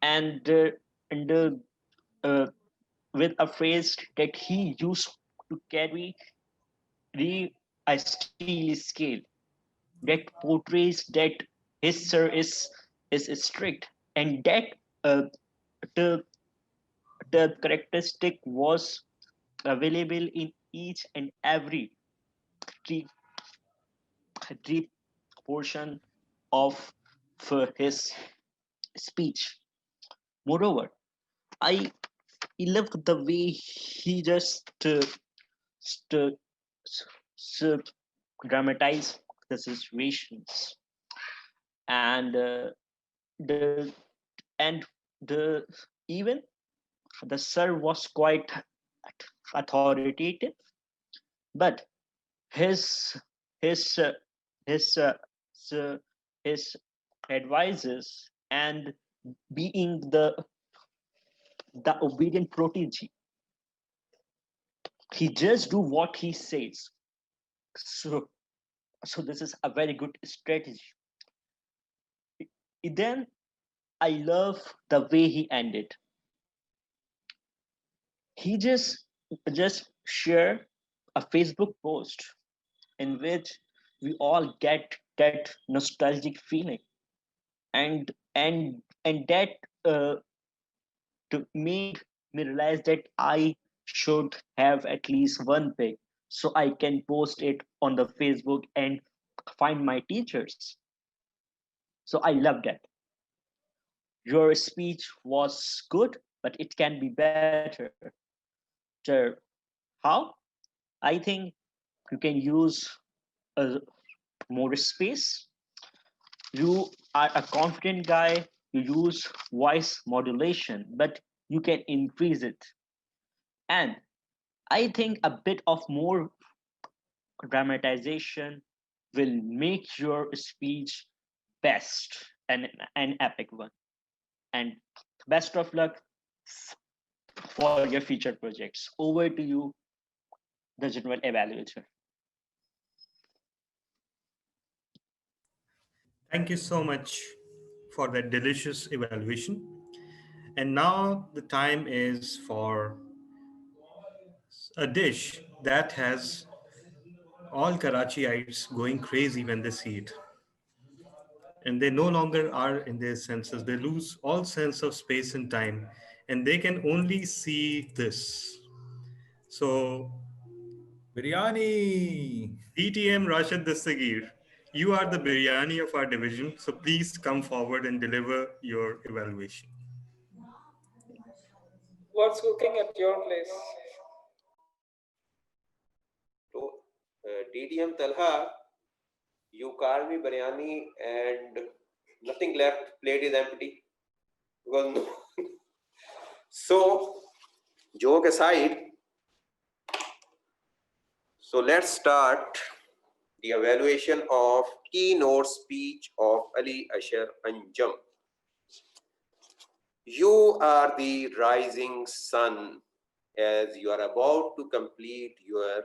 and and uh, with a phrase that he used to carry a steel scale that portrays that his sir is strict, and that uh, the the characteristic was available in each and every three, three portion of his speech. Moreover, I loved the way he just st- s- dramatized the situations, and the and the even the sir was quite authoritative, but his his uh, his s- his advices and being the obedient protege, he just do what he says. So so this is a very good strategy. Then I love the way he ended. He just share a Facebook post in which we all get that nostalgic feeling, and that made me realize that I should have at least one pic so I can post it on the Facebook and find my teachers. So I love that. Your speech was good, but it can be better. So how? I think you can use uh, more space. You are a confident guy. you use voice modulation, but you can increase it. And I think a bit of more dramatization will make your speech best and an epic one. And best of luck for your future projects. Over to you, the general evaluator. Thank you so much for that delicious evaluation. And now the time is for a dish that has all Karachiites going crazy when they see it. And they no longer are in their senses. They lose all sense of space and time, and they can only see this. So, Biryani. DTM Rashid Dastagir, you are the biryani of our division. So please come forward and deliver your evaluation. What's cooking at your place? So, DDM Talha, you called me biryani and nothing left, plate is empty. Because no. So, joke aside, so let's start the evaluation of keynote speech of Ali Ashar Anjum. You are the rising sun as you are about to complete your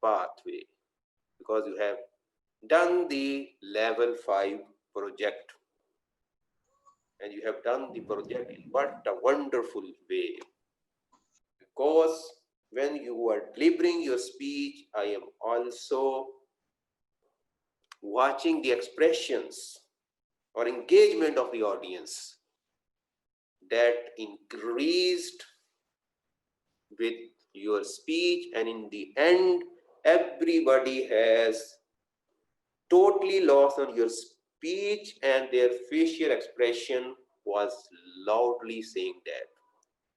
pathway because you have done the level 5 project and you have done the project in what a wonderful way, because when you are delivering your speech, I am also watching the expressions or engagement of the audience that increased with your speech, and in the end everybody has totally lost on your speech and their facial expression was loudly saying that.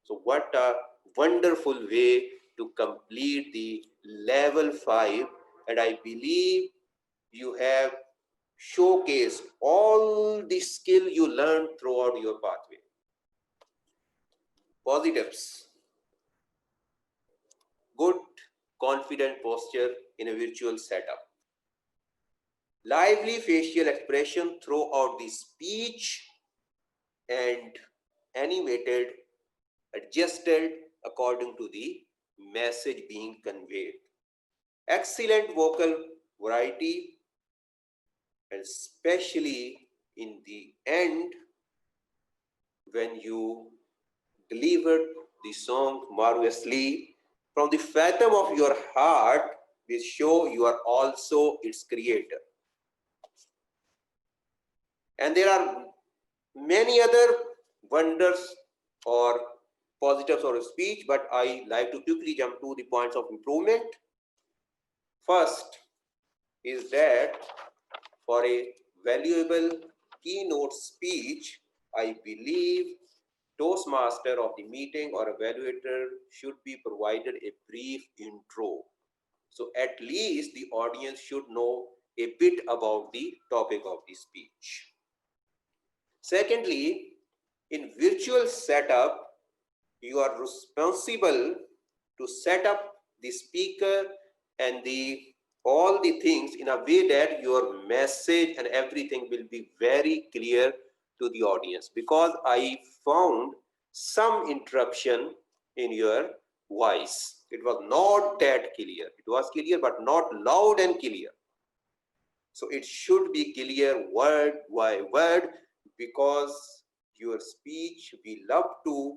So what a wonderful way to complete the level 5, and I believe you have showcased all the skill you learned throughout your pathway. Positives: good confident posture in a virtual setup, lively facial expression throughout the speech, and animated, adjusted according to the message being conveyed. Excellent vocal variety, and especially in the end when you delivered the song marvelously from the fathom of your heart, this show you are also its creator. And there are many other wonders or positives of speech, but I like to quickly jump to the points of improvement. First is that for a valuable keynote speech, I believe Toastmaster of the meeting or evaluator should be provided a brief intro. So at least the audience should know a bit about the topic of the speech. Secondly, in virtual setup, you are responsible to set up the speaker and all the things in a way that your message and everything will be very clear to the audience, because I found some interruption in your voice. It was not that clear. It was clear but not loud and clear. So it should be clear word by word, because your speech, we love to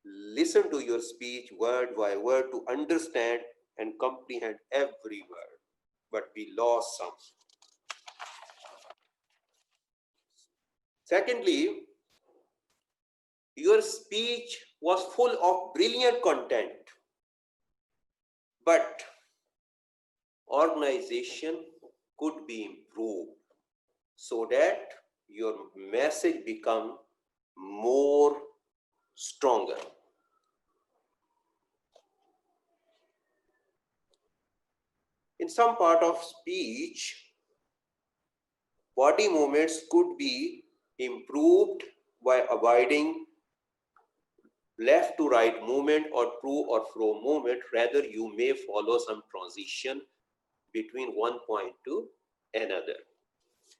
listen to your speech word by word to understand and comprehend every word, but we lost some. Secondly, your speech was full of brilliant content, but organization could be improved so that your message become more stronger. In some part of speech, body movements could be improved by avoiding left to right movement or to or fro movement. Rather, you may follow some transition between one point to another.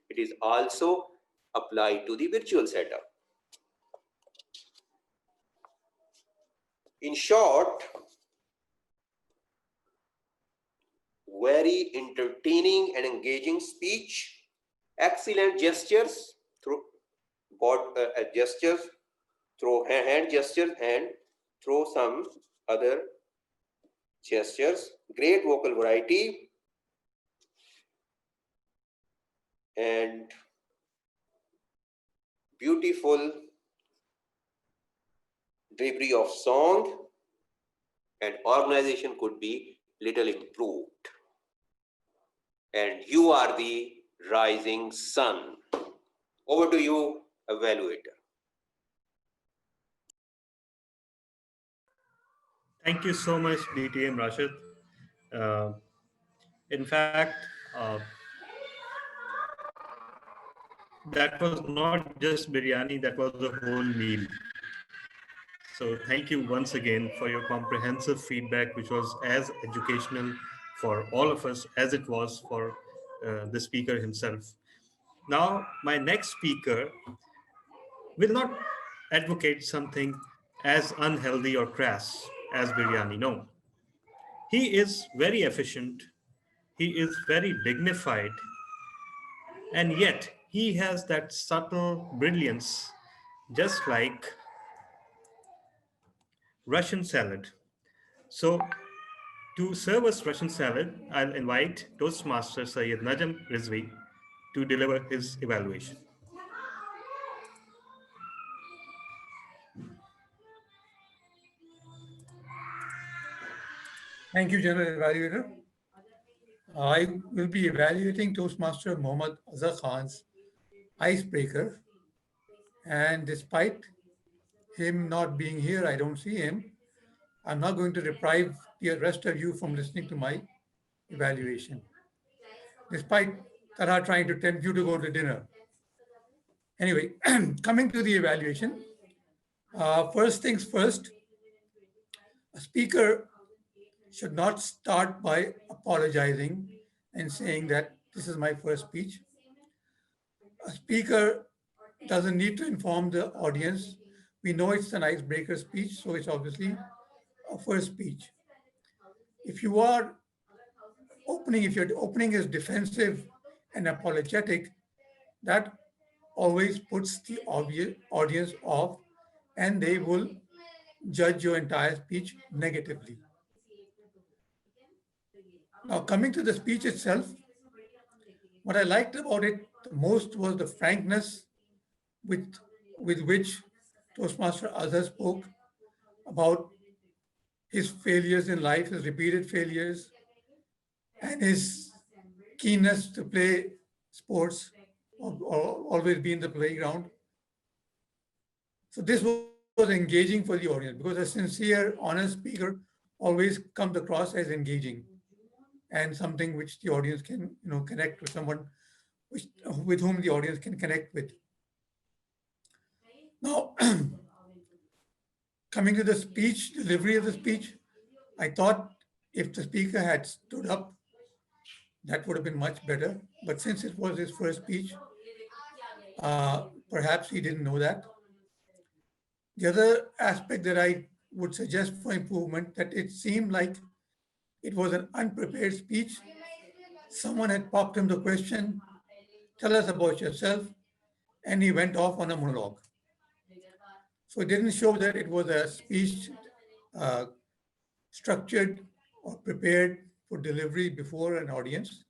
It is also applied to the virtual setup. In short, very entertaining and engaging speech, excellent gestures through gestures, through hand gestures and through some other gestures, great vocal variety, and beautiful delivery of song, and organization could be little improved. And you are the rising sun. Over to you, evaluator. Thank you so much, DTM Rashid. Uh, in fact, that was not just biryani, that was a whole meal. So thank you once again for your comprehensive feedback, which was as educational for all of us as it was for the speaker himself. Now, my next speaker will not advocate something as unhealthy or crass as biryani. No. He is very efficient. He is very dignified. And yet, he has that subtle brilliance, just like Russian salad. So, to serve us Russian salad, I'll invite Toastmaster Syed Najam Rizvi to deliver his evaluation. Thank you, General Evaluator. I will be evaluating Toastmaster Mohammad Azhar Khan's icebreaker. And despite him not being here, I don't see him. I'm not going to deprive the rest of you from listening to my evaluation, despite Tara trying to tempt you to go to dinner. Anyway, coming to the evaluation, first things first, a speaker should not start by apologizing and saying that this is my first speech. A speaker doesn't need to inform the audience. We know it's an icebreaker speech, so it's obviously a first speech. If you are opening, if your opening is defensive and apologetic, that always puts the audience off and they will judge your entire speech negatively. Now, coming to the speech itself, what I liked about it the most was the frankness with which Toastmaster Azhar spoke about his failures in life, his repeated failures, and his keenness to play sports or always be in the playground. So this was engaging for the audience because a sincere, honest speaker always comes across as engaging and something which the audience can, connect with someone with whom the audience can connect with. Now, coming to the speech, delivery of the speech, I thought if the speaker had stood up, that would have been much better. But since it was his first speech, perhaps he didn't know that. The other aspect that I would suggest for improvement, that it seemed like it was an unprepared speech. Someone had popped him the question, tell us about yourself, and he went off on a monologue. So it didn't show that it was a speech structured or prepared for delivery before an audience.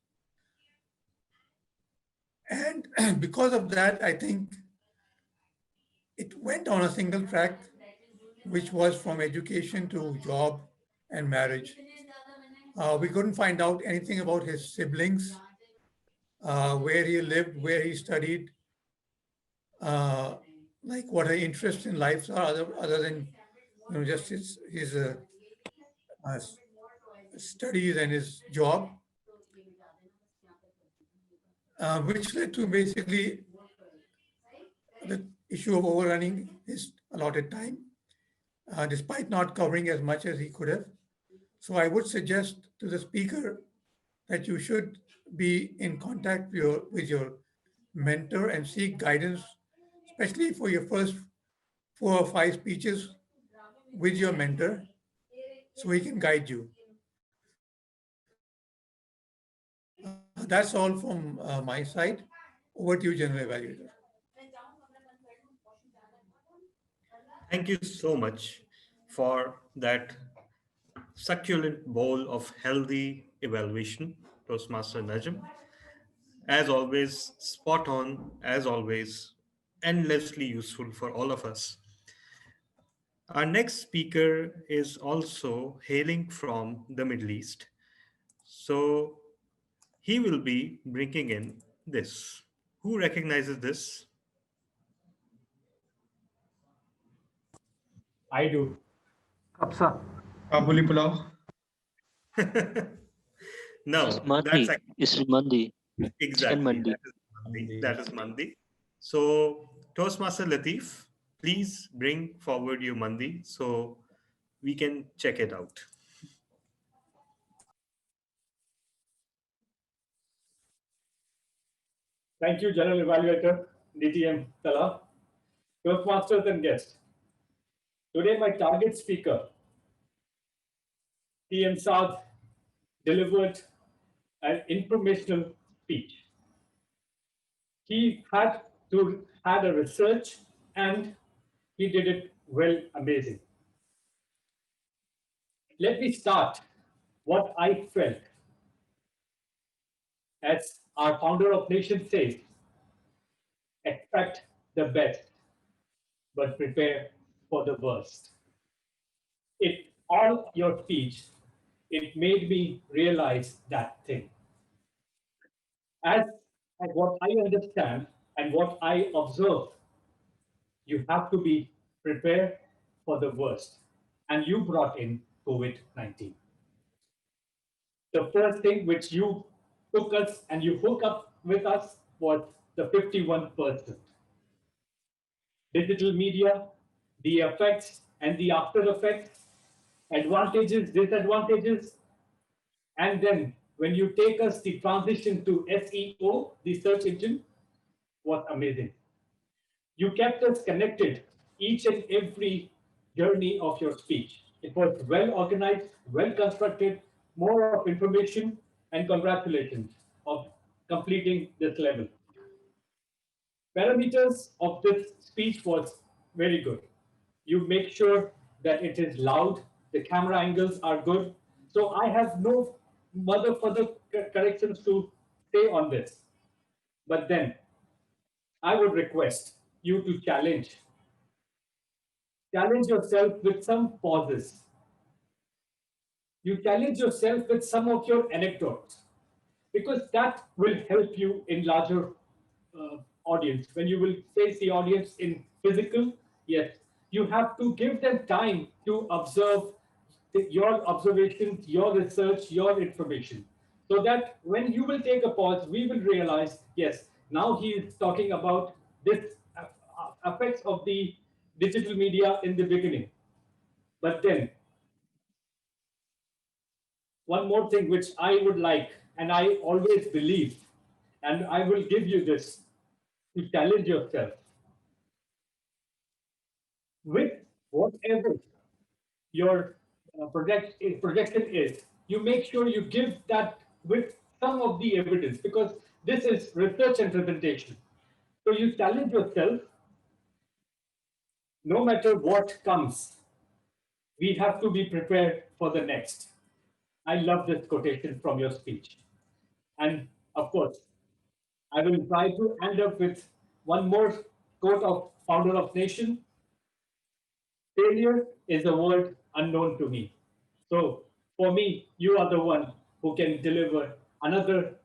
And because of that, I think it went on a single track, which was from education to job and marriage. We couldn't find out anything about his siblings, where he lived, where he studied, like what her interests in life are, other than just his studies and his job, which led to basically issue of overrunning his allotted time, despite not covering as much as he could have. So I would suggest to the speaker that you should be in contact with your mentor and seek guidance, especially for your first 4 or 5 speeches with your mentor, so he can guide you. That's all from my side. Over to you, General Evaluator. Thank you so much for that succulent bowl of healthy evaluation, Toastmaster Najm. As always, spot on, as always, endlessly useful for all of us. Our next speaker is also hailing from the Middle East. So he will be bringing in this. Who recognizes this? I do. Kapsa. Kabuli pulao. It's No, that's Mandi. It's Mandi. Chicken exactly Mandi. that is Mandi. That is Mandi. So Toastmaster Latif, please bring forward your Mandi so we can check it out. Thank you, General Evaluator, DTM Tala, Toastmasters and guests. Today, my target speaker, TM Saad, delivered an informational speech. He had a research and he did it well, amazing. Let me start what I felt. As our founder of Nation says, expect the best, but prepare for the worst. It all your speech, it made me realize that thing. As what I understand and what I observe, you have to be prepared for the worst. And you brought in COVID-19. The first thing which you took us and you hook up with us was the 51%. Digital media, the effects and the after effects, advantages, disadvantages, and then when you take us the transition to SEO, the search engine, was amazing. You kept us connected each and every journey of your speech. It was well organized, well constructed, more of information, and congratulations of completing this level. Parameters of this speech was very good. You make sure that it is loud, the camera angles are good. So I have no further corrections to say on this. But then I would request you to challenge yourself with some pauses. You challenge yourself with some of your anecdotes because that will help you in larger audience. When you will face the audience in physical, yes, you have to give them time to observe your observations, your research, your information. So that when you will take a pause, we will realize, yes, now he is talking about this effects of the digital media in the beginning. But then one more thing which I would like, and I always believe, and I will give you this to challenge yourself with whatever your projection is. You make sure you give that with some of the evidence because this is research and presentation. So you challenge yourself, no matter what comes, we have to be prepared for the next. I love this quotation from your speech. And of course, I will try to end up with one more quote of founder of nation. Failure is a word unknown to me. So for me, you are the one who can deliver another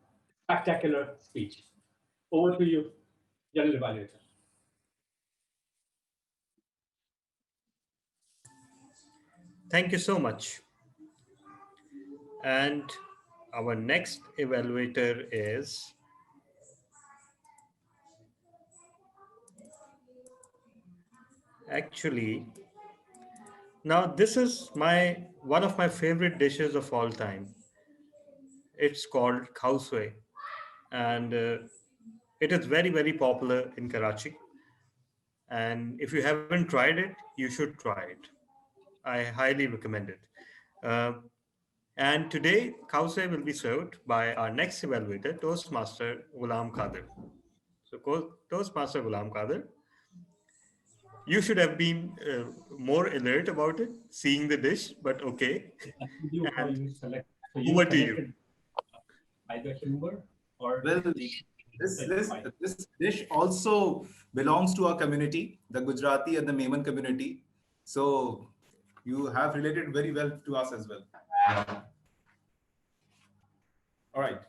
spectacular speech. Over to you, General Evaluator. Thank you so much. And our next evaluator is Actually, now this is my one of my favorite dishes of all time. It's called khawswe, and it is very very popular in Karachi. And if you haven't tried it, you should try it. I highly recommend it. Uh, and today, khawswe will be served by our next evaluator, Toastmaster Ghulam Qadir. So, Toastmaster Ghulam Qadir, you should have been more alert about it, seeing the dish, but okay. How And you select? So you over to you. selected by the humor or Well, the this dish also belongs to our community, the Gujarati and the Memon community. So you have related very well to us as well. All right.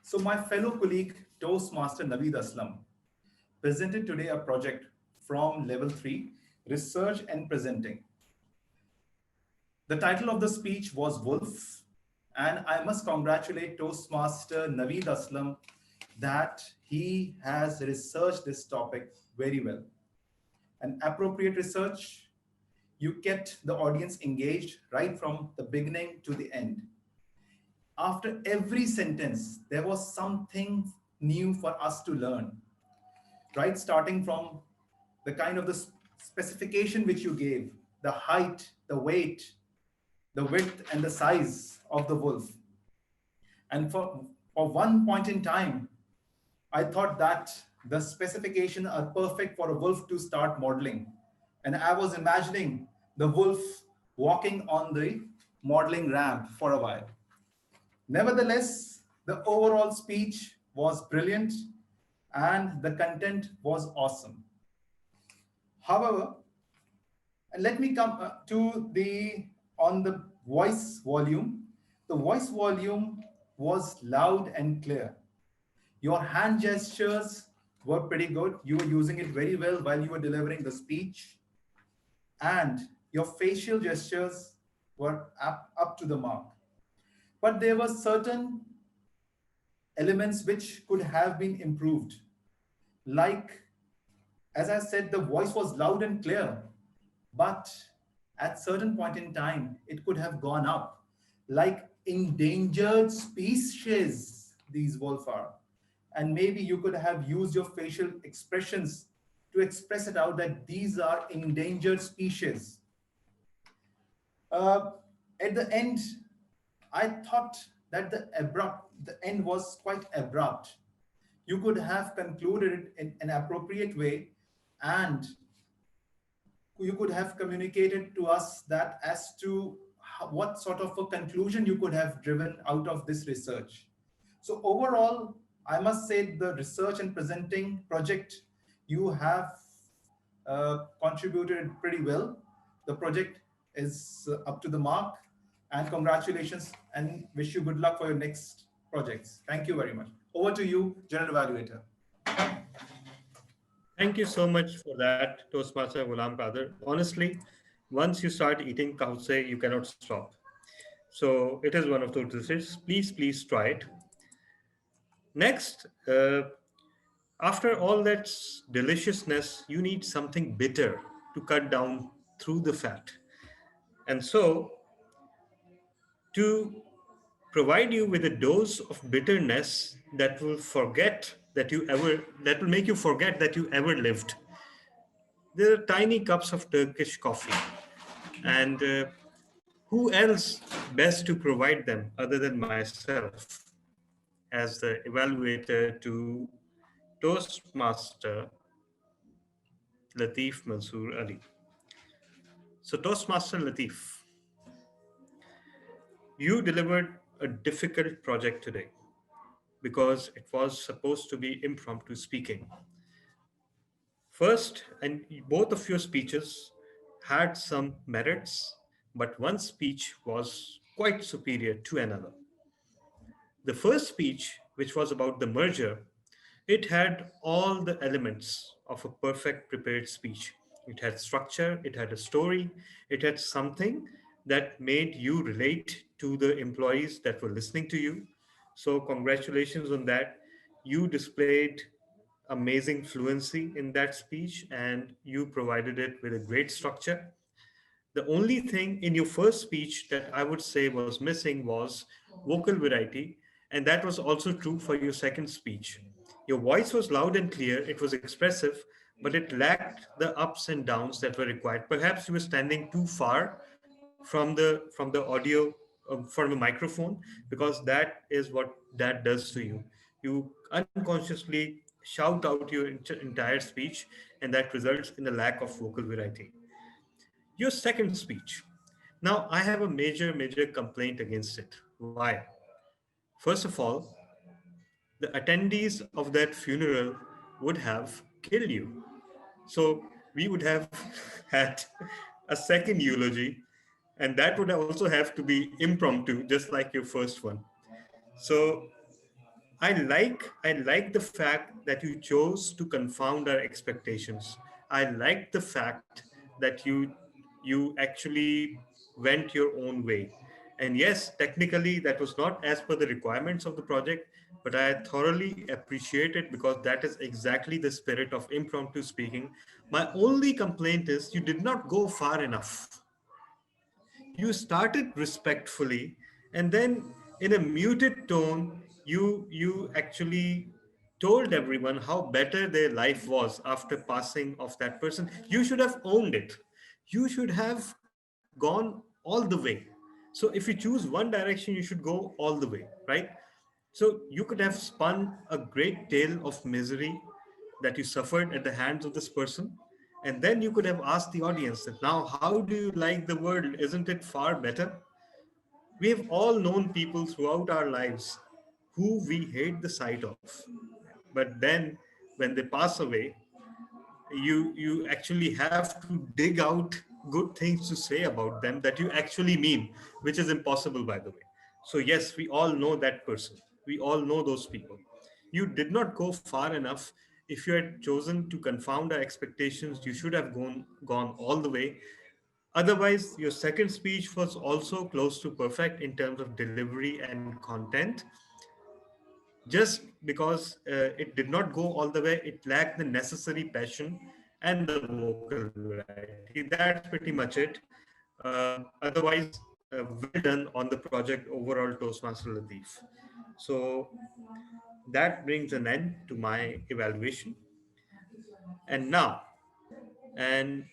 So my fellow colleague, Toastmaster Naveed Aslam, presented today a project from level 3, research and presenting. The title of the speech was Wolf, and I must congratulate Toastmaster Naveed Aslam that he has researched this topic very well. An appropriate research, you kept the audience engaged right from the beginning to the end. After every sentence, there was something new for us to learn, right? Starting from the kind of the specification which you gave, the height, the weight, the width and the size of the wolf. And for one point in time, I thought that the specifications are perfect for a wolf to start modeling. And I was imagining the wolf walking on the modeling ramp for a while. Nevertheless, the overall speech was brilliant and the content was awesome. However, let me come to the on the voice volume. The voice volume was loud and clear. Your hand gestures were pretty good. You were using it very well while you were delivering the speech. And your facial gestures were up to the mark. But there were certain elements which could have been improved. Like, as I said, the voice was loud and clear, but at certain point in time, it could have gone up. Like endangered species, these wolves are. And maybe you could have used your facial expressions to express it out that these are endangered species. At the end, I thought that the end was quite abrupt. You could have concluded it in an appropriate way, and you could have communicated to us that as to what sort of a conclusion you could have driven out of this research. So overall, I must say the research and presenting project, you have contributed pretty well. The project is up to the mark, and congratulations and wish you good luck for your next projects. Thank you very much. Over to you, General Evaluator. Thank you so much for that, Toastmaster Ghulam Qadir. Honestly, once you start eating khawswe, you cannot stop. So it is one of those dishes. Please try it. Next, after all that deliciousness, you need something bitter to cut down through the fat. And so, to provide you with a dose of bitterness that will make you forget that you ever lived, there are tiny cups of Turkish coffee. And who else best to provide them other than myself as the evaluator to Toastmaster Latif Mansoor Ali. So, Toastmaster Latif, you delivered a difficult project today because it was supposed to be impromptu speaking. First, and both of your speeches had some merits, but one speech was quite superior to another. The first speech, which was about the merger, it had all the elements of a perfect prepared speech. It had structure, it had a story, it had something that made you relate to the employees that were listening to you. So, congratulations on that. You displayed amazing fluency in that speech, and you provided it with a great structure. The only thing in your first speech that I would say was missing was vocal variety, and that was also true for your second speech. Your voice was loud and clear, it was expressive, but it lacked the ups and downs that were required. Perhaps you were standing too far from the audio, from the microphone, because that is what that does to you. You unconsciously shout out your entire speech, and that results in a lack of vocal variety. Your second speech. Now, I have a major complaint against it. Why? First of all, the attendees of that funeral would have killed you. So we would have had a second eulogy, and that would also have to be impromptu, just like your first one. So I like the fact that you chose to confound our expectations. I like the fact that you actually went your own way. And yes, technically that was not as per the requirements of the project, but I thoroughly appreciate it because that is exactly the spirit of impromptu speaking. My only complaint is you did not go far enough. You started respectfully, and then in a muted tone you actually told everyone how better their life was after passing of that person. You should have owned it. You should have gone all the way. So if you choose one direction, you should go all the way, right? So you could have spun a great tale of misery that you suffered at the hands of this person. And then you could have asked the audience that, now, how do you like the world? Isn't it far better? We have all known people throughout our lives who we hate the sight of. But then when they pass away, you actually have to dig out good things to say about them that you actually mean, which is impossible, by the way. So yes, we all know that person. We all know those people. You did not go far enough. If you had chosen to confound our expectations, you should have gone all the way. Otherwise, your second speech was also close to perfect in terms of delivery and content. Just because it did not go all the way, it lacked the necessary passion and the vocal variety. That's pretty much it. Otherwise, well done on the project overall, Toastmaster Latif. So that brings an end to my evaluation. And now, and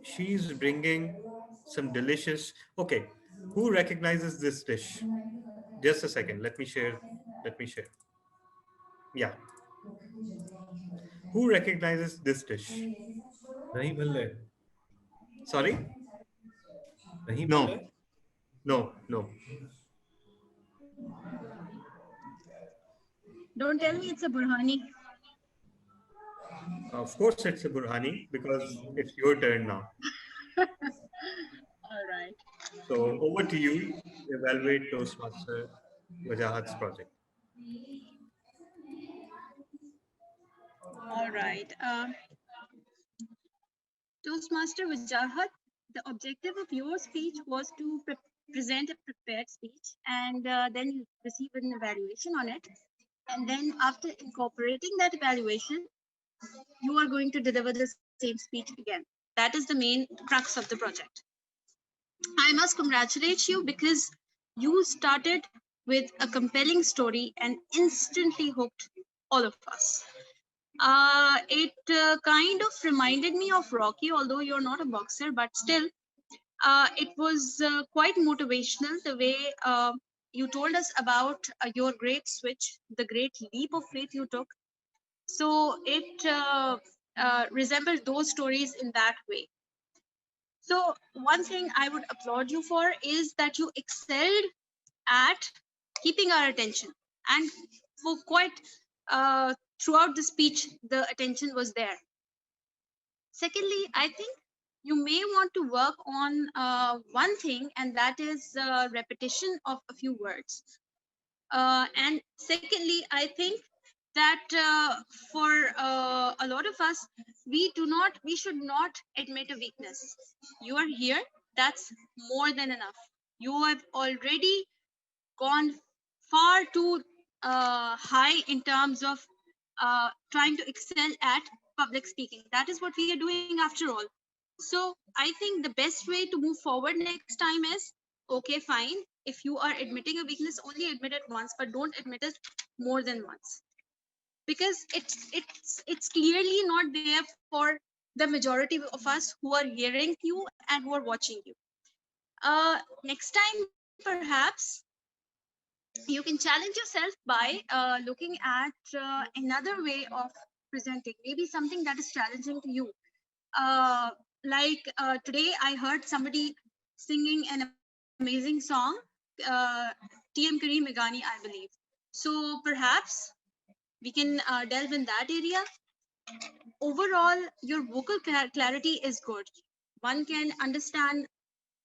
she's bringing some delicious. Okay, who recognizes this dish? Just a second. Let me share. Let me share. Yeah. Who recognizes this dish? Dahi bhalle. Sorry? Dahi No. bhalle. No. Don't tell me it's a burhani. Of course, it's a burhani because it's your turn now. All right. So over to you. Evaluate Toastmaster Wajahat's project. All right. Toastmaster Wajahat, the objective of your speech was to present a prepared speech, and then you receive an evaluation on it. And then after incorporating that evaluation, you are going to deliver the same speech again. That is the main crux of the project. I must congratulate you because you started with a compelling story and instantly hooked all of us. It kind of reminded me of Rocky, although you're not a boxer, but still, it was quite motivational the way you told us about your great switch, the great leap of faith you took. So it resembled those stories in that way. So one thing I would applaud you for is that you excelled at keeping our attention, and for quite throughout the speech, the attention was there. Secondly, I think you may want to work on one thing, and that is repetition of a few words. And secondly, I think that for a lot of us, we should not admit a weakness. You are here, that's more than enough. You have already gone far too high in terms of trying to excel at public speaking. That is what we are doing after all. So I think the best way to move forward next time is, okay, fine. If you are admitting a weakness, only admit it once, but don't admit it more than once, because it's clearly not there for the majority of us who are hearing you and who are watching you. Next time, perhaps you can challenge yourself by looking at another way of presenting, maybe something that is challenging to you. Today I heard somebody singing an amazing song, uh, TM Kareem Megani, I believe. So perhaps we can delve in that area. Overall, your vocal clarity is good. One can understand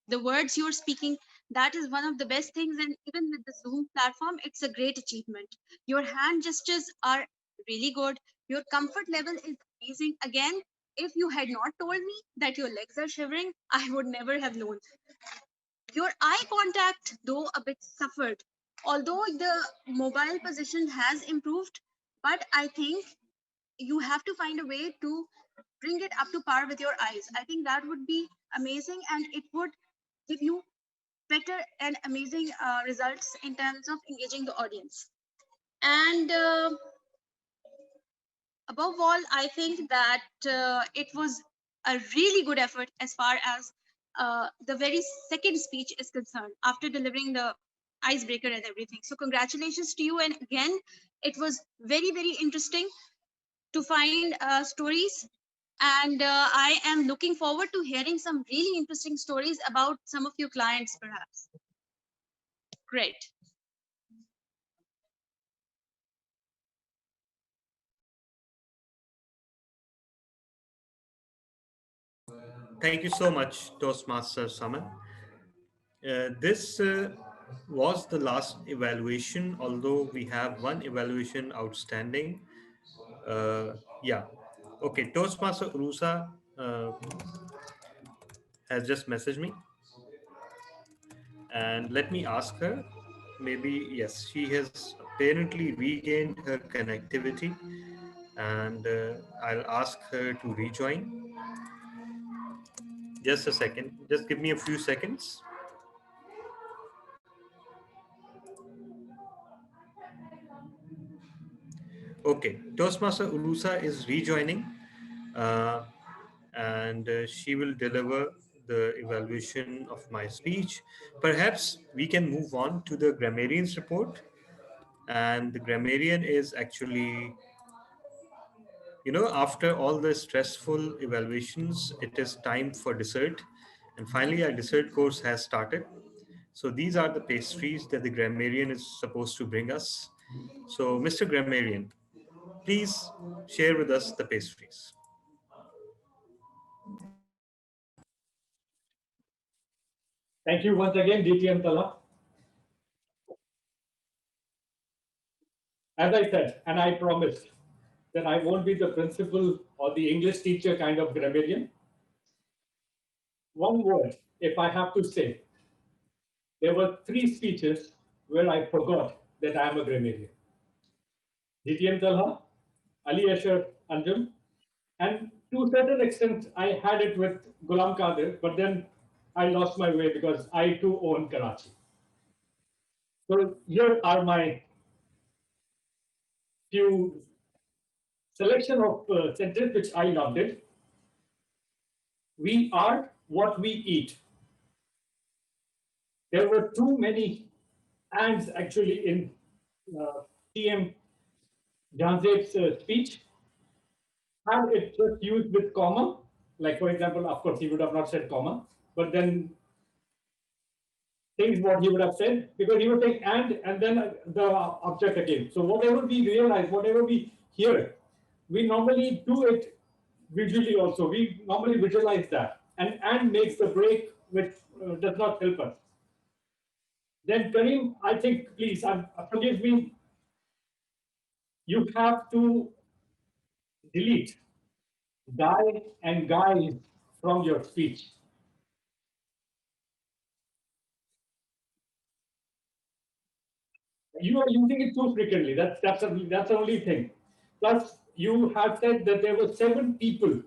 the words you're speaking. That is one of the best things, and even with the Zoom platform, it's a great achievement. Your hand gestures are really good. Your comfort level is amazing. Again, if you had not told me that your legs are shivering, I would never have known. Your eye contact, though, a bit suffered, although the mobile position has improved. But I think you have to find a way to bring it up to par with your eyes. I think that would be amazing, and it would give you better and amazing results in terms of engaging the audience. And above all, I think that it was a really good effort as far as the very second speech is concerned, after delivering the icebreaker and everything. So congratulations to you. And again, it was very, very interesting to find stories. And I am looking forward to hearing some really interesting stories about some of your clients, perhaps. Great. Thank you so much, Toastmaster Saman. This was the last evaluation, although we have one evaluation outstanding. Yeah. Okay, Toastmaster Urusa has just messaged me. And let me ask her. Maybe, yes, she has apparently regained her connectivity. And I'll ask her to rejoin. Just a second. Just give me a few seconds. Okay, Toastmaster Ulusa is rejoining, uh, and she will deliver the evaluation of my speech. Perhaps we can move on to the grammarian's report. And the grammarian is actually, after all the stressful evaluations, it is time for dessert. And finally, our dessert course has started. So these are the pastries that the grammarian is supposed to bring us. So, Mr. Grammarian, please share with us the pastries. Thank you once again, DTM Tala. As I said, and I promised that I won't be the principal or the English teacher kind of grammarian. One word, if I have to say, there were 3 speeches where I forgot that I am a grammarian. DTM Talha, Ali Asher Anjum, and to a certain extent, I had it with Ghulam Qadir, but then I lost my way because I too own Karachi. So here are my few selection of sentences which I loved it. We are what we eat. There were too many ands actually in TM Janzeb's speech. Had it just used with comma, like for example, of course, he would have not said comma, but then things what he would have said, because he would take and then the object again. So whatever we realize, whatever we hear, we normally do it visually also. We normally visualize that, and makes the break, which does not help us. Then Kareem, I think, please, forgive me, you have to delete die and guys from your speech. You are using it too frequently. That's the only thing. Plus, you have said that there were 7 people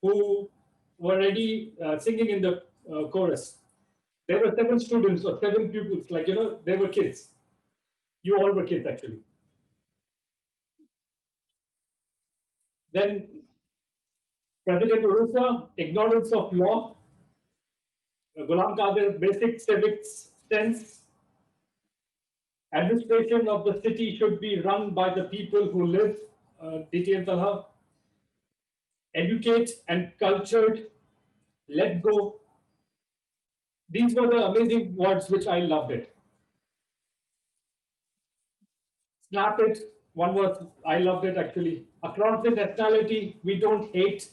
who were already singing in the chorus. There were 7 students or 7 pupils, like, they were kids. You all were kids, actually. Then President Urusa, ignorance of law, Ghulam Qadir, basic civics sense, administration of the city should be run by the people who live, DTM Talha, educate and cultured, let go. These were the amazing words which I loved it. Snap it, one word, I loved it actually. Across the nationality, we don't hate,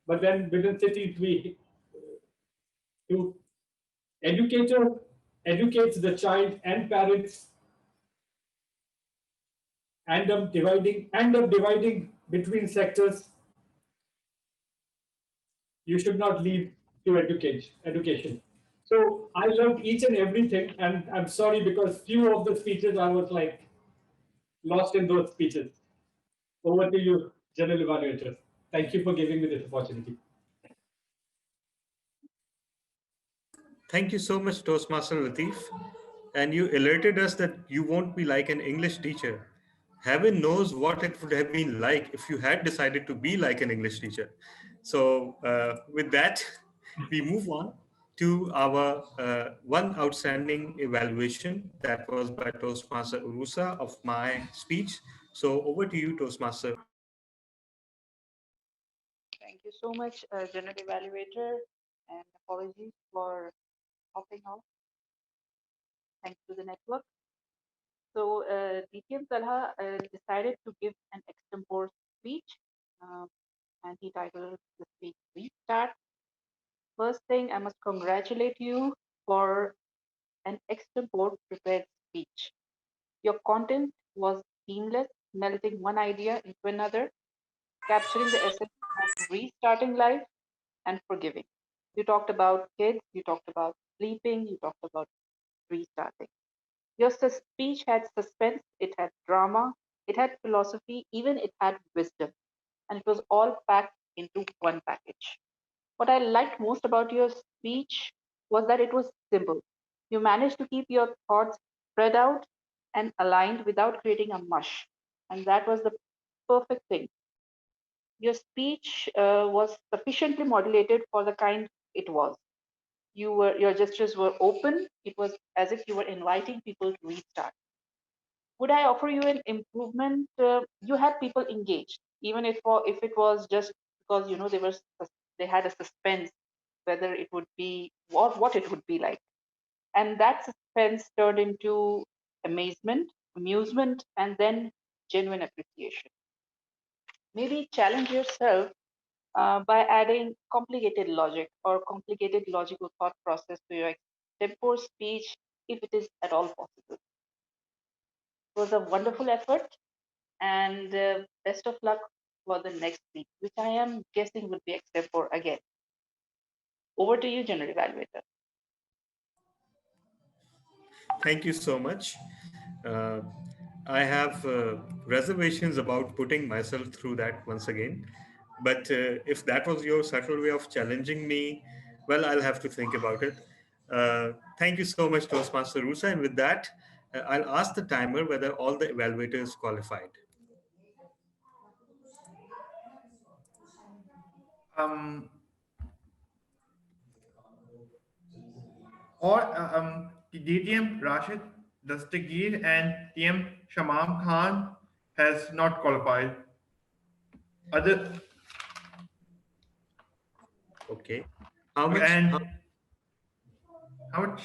but then within cities we do. Educator educates the child and parents, end up dividing between sectors. You should not leave to education. So I loved each and everything, and I'm sorry because few of the speeches I was like lost in those speeches. Over to you, General Evaluator. Thank you for giving me this opportunity. Thank you so much, Toastmaster Latif. And you alerted us that you won't be like an English teacher. Heaven knows what it would have been like if you had decided to be like an English teacher. So, with that, we move on to our one outstanding evaluation that was by Toastmaster Urusa of my speech. So, over to you, Toastmaster. Thank you so much, General Evaluator, and apologies for hopping off. Thanks to the network. So DTM Talha decided to give an extempore speech, uh, and he titled the speech Restart. First thing, I must congratulate you for an extempore prepared speech. Your content was seamless, melting one idea into another, capturing the essence of restarting life and forgiving. You talked about kids, you talked about sleeping, you talked about restarting. Your speech had suspense, it had drama, it had philosophy, even it had wisdom, and it was all packed into one package. What I liked most about your speech was that it was simple. You managed to keep your thoughts spread out and aligned without creating a mush, and that was the perfect thing. Your speech was sufficiently modulated for the kind it was. Your gestures were open. It was as if you were inviting people to restart. Would I offer you an improvement? You had people engaged, even if it was just because they had a suspense whether it would be what it would be like, and that suspense turned into amazement, amusement, and then genuine appreciation. Maybe challenge yourself by adding complicated logic or complicated logical thought process to your extempore speech if it is at all possible. It was a wonderful effort, and best of luck for the next week, which I am guessing would be extempore again. Over to you, General Evaluator. Thank you so much. Uh, I have reservations about putting myself through that once again. But if that was your subtle way of challenging me, well, I'll have to think about it. Thank you so much, Toastmaster Rusa. And with that, I'll ask the timer whether all the evaluators qualified. Um, or DTM Rashid Dastagir and TM Shamam Khan has not qualified. Other Okay. How much? and how much?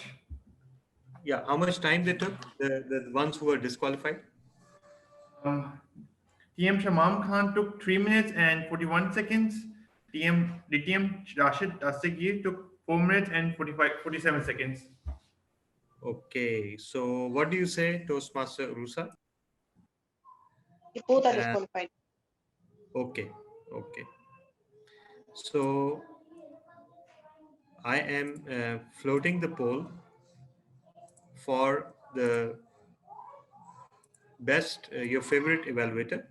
Yeah, how much time they took, the ones who were disqualified? TM Shamam Khan took 3 minutes and 41 seconds. DTM Rashid Dastagir took 4 minutes and 47 seconds. Okay, so what do you say, Toastmaster Rusa? Both are disqualified. Okay, okay. So I am floating the poll for the best, your favorite evaluator.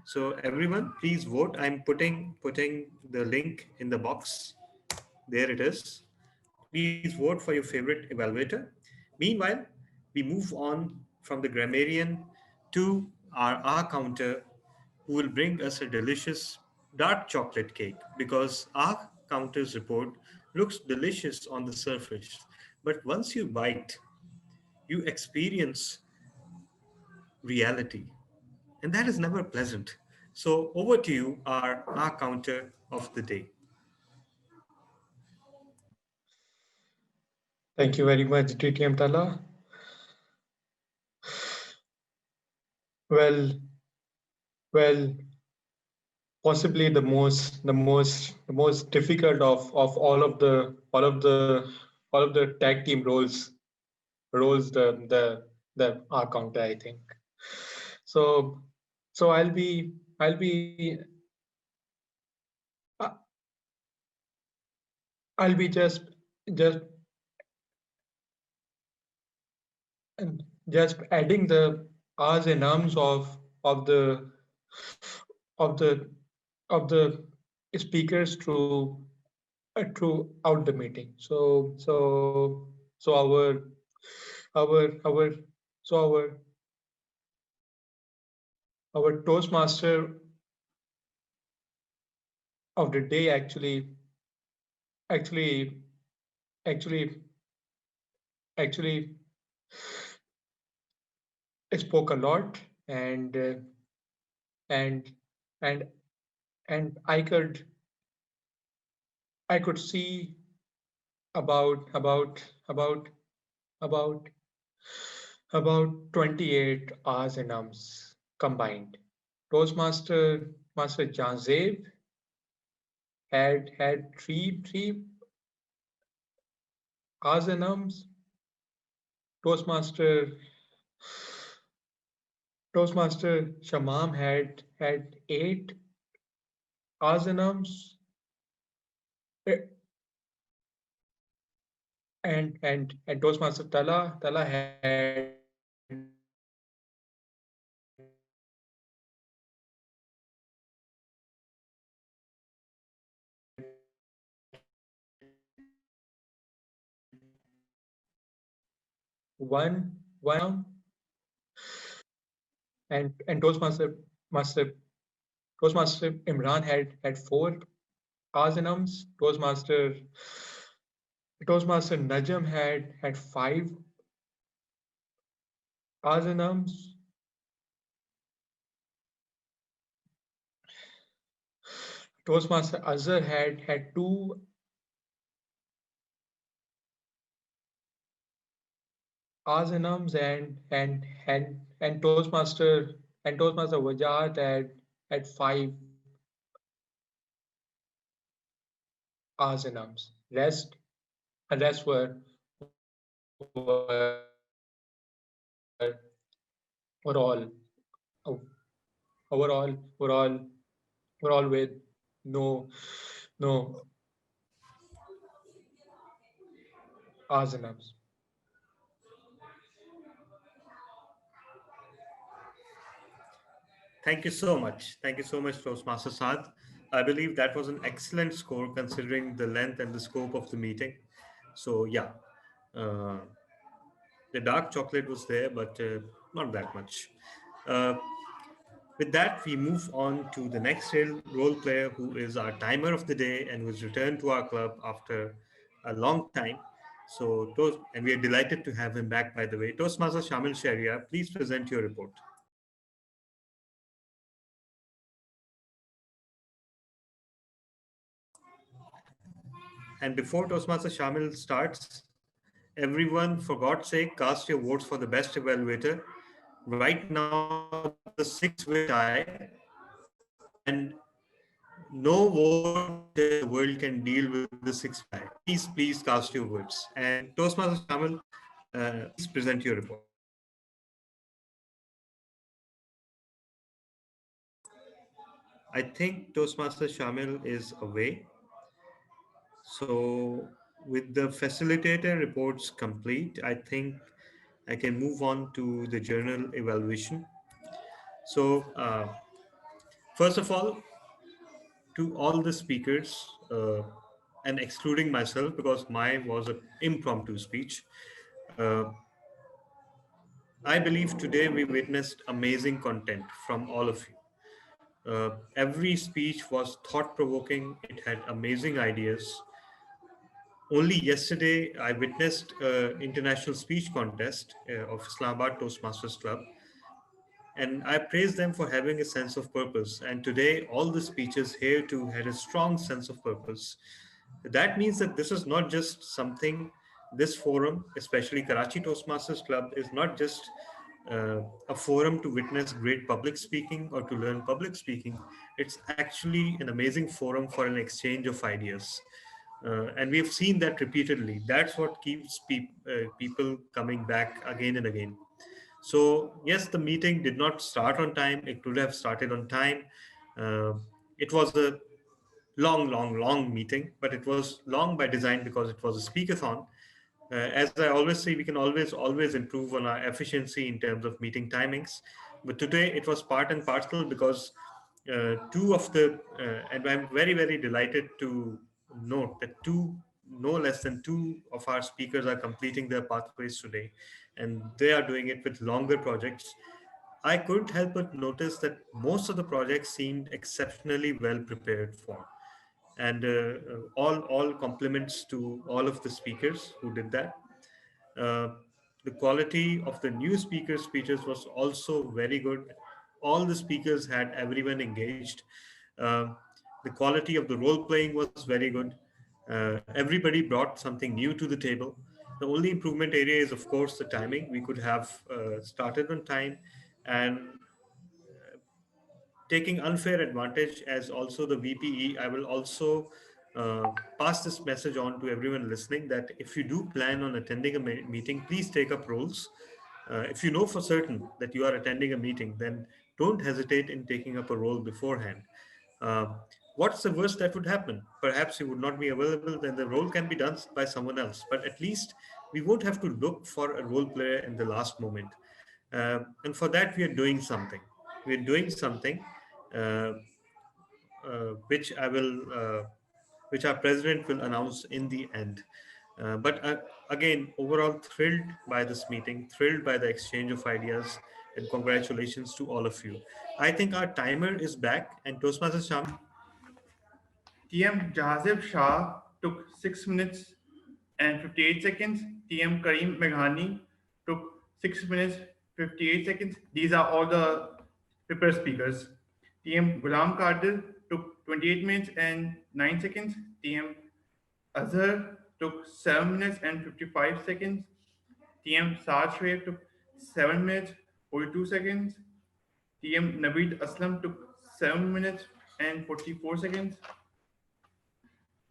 So everyone, please vote. I'm putting the link in the box. There it is. Please vote for your favorite evaluator. Meanwhile, we move on from the grammarian to our R counter, who will bring us a delicious dark chocolate cake, because our counter's report looks delicious on the surface, but once you bite, you experience reality, and that is never pleasant. So over to you, our R counter of the day. Thank you very much, DTM Tala. Well, well, possibly the most difficult of all of the tag team roles the R counter, I think. So so I'll be uh, I'll be just just adding the R's and ums of the of the of the speakers throughout the meeting. So our so our Toastmaster of the day actually actually actually spoke a lot, and and and I could see about about about 28 R's and ums combined. Master Janzev had three R's and ums. Toastmaster Toastmaster Shamam had 8 R's and ums. Eh, and Toastmaster Tala had one and Master Toastmaster Imran had 4 R's and ums. Toastmaster Najam had 5 R's and ums. Toastmaster Azhar had 2 R's and ums, and Toastmaster Wajahat had 5 R's and ums. Rest were were all overall were all with no no R's and ums. Thank you so much. Thank you so much, Toastmaster Saad. I believe that was an excellent score considering the length and the scope of the meeting. So, yeah, uh, the dark chocolate was there, but not that much. Uh, with that, we move on to the next role player, who is our timer of the day and who has returned to our club after a long time. So, and we are delighted to have him back, by the way. Toastmaster Shamil Sharia, please present your report. And before Toastmaster Shamil starts, everyone, for God's sake, cast your votes for the best evaluator. Right now, the 6-way tie, and no vote in the world can deal with the 6-way tie. Please cast your votes. And Toastmaster Shamil, please present your report. I think Toastmaster Shamil is away. So, with the facilitator reports complete, I think I can move on to the journal evaluation. So, First of all, to all the speakers, and excluding myself because mine was an impromptu speech, uh, I believe today we witnessed amazing content from all of you. Every speech was thought provoking, it had amazing ideas. Only yesterday, I witnessed an international speech contest of Islamabad Toastmasters Club, and I praise them for having a sense of purpose. And today, all the speeches here too had a strong sense of purpose. That means that this is not just something, this forum, especially Karachi Toastmasters Club, is not just a forum to witness great public speaking or to learn public speaking. It's actually an amazing forum for an exchange of ideas. And we've seen that repeatedly. That's what keeps people coming back again and again. So yes, the meeting did not start on time. It could have started on time. Uh, it was a long meeting, but it was long by design because it was a speakathon. As I always say, we can always improve on our efficiency in terms of meeting timings. But today it was part and parcel because two of the, and I'm very delighted to note that no less than two of our speakers are completing their pathways today, and they are doing it with longer projects. I couldn't help but notice that most of the projects seemed exceptionally well prepared for, and all compliments to all of the speakers who did that. Uh, the quality of the new speakers' speeches was also very good. All the speakers had everyone engaged. Uh, the quality of the role playing was very good. Everybody brought something new to the table. The only improvement area is, of course, the timing. We could have started on time, and taking unfair advantage as also the VPE, I will also pass this message on to everyone listening that if you do plan on attending a meeting, please take up roles. If you know for certain that you are attending a meeting, then don't hesitate in taking up a role beforehand. What's the worst that would happen? Perhaps you would not be available, then the role can be done by someone else. But at least we won't have to look for a role player in the last moment. And for that, we are doing something. We're doing something uh, which which our president will announce in the end. But again, overall thrilled by this meeting, thrilled by the exchange of ideas, and congratulations to all of you. I think our timer is back, and Toastmasters Sham. TM Jahazib Shah took 6 minutes and 58 seconds. TM Kareem Meghani took 6 minutes 58 seconds. These are all the prepared speakers. TM Ghulam Qadir took 28 minutes and 9 seconds. TM Azhar took 7 minutes and 55 seconds. TM Saad Shoaib took 7 minutes 42 seconds. TM Naveed Aslam took 7 minutes and 44 seconds.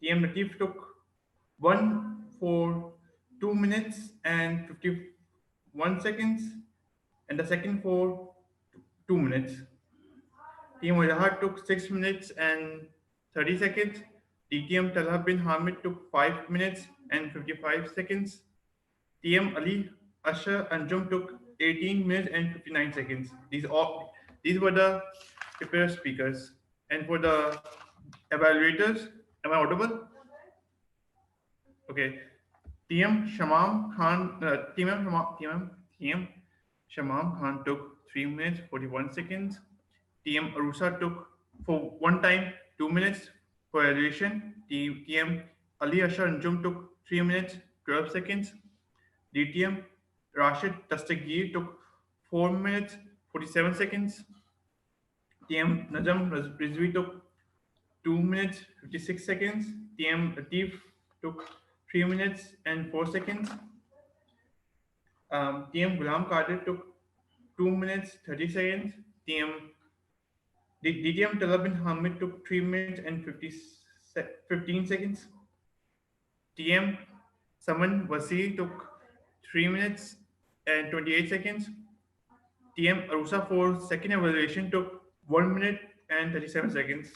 TM Latif took one for 2 minutes and 51 seconds, and the second for 2 minutes. TM Wajahat took 6 minutes and 30 seconds. DTM Talha bin Hamid took 5 minutes and 55 seconds. TM Ali Asher Anjum took 18 minutes and 59 seconds. These were the prepared speakers. And for the evaluators, am I audible? Okay. TM Shamam Khan, TM Shamam Khan took 3 minutes 41 seconds. TM Arusa took for one time 2 minutes for evaluation. TM Ali Ashar Anjum took 3 minutes 12 seconds. DTM Rashid Dastagir took 4 minutes 47 seconds. TM Najam Rizvi took 2 minutes 56 seconds. TM Latif took 3 minutes and 4 seconds. TM Ghulam Qadir took 2 minutes 30 seconds. DTM Talab bin Hamid took 3 minutes and 15 seconds. TM Saman Wasi took 3 minutes and 28 seconds. TM Arusa for second evaluation took 1 minute and 37 seconds.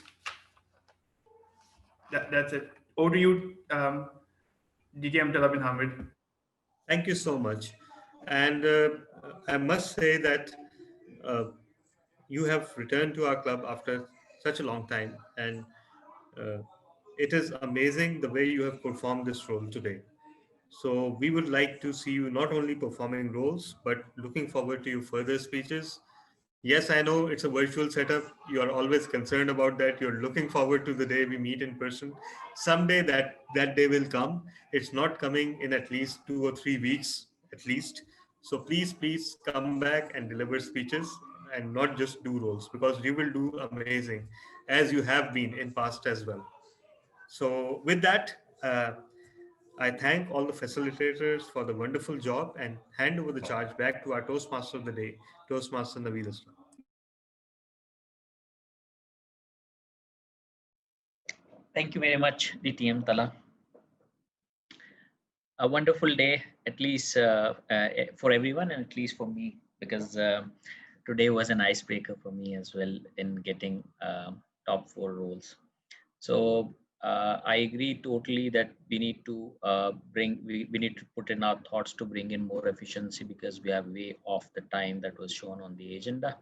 That's it. Over to you, DTM Talab bin Hamid. Thank you so much. And I must say that you have returned to our club after such a long time, and uh, it is amazing the way you have performed this role today. So we would like to see you not only performing roles, but looking forward to your further speeches. Yes, I know it's a virtual setup. You are always concerned about that. You're looking forward to the day we meet in person. Someday that day will come. It's not coming in at least 2 or 3 weeks, at least. So please come back and deliver speeches and not just do roles, because you will do amazing as you have been in past as well. So with that, I thank all the facilitators for the wonderful job and hand over the charge back to our Toastmaster of the day, Toastmaster Naveed Islam. Thank you very much, DTM Tala. A wonderful day, at least for everyone, and at least for me, because today was an icebreaker for me as well in getting top 4 roles. So I agree totally that we need to we need to put in our thoughts to bring in more efficiency, because we are way off the time that was shown on the agenda.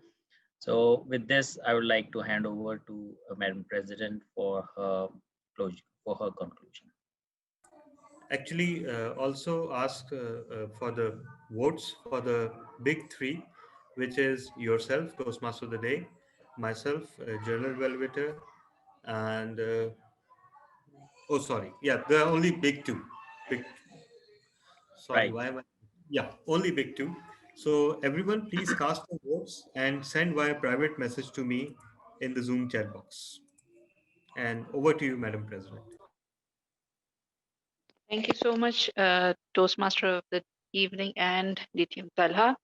So with this, I would like to hand over to Madam President for her closure, for her conclusion. Actually, also ask for the votes for the big three, which is yourself, Toastmaster of the Day, myself, Journal Velveter, and oh, sorry, yeah, there are only big two. Big, sorry, Right. why am I? Yeah, only big two. So everyone, please cast your votes and send via private message to me in the Zoom chat box. And over to you, Madam President. Thank you so much, Toastmaster of the evening and DTM Talha.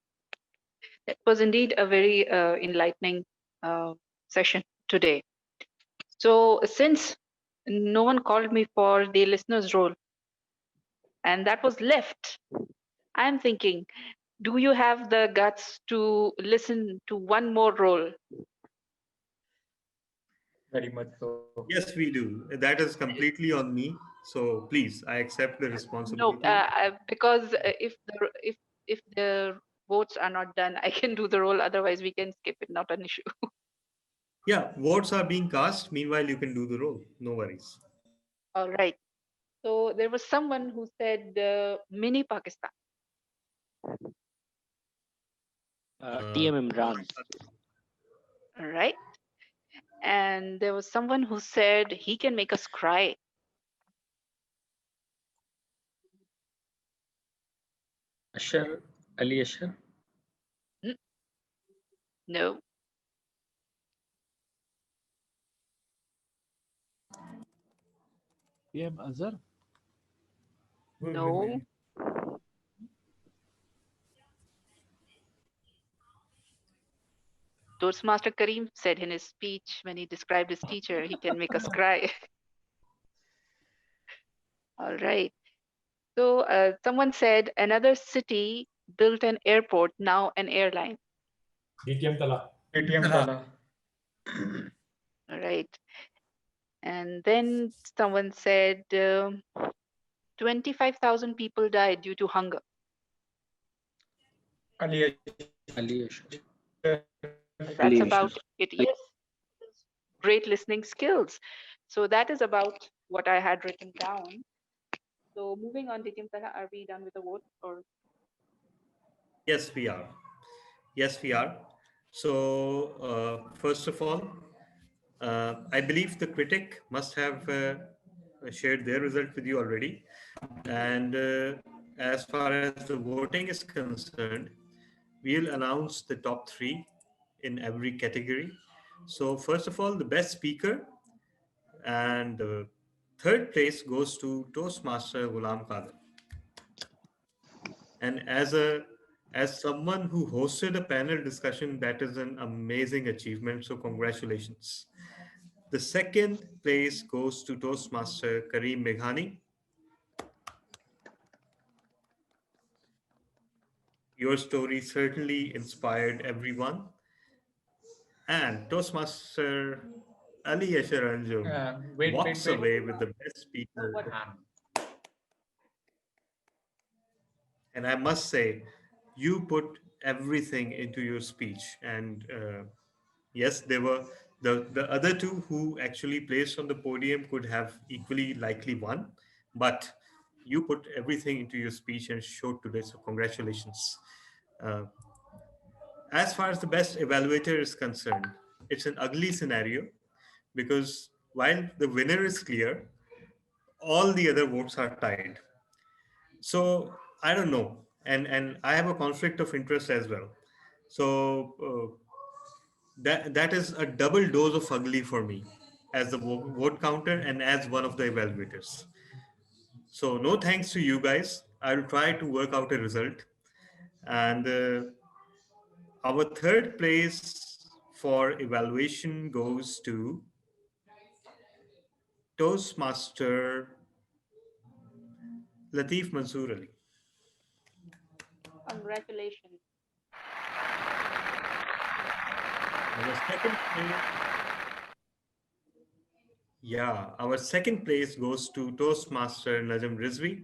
It was indeed a very enlightening session today. So, since no one called me for the listener's role and that was left, I'm thinking, do you have the guts to listen to one more role? Very much so. Yes, we do. That is completely on me. So please, I accept the No, responsibility. because if the votes are not done, I can do the role. Otherwise, we can skip it. Not an issue. Yeah, votes are being cast. Meanwhile, you can do the role. No worries. All right. So there was someone who said mini Pakistan. TM Imran. All right. And there was someone who said he can make us cry. Ashar, Ali Ashar. Mm, no, PM Azhar. no. Toastmaster Kareem said in his speech when he described his teacher, he can make us cry. All right. So someone said another city built an airport, now an airline. DTM Tala. ATM Tala. All right. And then someone said 25,000 people died due to hunger. Ali Ali Ashar. That's about it. Yes. Great listening skills. So that is about what I had written down. So moving on, Dikim Taha, are we done with the vote or? Yes, we are. Yes, we are. So, first of all, I believe the critic must have shared their result with you already. And as far as the voting is concerned, we'll announce the top three in every category. So, first of all, the best speaker, and the third place goes to Toastmaster Ghulam Qadir. And as someone who hosted a panel discussion, that is an amazing achievement. So congratulations. The second place goes to Toastmaster Kareem Meghani. Your story certainly inspired everyone. And Toastmaster Ali Yashar Anjum walks away with the best speaker. And I must say, you put everything into your speech. And yes, there were The other two who actually placed on the podium could have equally likely won, but you put everything into your speech and showed today. So congratulations. Uh, as far as the best evaluator is concerned, it's an ugly scenario because while the winner is clear, all the other votes are tied. So I don't know, and I have a conflict of interest as well. So that is a double dose of ugly for me as the vote counter and as one of the evaluators. So no thanks to you guys. I'll try to work out a result. And our third place for evaluation goes to Toastmaster Latif Mansoor Ali. Congratulations. Our second place, yeah, our second place goes to Toastmaster Najam Rizvi.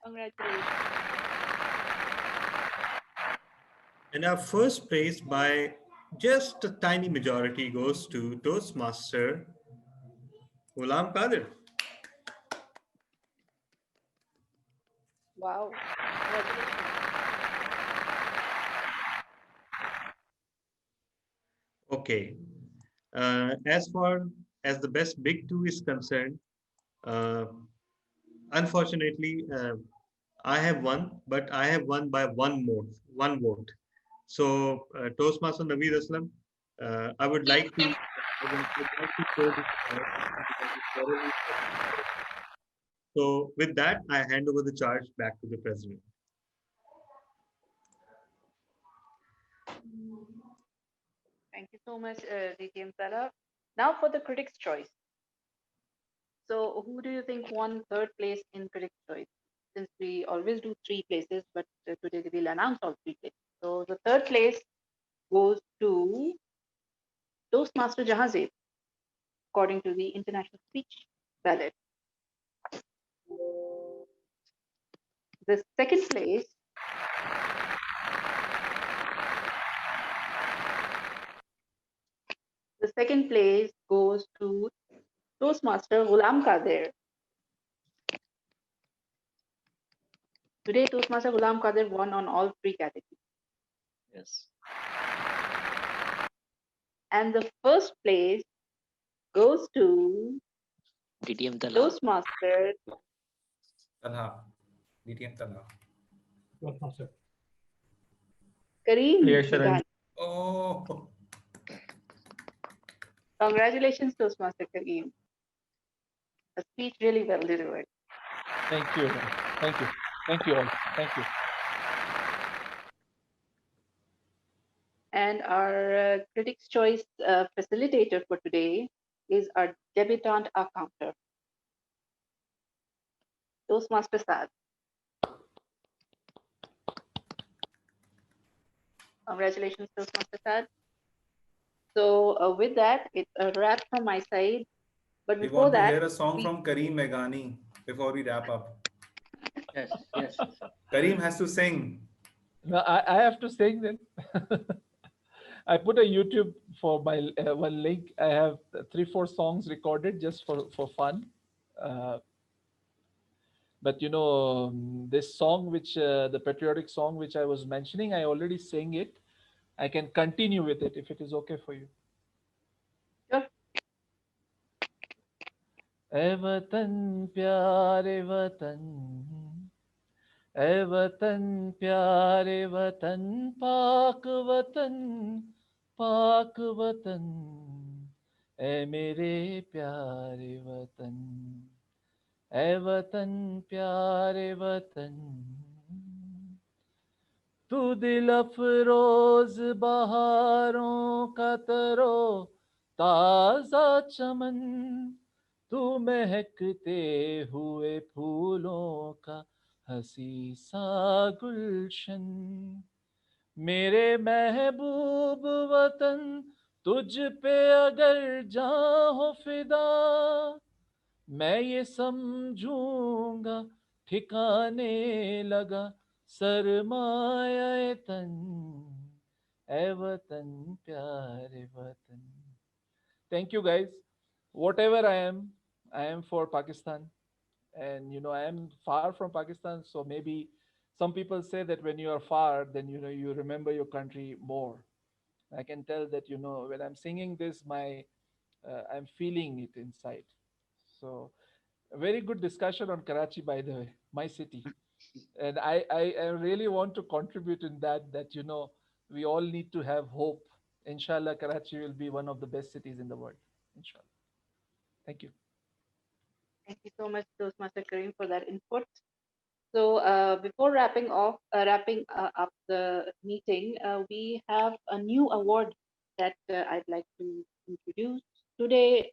Congratulations. And our first place by just a tiny majority goes to Toastmaster Ghulam Qadir. Wow. Congratulations. Okay. As far as the best big two is concerned, uh, unfortunately, I have won, but I have won by one vote. So, Toastmaster Naveed Aslam, I would like to show this award because it's thoroughly worth. So, with that, I hand over the charge back to the president. Thank you so much, DTM Salah. Now for the critics' choice. So, who do you think won third place in critics' choice? Since we always do three places, but today we'll announce all three places. So, the third place goes to Toastmaster Jahaziv, according to the International Speech Ballot. The second place goes to Toastmaster Ghulam Qadir. Today, Toastmaster Ghulam Qadir won on all three categories. Yes. And the first place goes to DTM Talha. Toastmaster Talha. DTM Talha. Toastmaster. Kareem Yes, Sharan. Vidhan. Oh. Congratulations, Toastmaster Kareem. A speech really well delivered. Thank you. Thank you. Thank you all. Thank you. And our Critics' Choice facilitator for today is our debutant accounter, Toastmaster Saad. Congratulations, Toastmaster Saad. So with that, it's a wrap from my side. But We before want to that, hear a song from Kareem Meghani before we wrap up. Yes, yes. Kareem has to sing. No, I have to sing then. I put a YouTube for my one link. I have 3-4 songs recorded just for fun. Uh, but this song, which the patriotic song which I was mentioning, I already sang it. I can continue with it if it is okay for you. Sure. ए वतन प्यारे वतन, ए वतन प्यारे वतन, पाक वतन, ए मेरे प्यारे वतन, ए वतन प्यारे वतन, तू दिल अफरोज बहारों का तरो ताजा चमन, तू महकते हुए फूलों का हसी सा गुलशन, मेरे महबूब वतन तुझ पे अगर जान हो फिदा, मैं ये समझूंगा ठिकाने लगा सरमाया तन, ए वतन प्यारे वतन. Thank you, guys. Whatever I am for Pakistan. And, I am far from Pakistan. So maybe some people say that when you are far, then, you remember your country more. I can tell that, when I'm singing this, I'm feeling it inside. So, a very good discussion on Karachi, by the way, my city. And I really want to contribute in that, we all need to have hope. Inshallah, Karachi will be one of the best cities in the world. Inshallah. Thank you. Thank you so much, Toastmaster Kareem, for that input. So before wrapping up the meeting, we have a new award that I'd like to introduce today.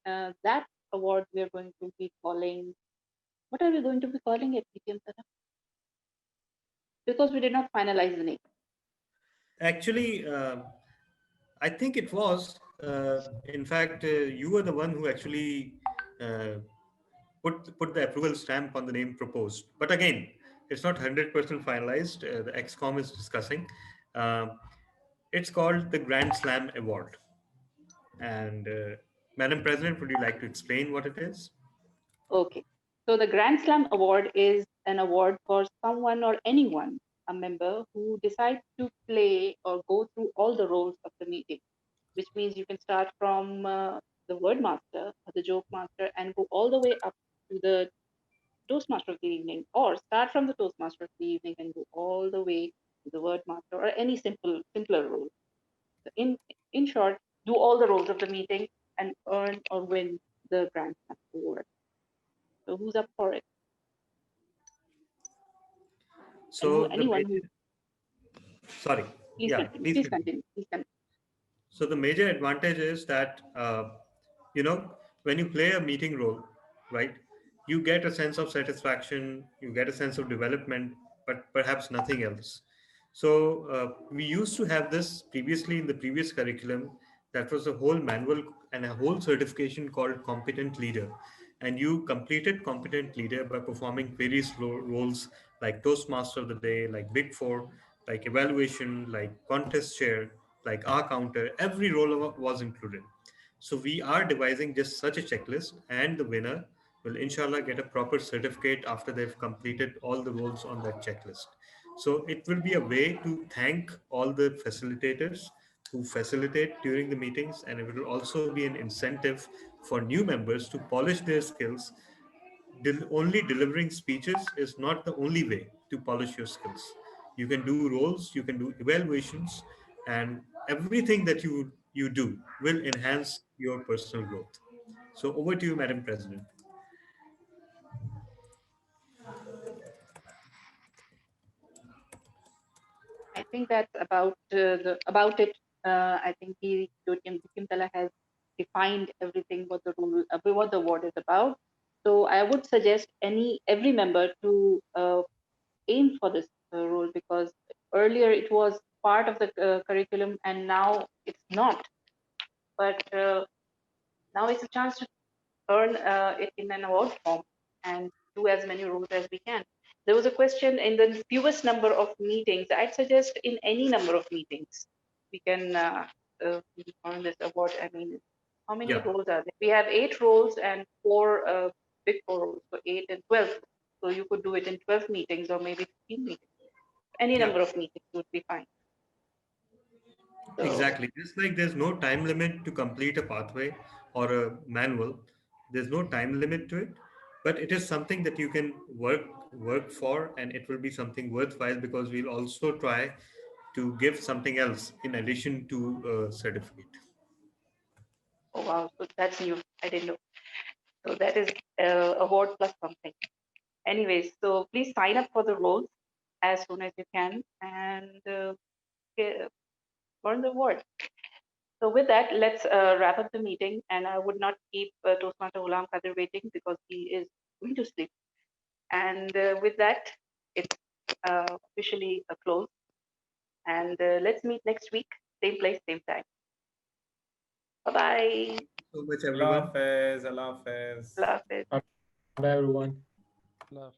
That award we are going to be calling. What are we going to be calling it, PTM Sana? Because we did not finalize the name. Actually, I think it was. In fact, you were the one who actually uh, put the approval stamp on the name proposed. But again, it's not 100% finalized. The XCOM is discussing. Um it's called the Grand Slam Award. And Madam President, would you like to explain what it is? Okay. So the Grand Slam Award is an award for someone or anyone, a member who decides to play or go through all the roles of the meeting, which means you can start from the word master or the joke master and go all the way up to the Toastmaster of the evening, or start from the Toastmaster of the evening and go all the way to the word master or any simpler role. So in short, do all the roles of the meeting and earn or win the Grand Slam Award. So who's up for it? So the Anyone who sorry, please yeah, continue. please Please continue. continue. Please continue. So the major advantage is that when you play a meeting role, right, you get a sense of satisfaction, you get a sense of development, but perhaps nothing else. So we used to have this previously in the previous curriculum. That was a whole manual and a whole certification called competent leader, and you completed competent leader by performing various roles like Toastmaster of the day, like Big Four, like evaluation, like contest chair, like our counter. Every role was included. So we are devising just such a checklist, and the winner will inshallah get a proper certificate after they've completed all the roles on that checklist. So it will be a way to thank all the facilitators who facilitate during the meetings, and it will also be an incentive for new members to polish their skills. Only delivering speeches is not the only way to polish your skills. You can do roles, you can do evaluations, and everything that you do will enhance your personal growth. So over to you, Madam President. I think that's about it. I think Kimtala has defined everything what the award is about. So I would suggest every member to aim for this role, because earlier it was part of the curriculum and now it's not. But now it's a chance to earn it in an award form and do as many roles as we can. There was a question in the fewest number of meetings. I'd suggest in any number of meetings, we can earn this award. I mean, how many Yeah. roles are there? We have 8 roles and 4 big 4 roles, so 8 and 12. So you could do it in 12 meetings or maybe 15 meetings. Any Yeah. number of meetings would be fine. So, Exactly. Just like there's no time limit to complete a pathway or a manual, there's no time limit to it, but it is something that you can work for, and it will be something worthwhile because we'll also try to give something else in addition to a certificate. oh wow, so that's new. I didn't know. So that is award plus something. Anyways, so please sign up for the roles as soon as you can and earn the award. So with that, let's wrap up the meeting. And I would not keep Toastmaster Ghulam Qadir waiting because he is going to sleep. And with that, it's officially a close. And let's meet next week, same place, same time. Bye-bye. So much, Allah everyone. Hafiz. Allah Hafiz. Allah Hafiz. Bye, everyone. Love it.